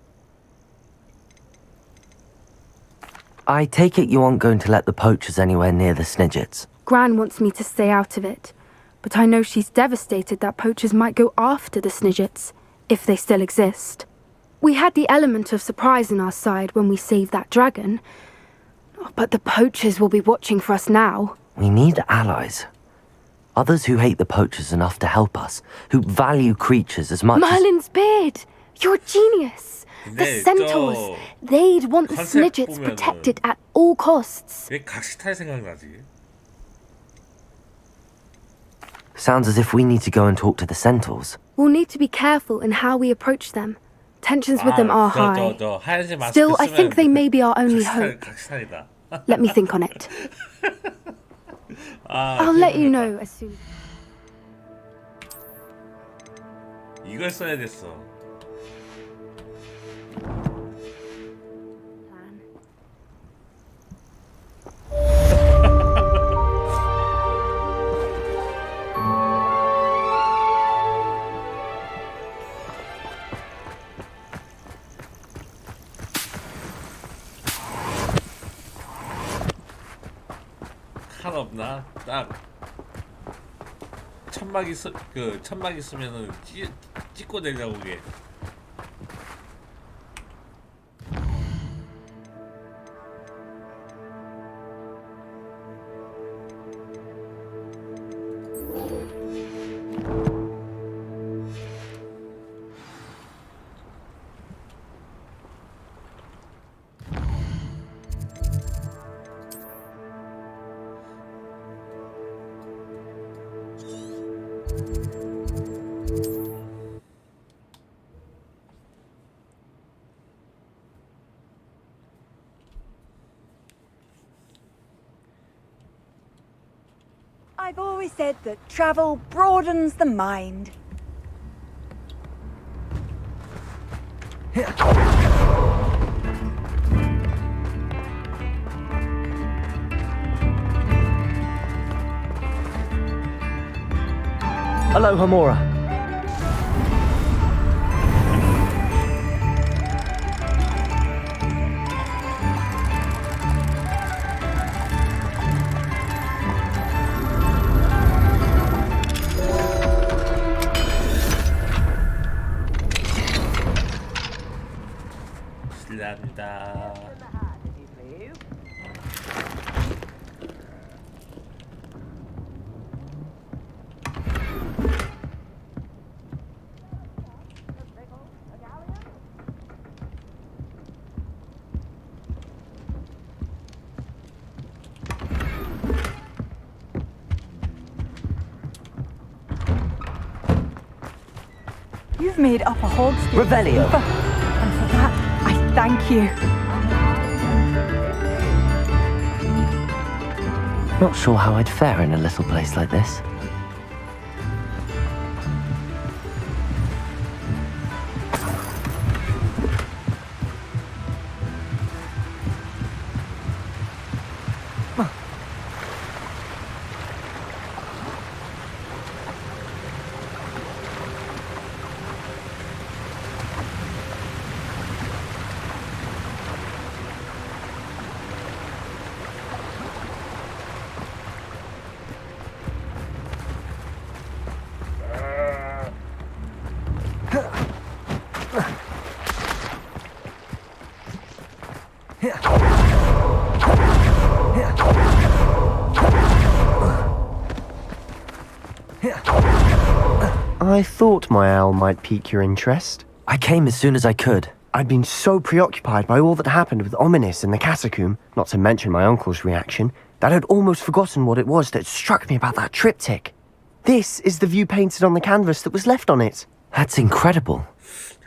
I take it you aren't going to let the poachers anywhere near the Snidgets. Gran wants me to stay out of it, but I know she's devastated that poachers might go after the Snidgets, if they still exist. We had the element of surprise on our side when we saved that dragon, but the poachers will be watching for us now. We need allies. Others who hate the poachers enough to help us, who value creatures as much Merlin's beard! You're a genius! The 네, centaurs! 저 They'd want the 컨셉 Snidgets 보면은 protected at all costs. 왜 각시탈 생각나지? Sounds as if we need to go and talk to the centaurs. We'll need to be careful in how we approach them. Tensions with them are high. 저 하얀색 마스크 Still, I 쓰면 think they may be our only hope. 각시탈이다. Let me think on it. I'll let you know as soon. 이걸 써야 됐어. 칼 없나? 딱 천막 있으면은 찍고 내려고 게. I've always said that travel broadens the mind. Hello, Hamora. 실례합니다. You've made up a hog's Revelio. And for that, I thank you. Not sure how I'd fare in a little place like this. I thought my owl might pique your interest. I came as soon as I could. I'd been so preoccupied by all that happened with Ominis in the catacomb, not to mention my uncle's reaction, that I'd almost forgotten what it was that struck me about that triptych. This is the view painted on the canvas that was left on it. That's incredible.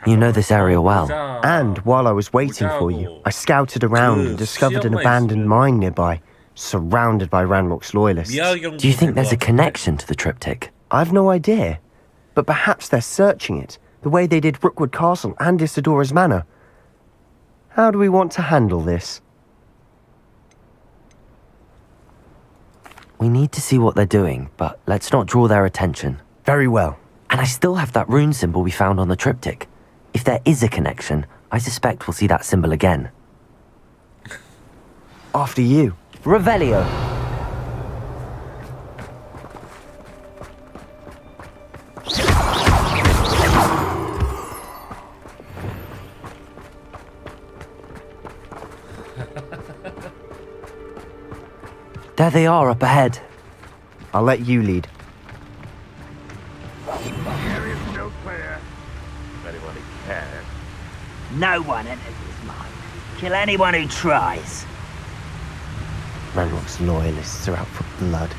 You know this area well. And while I was waiting for you, I scouted around and discovered an abandoned mine nearby, surrounded by Ranrock's loyalists. Do you think there's a connection to the triptych? I've no idea, but perhaps they're searching it, the way they did Rookwood Castle and Isidora's Manor. How do we want to handle this? We need to see what they're doing, but let's not draw their attention. Very well. And I still have that rune symbol we found on the triptych. If there is a connection, I suspect we'll see that symbol again. After you. Revelio. There they are up ahead. I'll let you lead. Here is no clear. If anybody cares. No one enters this mine. Kill anyone who tries. Ranrock's loyalists are out for blood.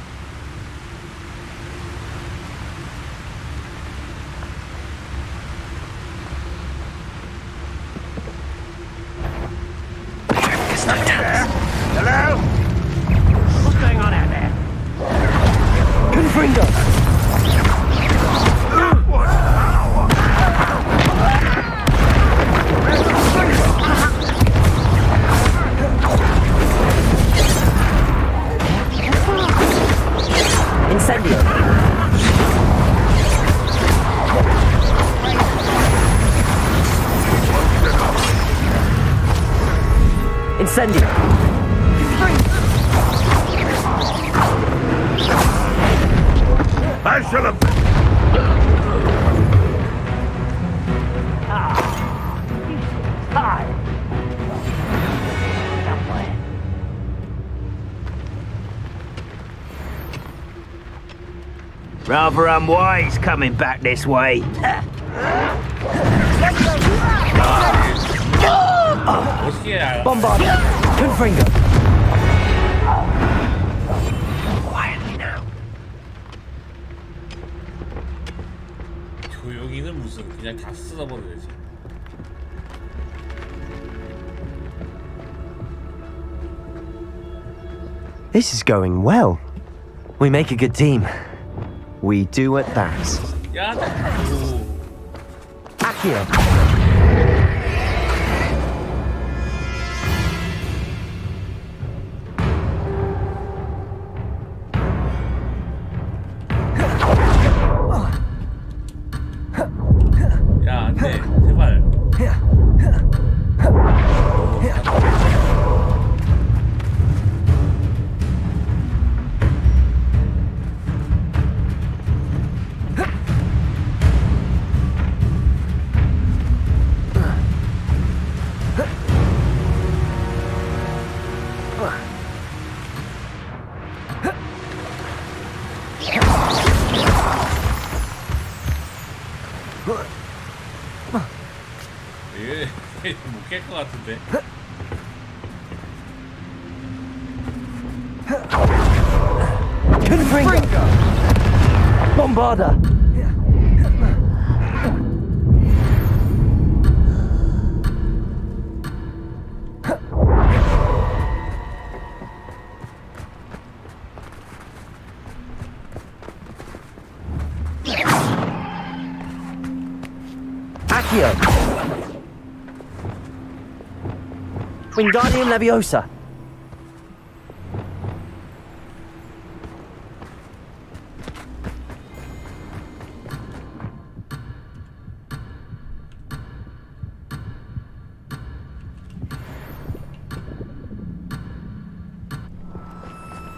Hello? What's going on out there? Confringo! Incendio. Incendio. I shall have... Hi. Rather unwise coming back this way. Bombard. Confringo. Quietly now. 조용히는 무슨 그냥 다 쓸어버려야지. This is going well. We make a good team. We do at that. 야, Accio. 야, 안 돼. 제발. 이게 못 깰 것 같은데. Confringo. Bombarda. Accio. Wingardium Leviosa.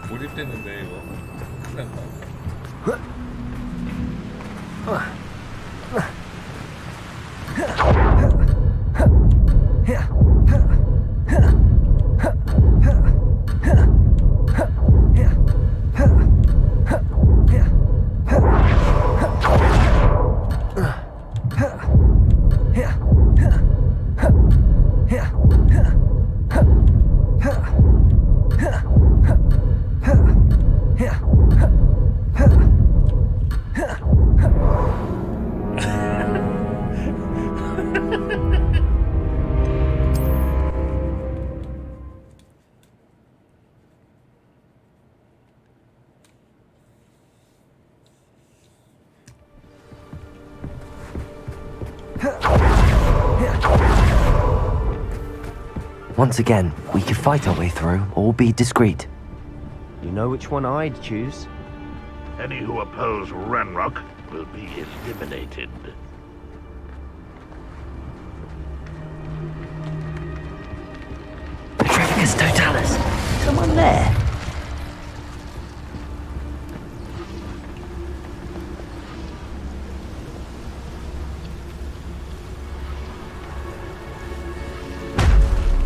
몰입됐는데 이거. 큰일 났다. Once again, we could fight our way through or be discreet. You know which one I'd choose? Any who oppose Ranrock will be eliminated. Petrificus Totalis. Someone there?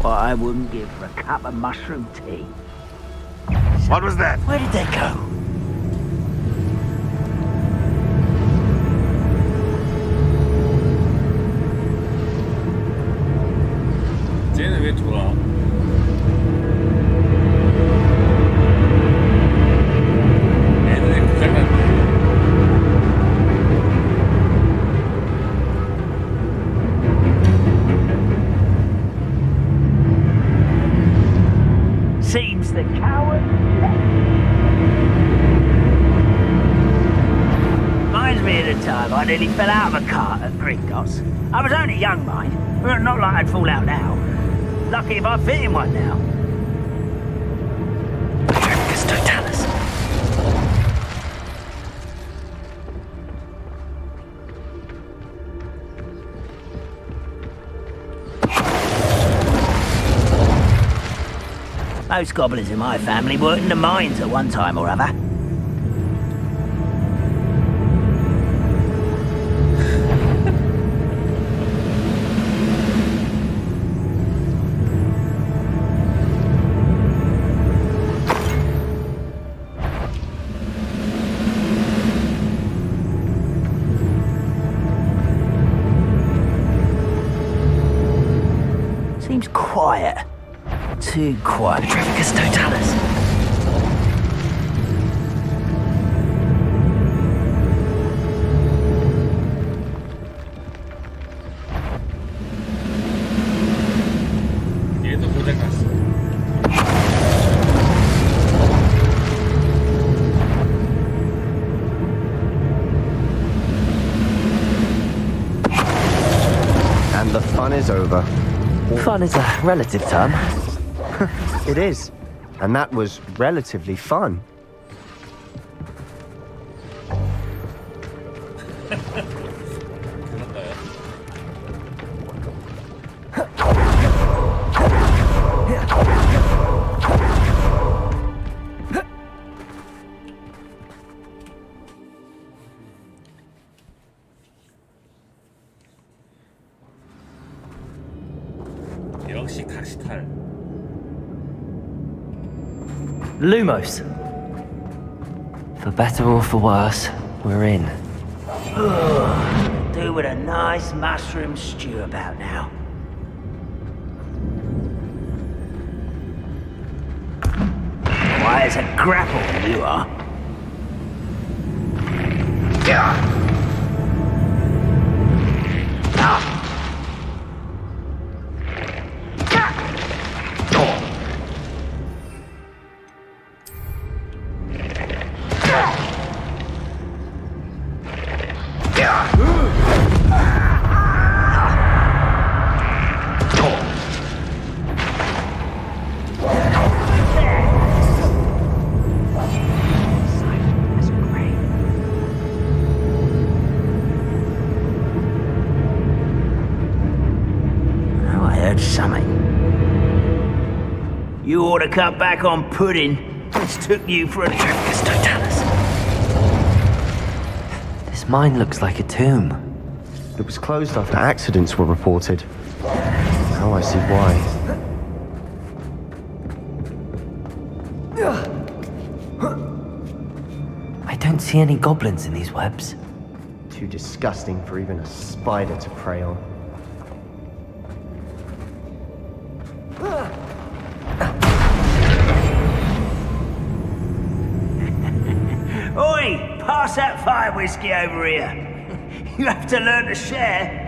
What I wouldn't give for a cup of mushroom tea. What was that? Where did they go? 쟤는 왜 돌아? 애들이 고장났네. Seems the coward reminds me of the time I nearly fell out of a cart at Gringotts. I was only young, mind. Well, not like I'd fall out now. Lucky if I fit in one now. Petrificus Totalis. Most goblins in my family worked in the mines at one time or other. Seems quiet. Too quiet. Petrificus Totalis. 얘도 고장났어. And the fun is over. Fun is a relative term. It is. And that was relatively fun. 역시 각시탈. Lumos. For better or for worse, we're in. Do with a nice mushroom stew about now. Why, it's a grapple, you are. Yeah. You ought to cut back on pudding. It's took you for a Petrificus Totalis. This mine looks like a tomb. It was closed after accidents were reported. Now I see why. I don't see any goblins in these webs. Too disgusting for even a spider to prey on. Oi! Pass that fire whiskey over here. You have to learn to share.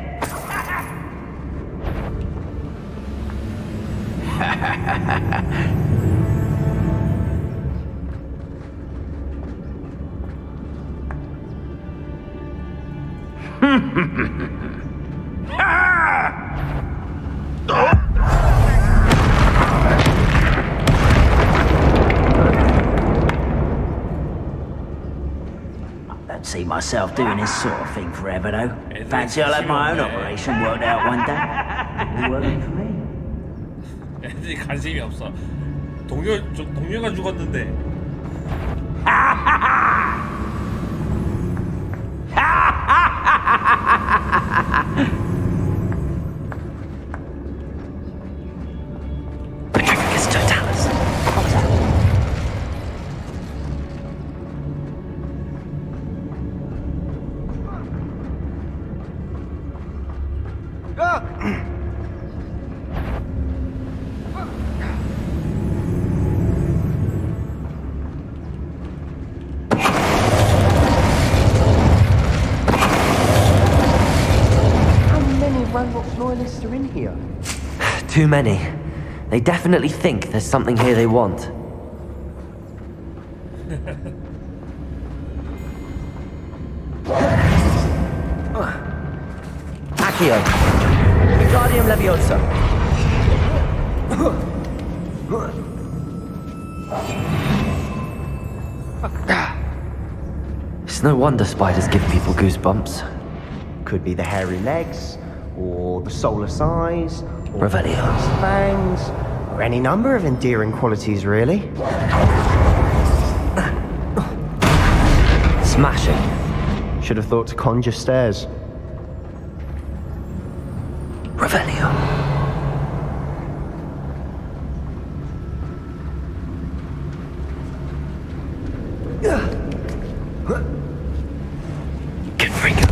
Don't see myself doing this sort of thing forever, though. Fancy I'll have my own operation worked out one day. It'll be working for me. 애들이 관심이 없어. 동료가 죽었는데. Loyalists are in here. Too many. They definitely think there's something here they want. Accio. Wingardium Leviosa. It's no wonder spiders give people goosebumps. Could be the hairy legs, or the soulless eyes, or Revelio. the fangs, or any number of endearing qualities, really. Smashing. Should have thought to conjure stairs. Revelio. Confringo.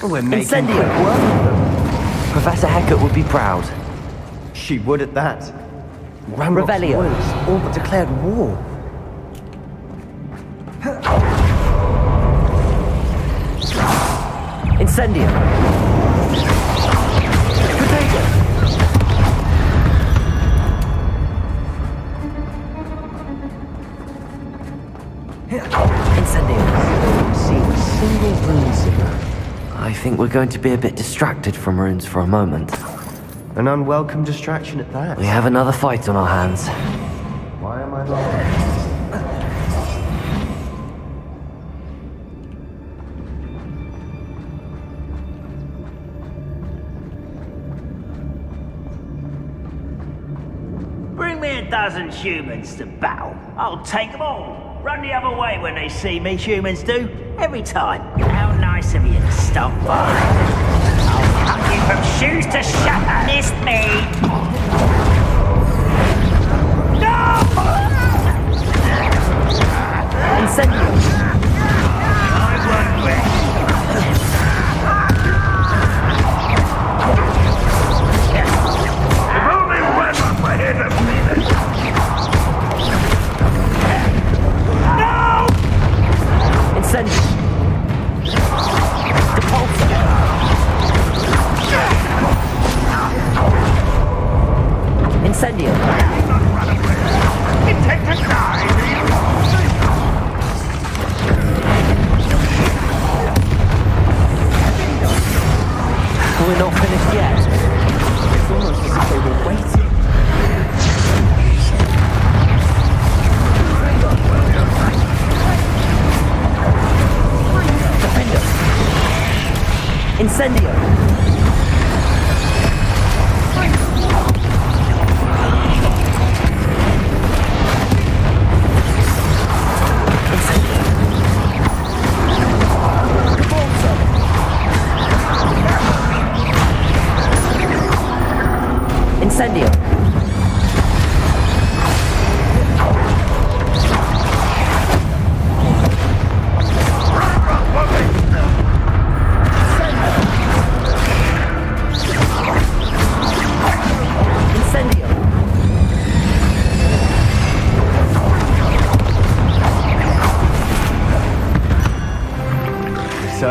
We're making Incendio. quick work of them. Professor Hecat would be proud. She would at that. Revelio. Royalists all but declared war. Incendio. Potato. Incendio. See a single rune singer. I think we're going to be a bit distracted from runes for a moment. An unwelcome distraction at that. We have another fight on our hands. Why am I lying? Bring me a dozen humans to battle. I'll take them all. Run the other way when they see me, humans do. Every time. How nice of you to stop by. I'll cut you from shoes to shatter. Missed me. No! Incendio. I won't rest. If only one of my head had seen it. Incendio. Depulso.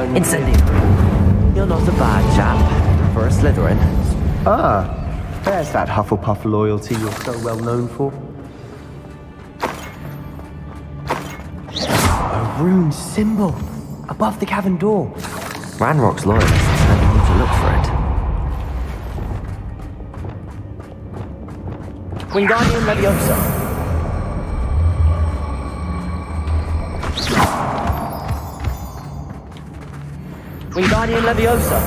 Incendio. You're not a bad chap for a Slytherin. Ah, there's that Hufflepuff loyalty you're so well known for. A rune symbol above the cavern door. Ranrock's loyalists never knew to look for it. Wingardium Leviosa. Wingardium Leviosa.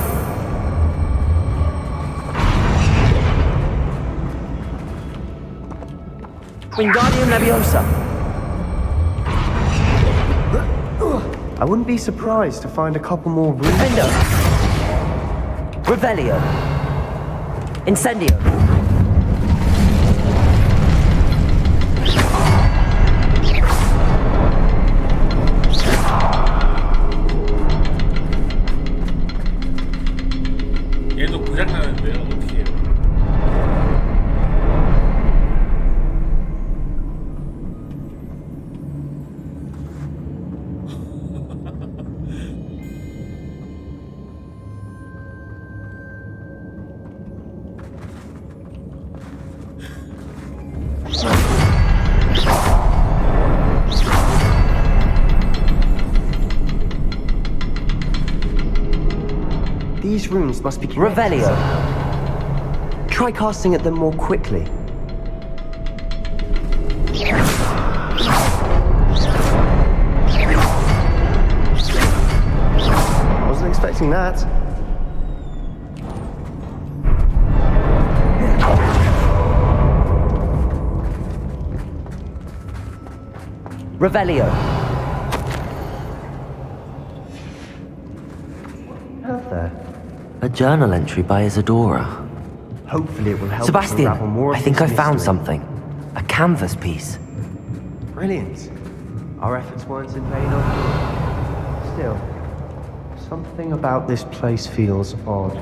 Wingardium Leviosa. I wouldn't be surprised to find a couple more runes. Defendo. Revelio. Incendio. 얘도 고장나는데요. 어떻게 해요? These runes must be connected. Revelio. Try casting at them more quickly. Wasn't expecting that. Revelio. Out there. A journal entry by Isadora. Hopefully it will help Sebastian, unravel more of I think I this found mystery. something. A canvas piece. Brilliant. Our efforts weren't in vain after all. Still, something about this place feels odd.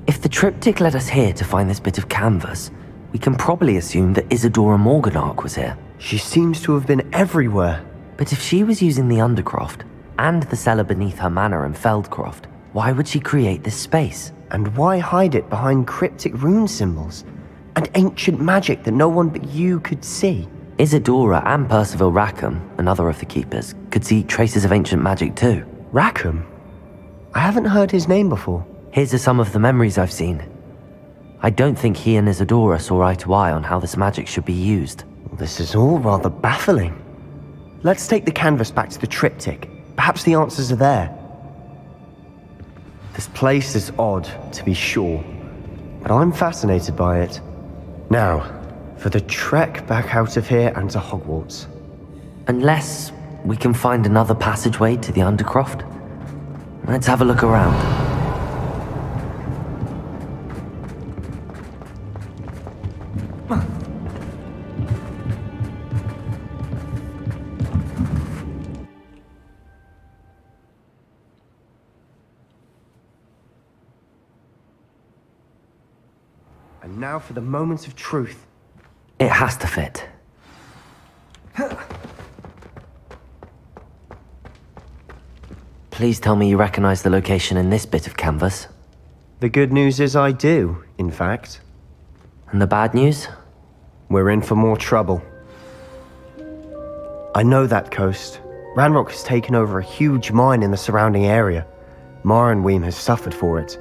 If the triptych led us here to find this bit of canvas, we can probably assume that Isadora Morganach was here. She seems to have been everywhere. But if she was using the Undercroft and the cellar beneath her manor in Feldcroft, why would she create this space? And why hide it behind cryptic rune symbols? And ancient magic that no one but you could see? Isadora and Percival Rackham, another of the keepers, could see traces of ancient magic too. Rackham? I haven't heard his name before. Here's are some of the memories I've seen. I don't think he and Isadora saw eye to eye on how this magic should be used. This is all rather baffling. Let's take the canvas back to the triptych. Perhaps the answers are there. This place is odd, to be sure, but I'm fascinated by it. Now, for the trek back out of here and to Hogwarts. Unless we can find another passageway to the Undercroft. Let's have a look around. And now for the moments of truth. It has to fit. Please tell me you recognize the location in this bit of canvas. The good news is I do, in fact. And the bad news? We're in for more trouble. I know that coast. Ranrock has taken over a huge mine in the surrounding area. Marrenweem has suffered for it.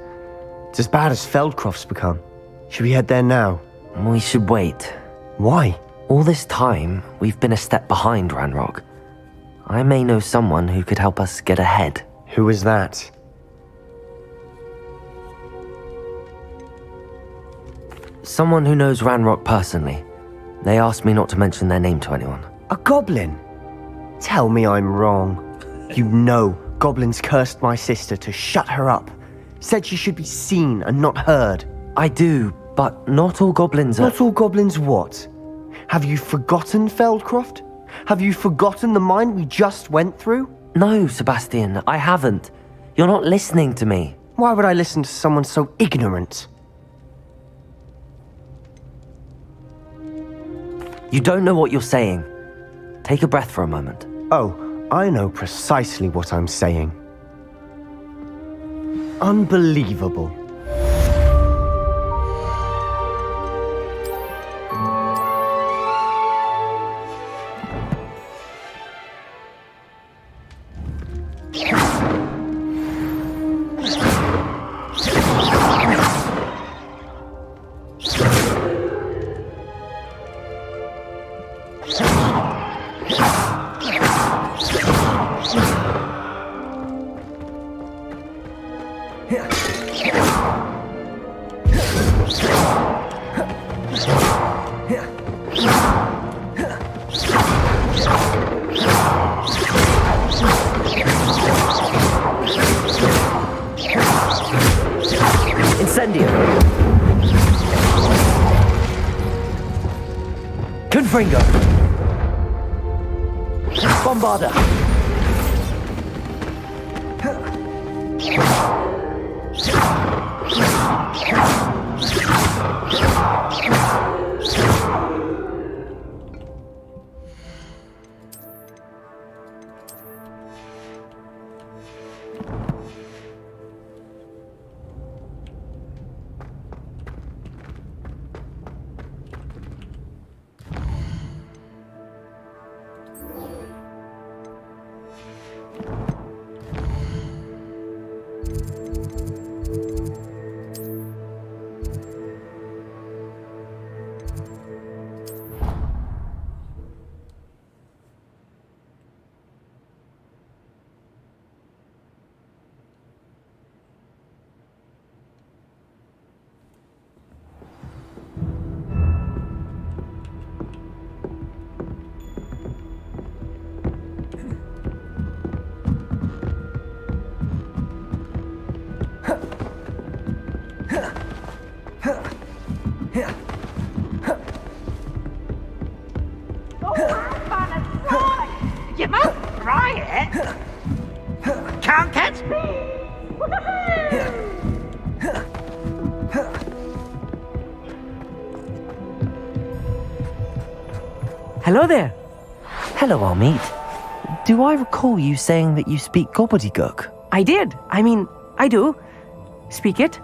It's as bad as Feldcroft's become. Should we head there now? We should wait. Why? All this time, we've been a step behind Ranrock. I may know someone who could help us get ahead. Who is that? Someone who knows Ranrock personally. They asked me not to mention their name to anyone. A goblin? Tell me I'm wrong. You know goblins cursed my sister to shut her up. Said she should be seen and not heard. I do, but not all goblins are... Not all goblins what? Have you forgotten Feldcroft? Have you forgotten the mine we just went through? No, Sebastian, I haven't. You're not listening to me. Why would I listen to someone so ignorant? You don't know what you're saying. Take a breath for a moment. Oh, I know precisely what I'm saying. Unbelievable. Incendio! Confringo! Bombarda! You must try it. Can't catch me. Hello there. Hello, Amit. Do I recall you saying that you speak gobbledygook? I did. I do. Speak it.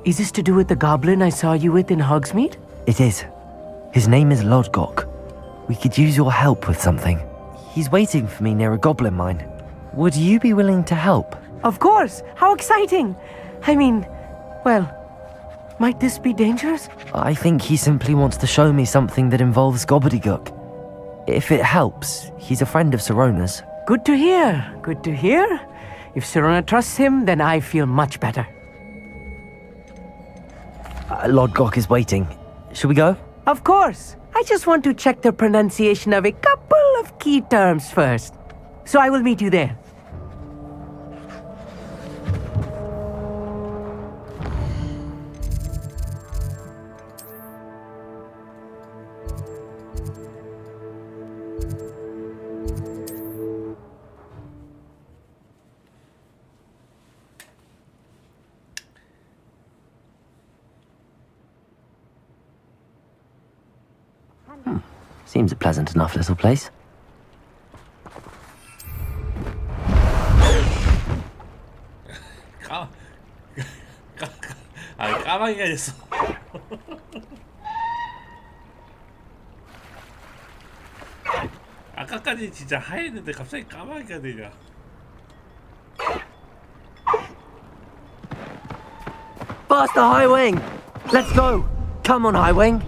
Is this to do with the goblin I saw you with in Hogsmeade? It is. His name is Lodgok. We could use your help with something. He's waiting for me near a goblin mine. Would you be willing to help? Of course. How exciting. Well, might this be dangerous? I think he simply wants to show me something that involves gobbledygook. If it helps, he's a friend of Sirona's. Good to hear. Good to hear. If Sirona trusts him, then I feel much better. Lodgok is waiting. Shall we go? Of course. I just want to check the pronunciation of a couple of key terms first. So I will meet you there. Seems a pleasant enough little place. 까마귀가 있어. 아까까지 진짜 하얘는데 갑자기 까마귀가 되냐. Faster, Highwing! Let's go! Come on, Highwing!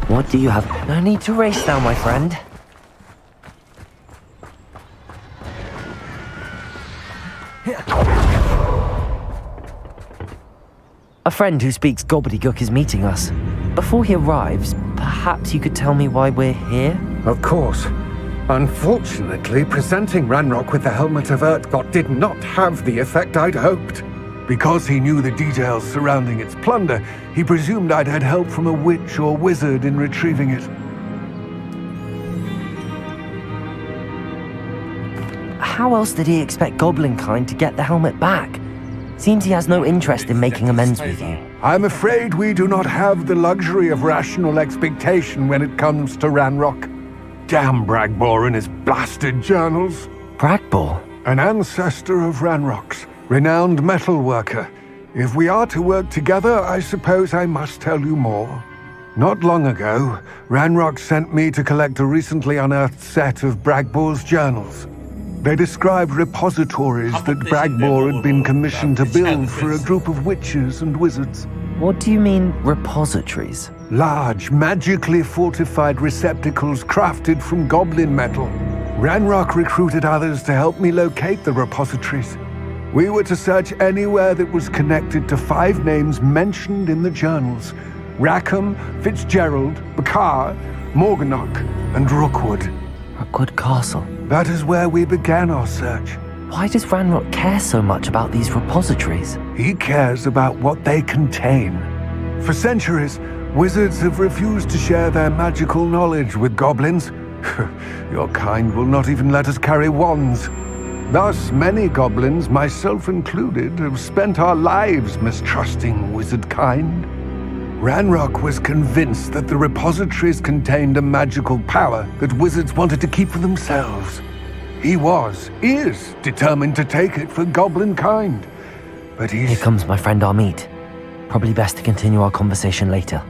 What do you have? No need to race now, my friend. friend who speaks gobbledygook is meeting us. Before he arrives, perhaps you could tell me why we're here? Of course. Unfortunately, presenting Ranrock with the Helmet of Urtkot did not have the effect I'd hoped. Because he knew the details surrounding its plunder, he presumed I'd had help from a witch or wizard in retrieving it. How else did he expect Goblinkind to get the helmet back? Seems he has no interest in making amends with you. I'm afraid we do not have the luxury of rational expectation when it comes to Ranrock. Damn Bragbor and his blasted journals. Bragbor? An ancestor of Ranrock's, renowned metal worker. If we are to work together, I suppose I must tell you more. Not long ago, Ranrock sent me to collect a recently unearthed set of Bragbor's journals. They described repositories that Bragbor had been commissioned to build for a group of witches and wizards. What do you mean, repositories? Large, magically fortified receptacles crafted from goblin metal. Ranrock recruited others to help me locate the repositories. We were to search anywhere that was connected to 5 names mentioned in the journals: Rackham, Fitzgerald, Bakar, Morganach, and Rookwood. Rookwood Castle. That is where we began our search. Why does Ranrock care so much about these repositories? He cares about what they contain. For centuries, wizards have refused to share their magical knowledge with goblins. Your kind will not even let us carry wands. Thus, many goblins, myself included, have spent our lives mistrusting wizard kind. Ranrock was convinced that the repositories contained a magical power that wizards wanted to keep for themselves. He is determined to take it for goblin kind. But he's... Here comes my friend Amit. Probably best to continue our conversation later.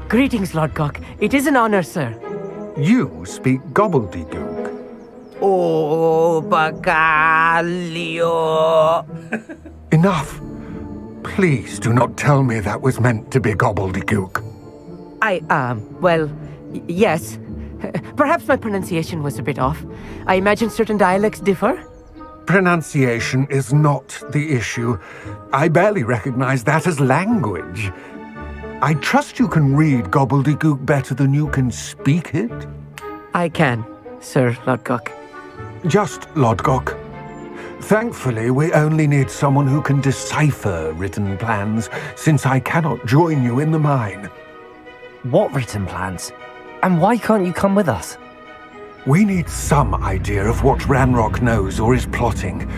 Greetings, Lordcock. It is an honor, sir. You speak gobbledygook. Oh, Bacalio. Enough. Please do not tell me that was meant to be gobbledygook. Yes. Perhaps my pronunciation was a bit off. I imagine certain dialects differ. Pronunciation is not the issue. I barely recognize that as language. I trust you can read gobbledygook better than you can speak it? I can, Sir Lodgok. Just Lodgok. Thankfully, we only need someone who can decipher written plans, since I cannot join you in the mine. What written plans? And why can't you come with us? We need some idea of what Ranrock knows or is plotting.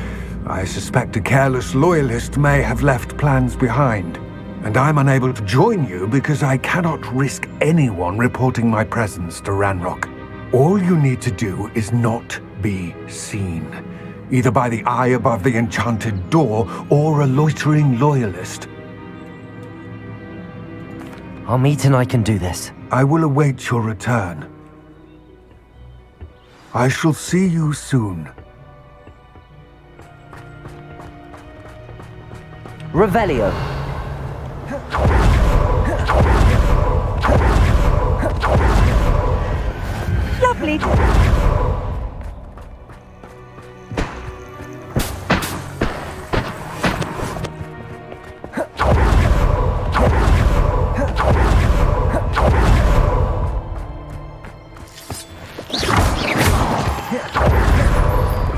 I suspect a careless loyalist may have left plans behind. And I'm unable to join you because I cannot risk anyone reporting my presence to Ranrock. All you need to do is not be seen. Either by the eye above the enchanted door, or a loitering loyalist. Amit and I can do this. I will await your return. I shall see you soon. Revelio. Lovely.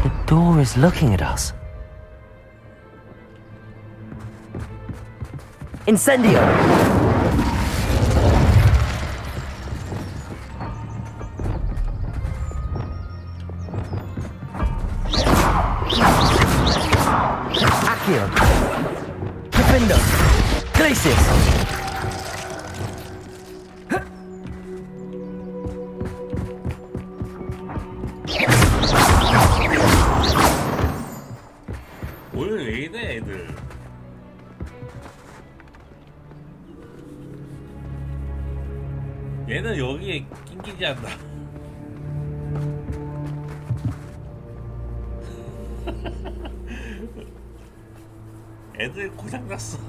The door is looking at us. Incendio! Accio! Defender! Glacius! 오늘 왜 이래 애들. 얘는 여기에 낑기지 않나. 애들 고장났어.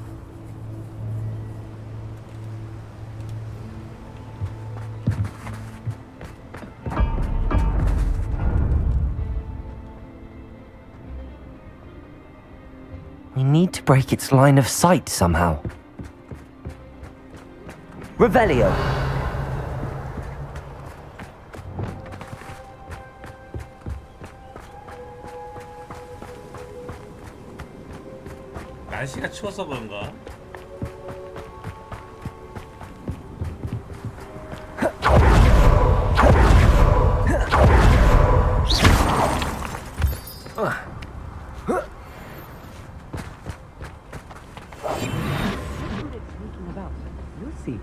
We need to break its line of sight somehow. Revelio! 날씨가 추워서 그런가? Lucy.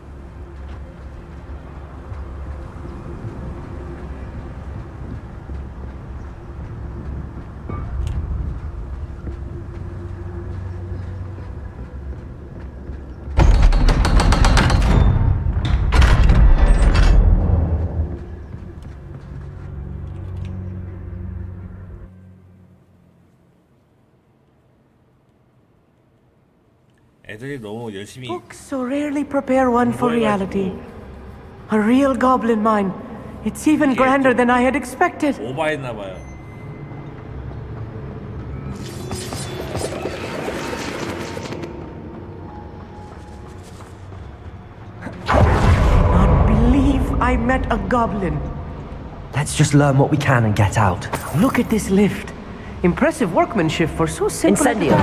애들이 너무 열심히. Books so rarely prepare one for reality. A real goblin mine. It's even grander than I had expected. 오버했나 봐요. Cannot believe I met a goblin. Let's just learn what we can and get out. Look at this lift. Impressive workmanship for so simple. Incendio!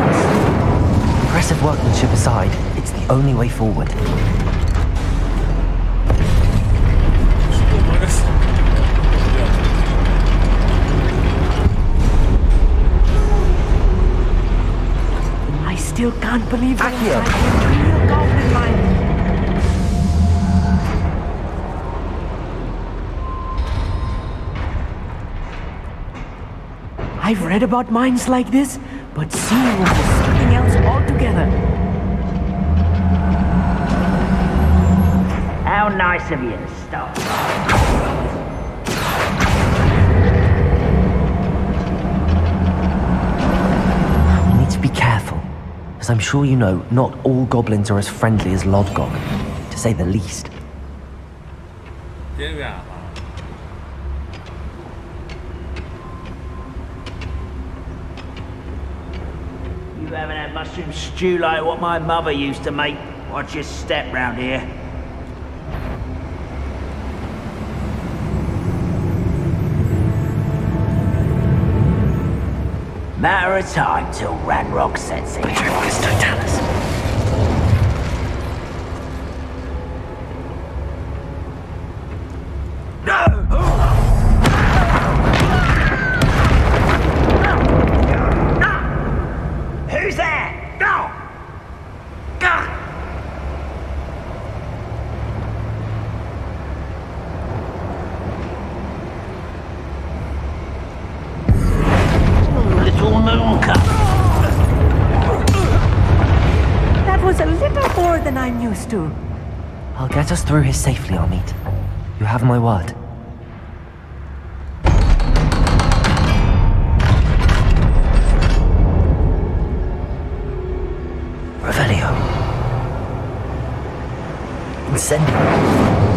Impressive workmanship aside, it's the only way forward. I still can't believe that it's a real goblin mine. I've read about mines like this, but seeing one is something else altogether. How nice of you to stop. We need to be careful, as I'm sure you know, not all goblins are as friendly as Lodgok, to say the least. Yeah. You haven't had mushroom stew like what my mother used to make. Watch your step round here. Matter of time till Ranrock sets it. Who's there? No! Little mooncup. That was a little more than I'm used to. I'll get us through here safely, Amit. You have my word. Revelio. Incendio.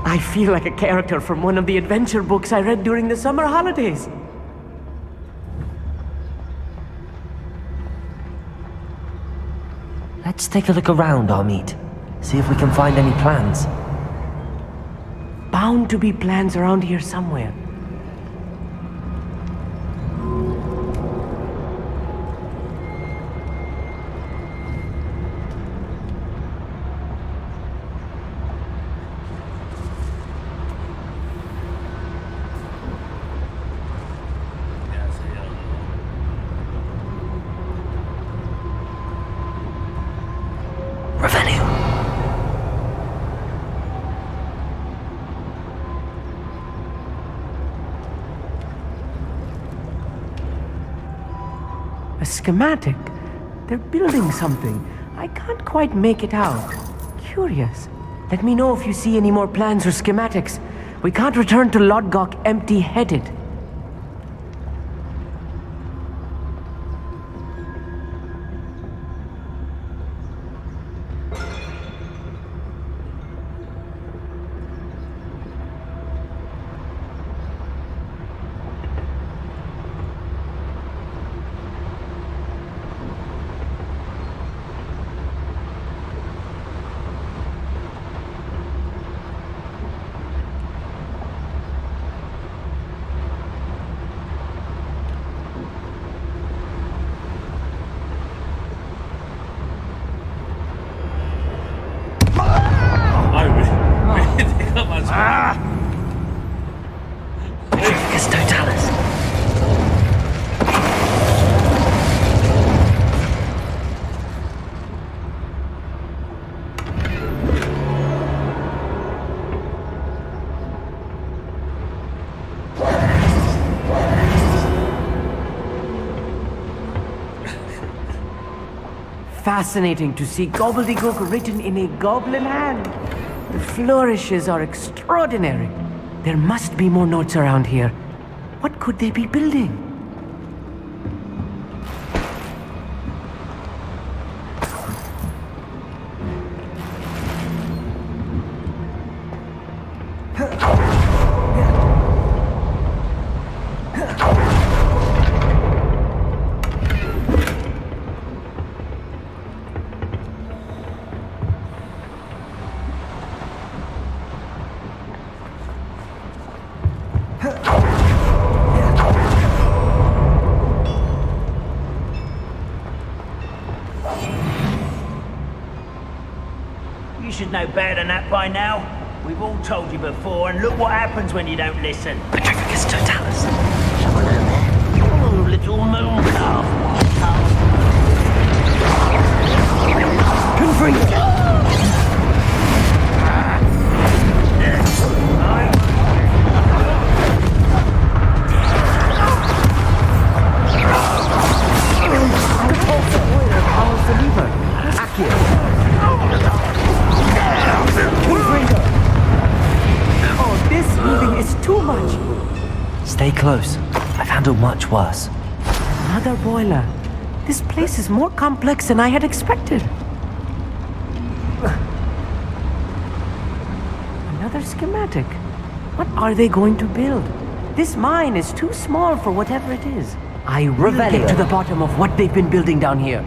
I feel like a character from one of the adventure books I read during the summer holidays. Let's take a look around, Amit. See if we can find any plans. Bound to be plans around here somewhere. Revelio. A schematic. They're building something. I can't quite make it out. Curious. Let me know if you see any more plans or schematics. We can't return to Lodgok empty-headed. 맞아. Petrificus totalis. Fascinating to see gobbledygook written in a goblin hand. The flourishes are extraordinary. There must be more notes around here. What could they be building? You should know better than that by now. We've all told you before, and look what happens when you don't listen. Petrificus totalis. Someone out there. Oh, little moon calf. Confringo! Oh, this heaving is too much. Stay close. I've handled much worse. Another boiler. This place is more complex than I had expected. Another schematic. What are they going to build? This mine is too small for whatever it is. I will get to the bottom of what they've been building down here.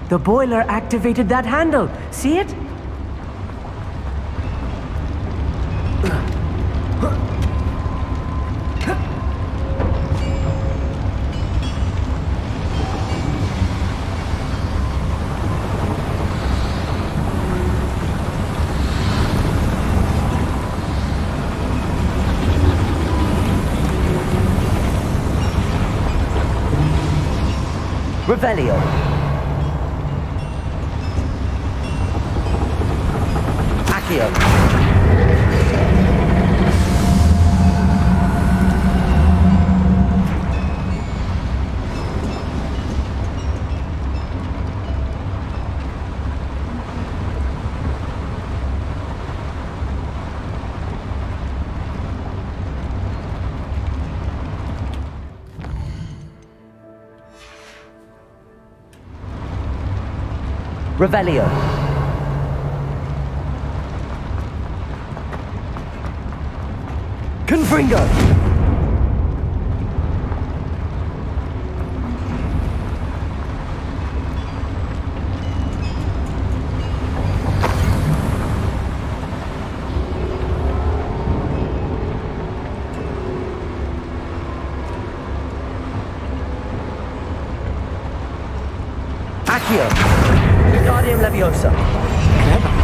The boiler activated that handle. See it? Revelio. Accio. Revelio. Confringo. Accio. Guardium Leviosa. Clever.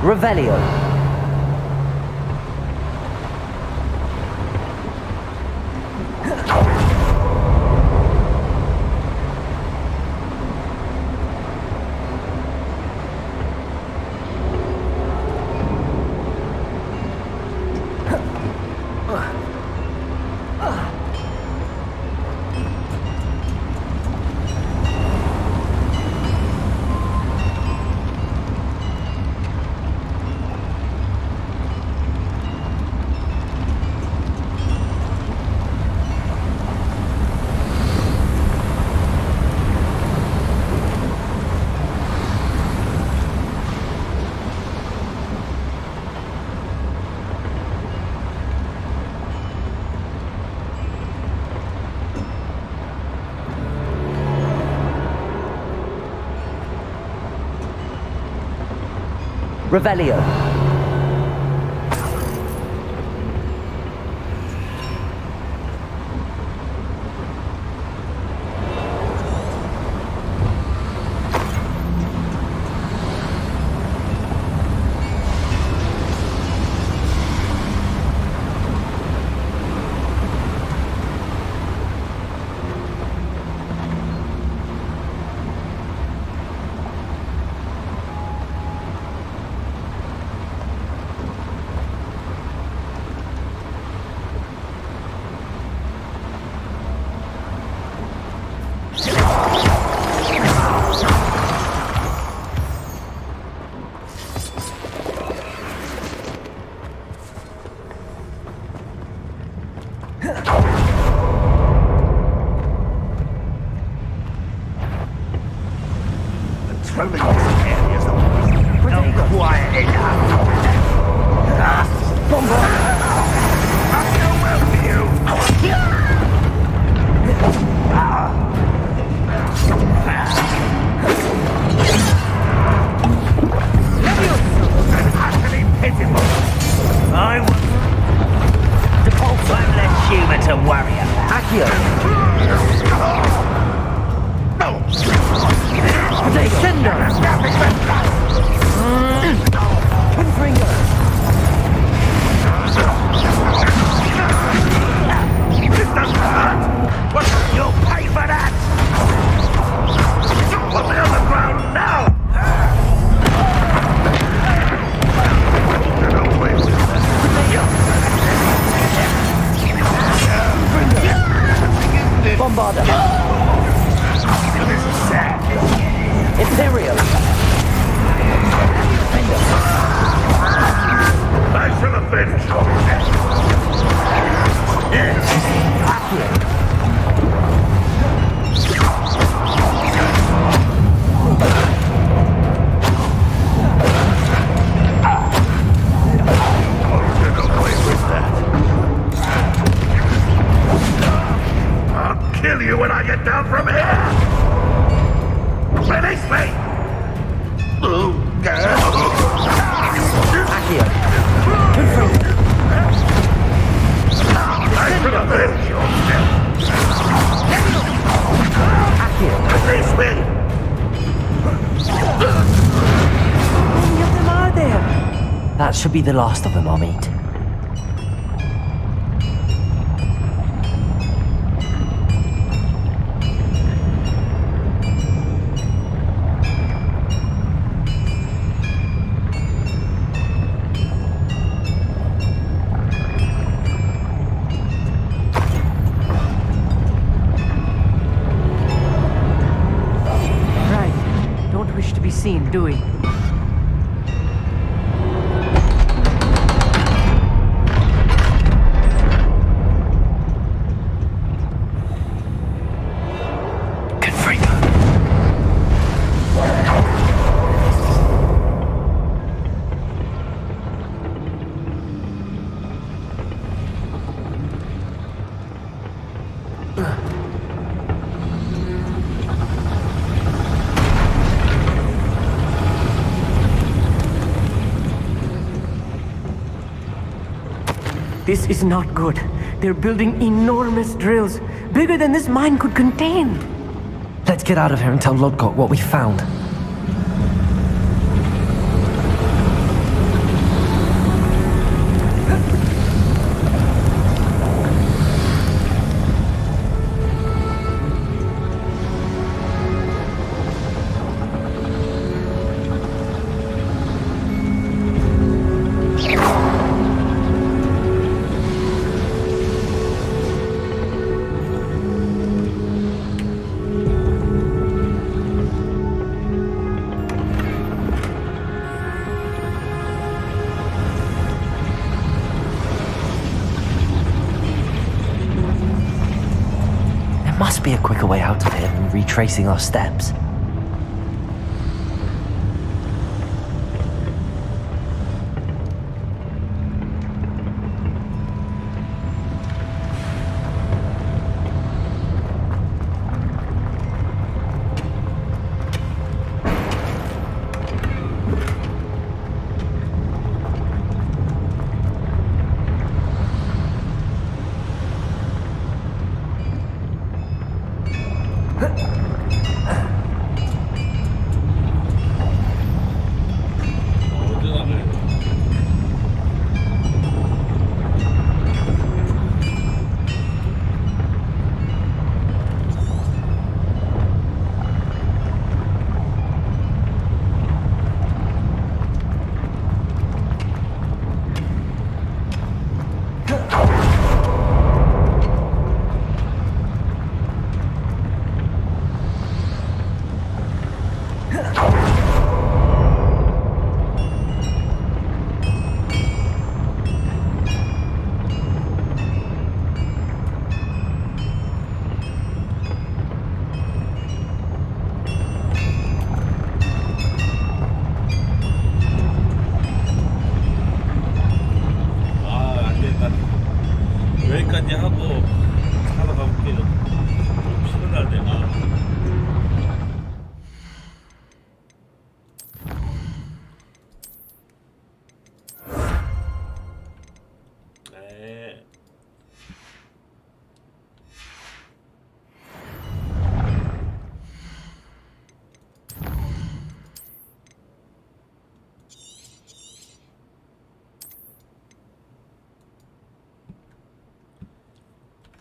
Revelio. Revelio. Patrolling this area is always not quiet enough. I know well for you. Utterly pitiful. I was default time less human to worry about. This doesn't hurt. What? You'll pay for that. Put me on the ground now. Bombarder. This is sad. Imperial. I shall avenge your death. I'll kill you when I get down from here! Release me! I shall avenge your death! Release me! How many of them are there? That should be the last of them, Amit. Seen, do we? This is not good. They're building enormous drills, bigger than this mine could contain. Let's get out of here and tell Lodgok what we found. Must be a quicker way out of here than retracing our steps.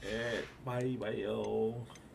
네, 바이 바이요.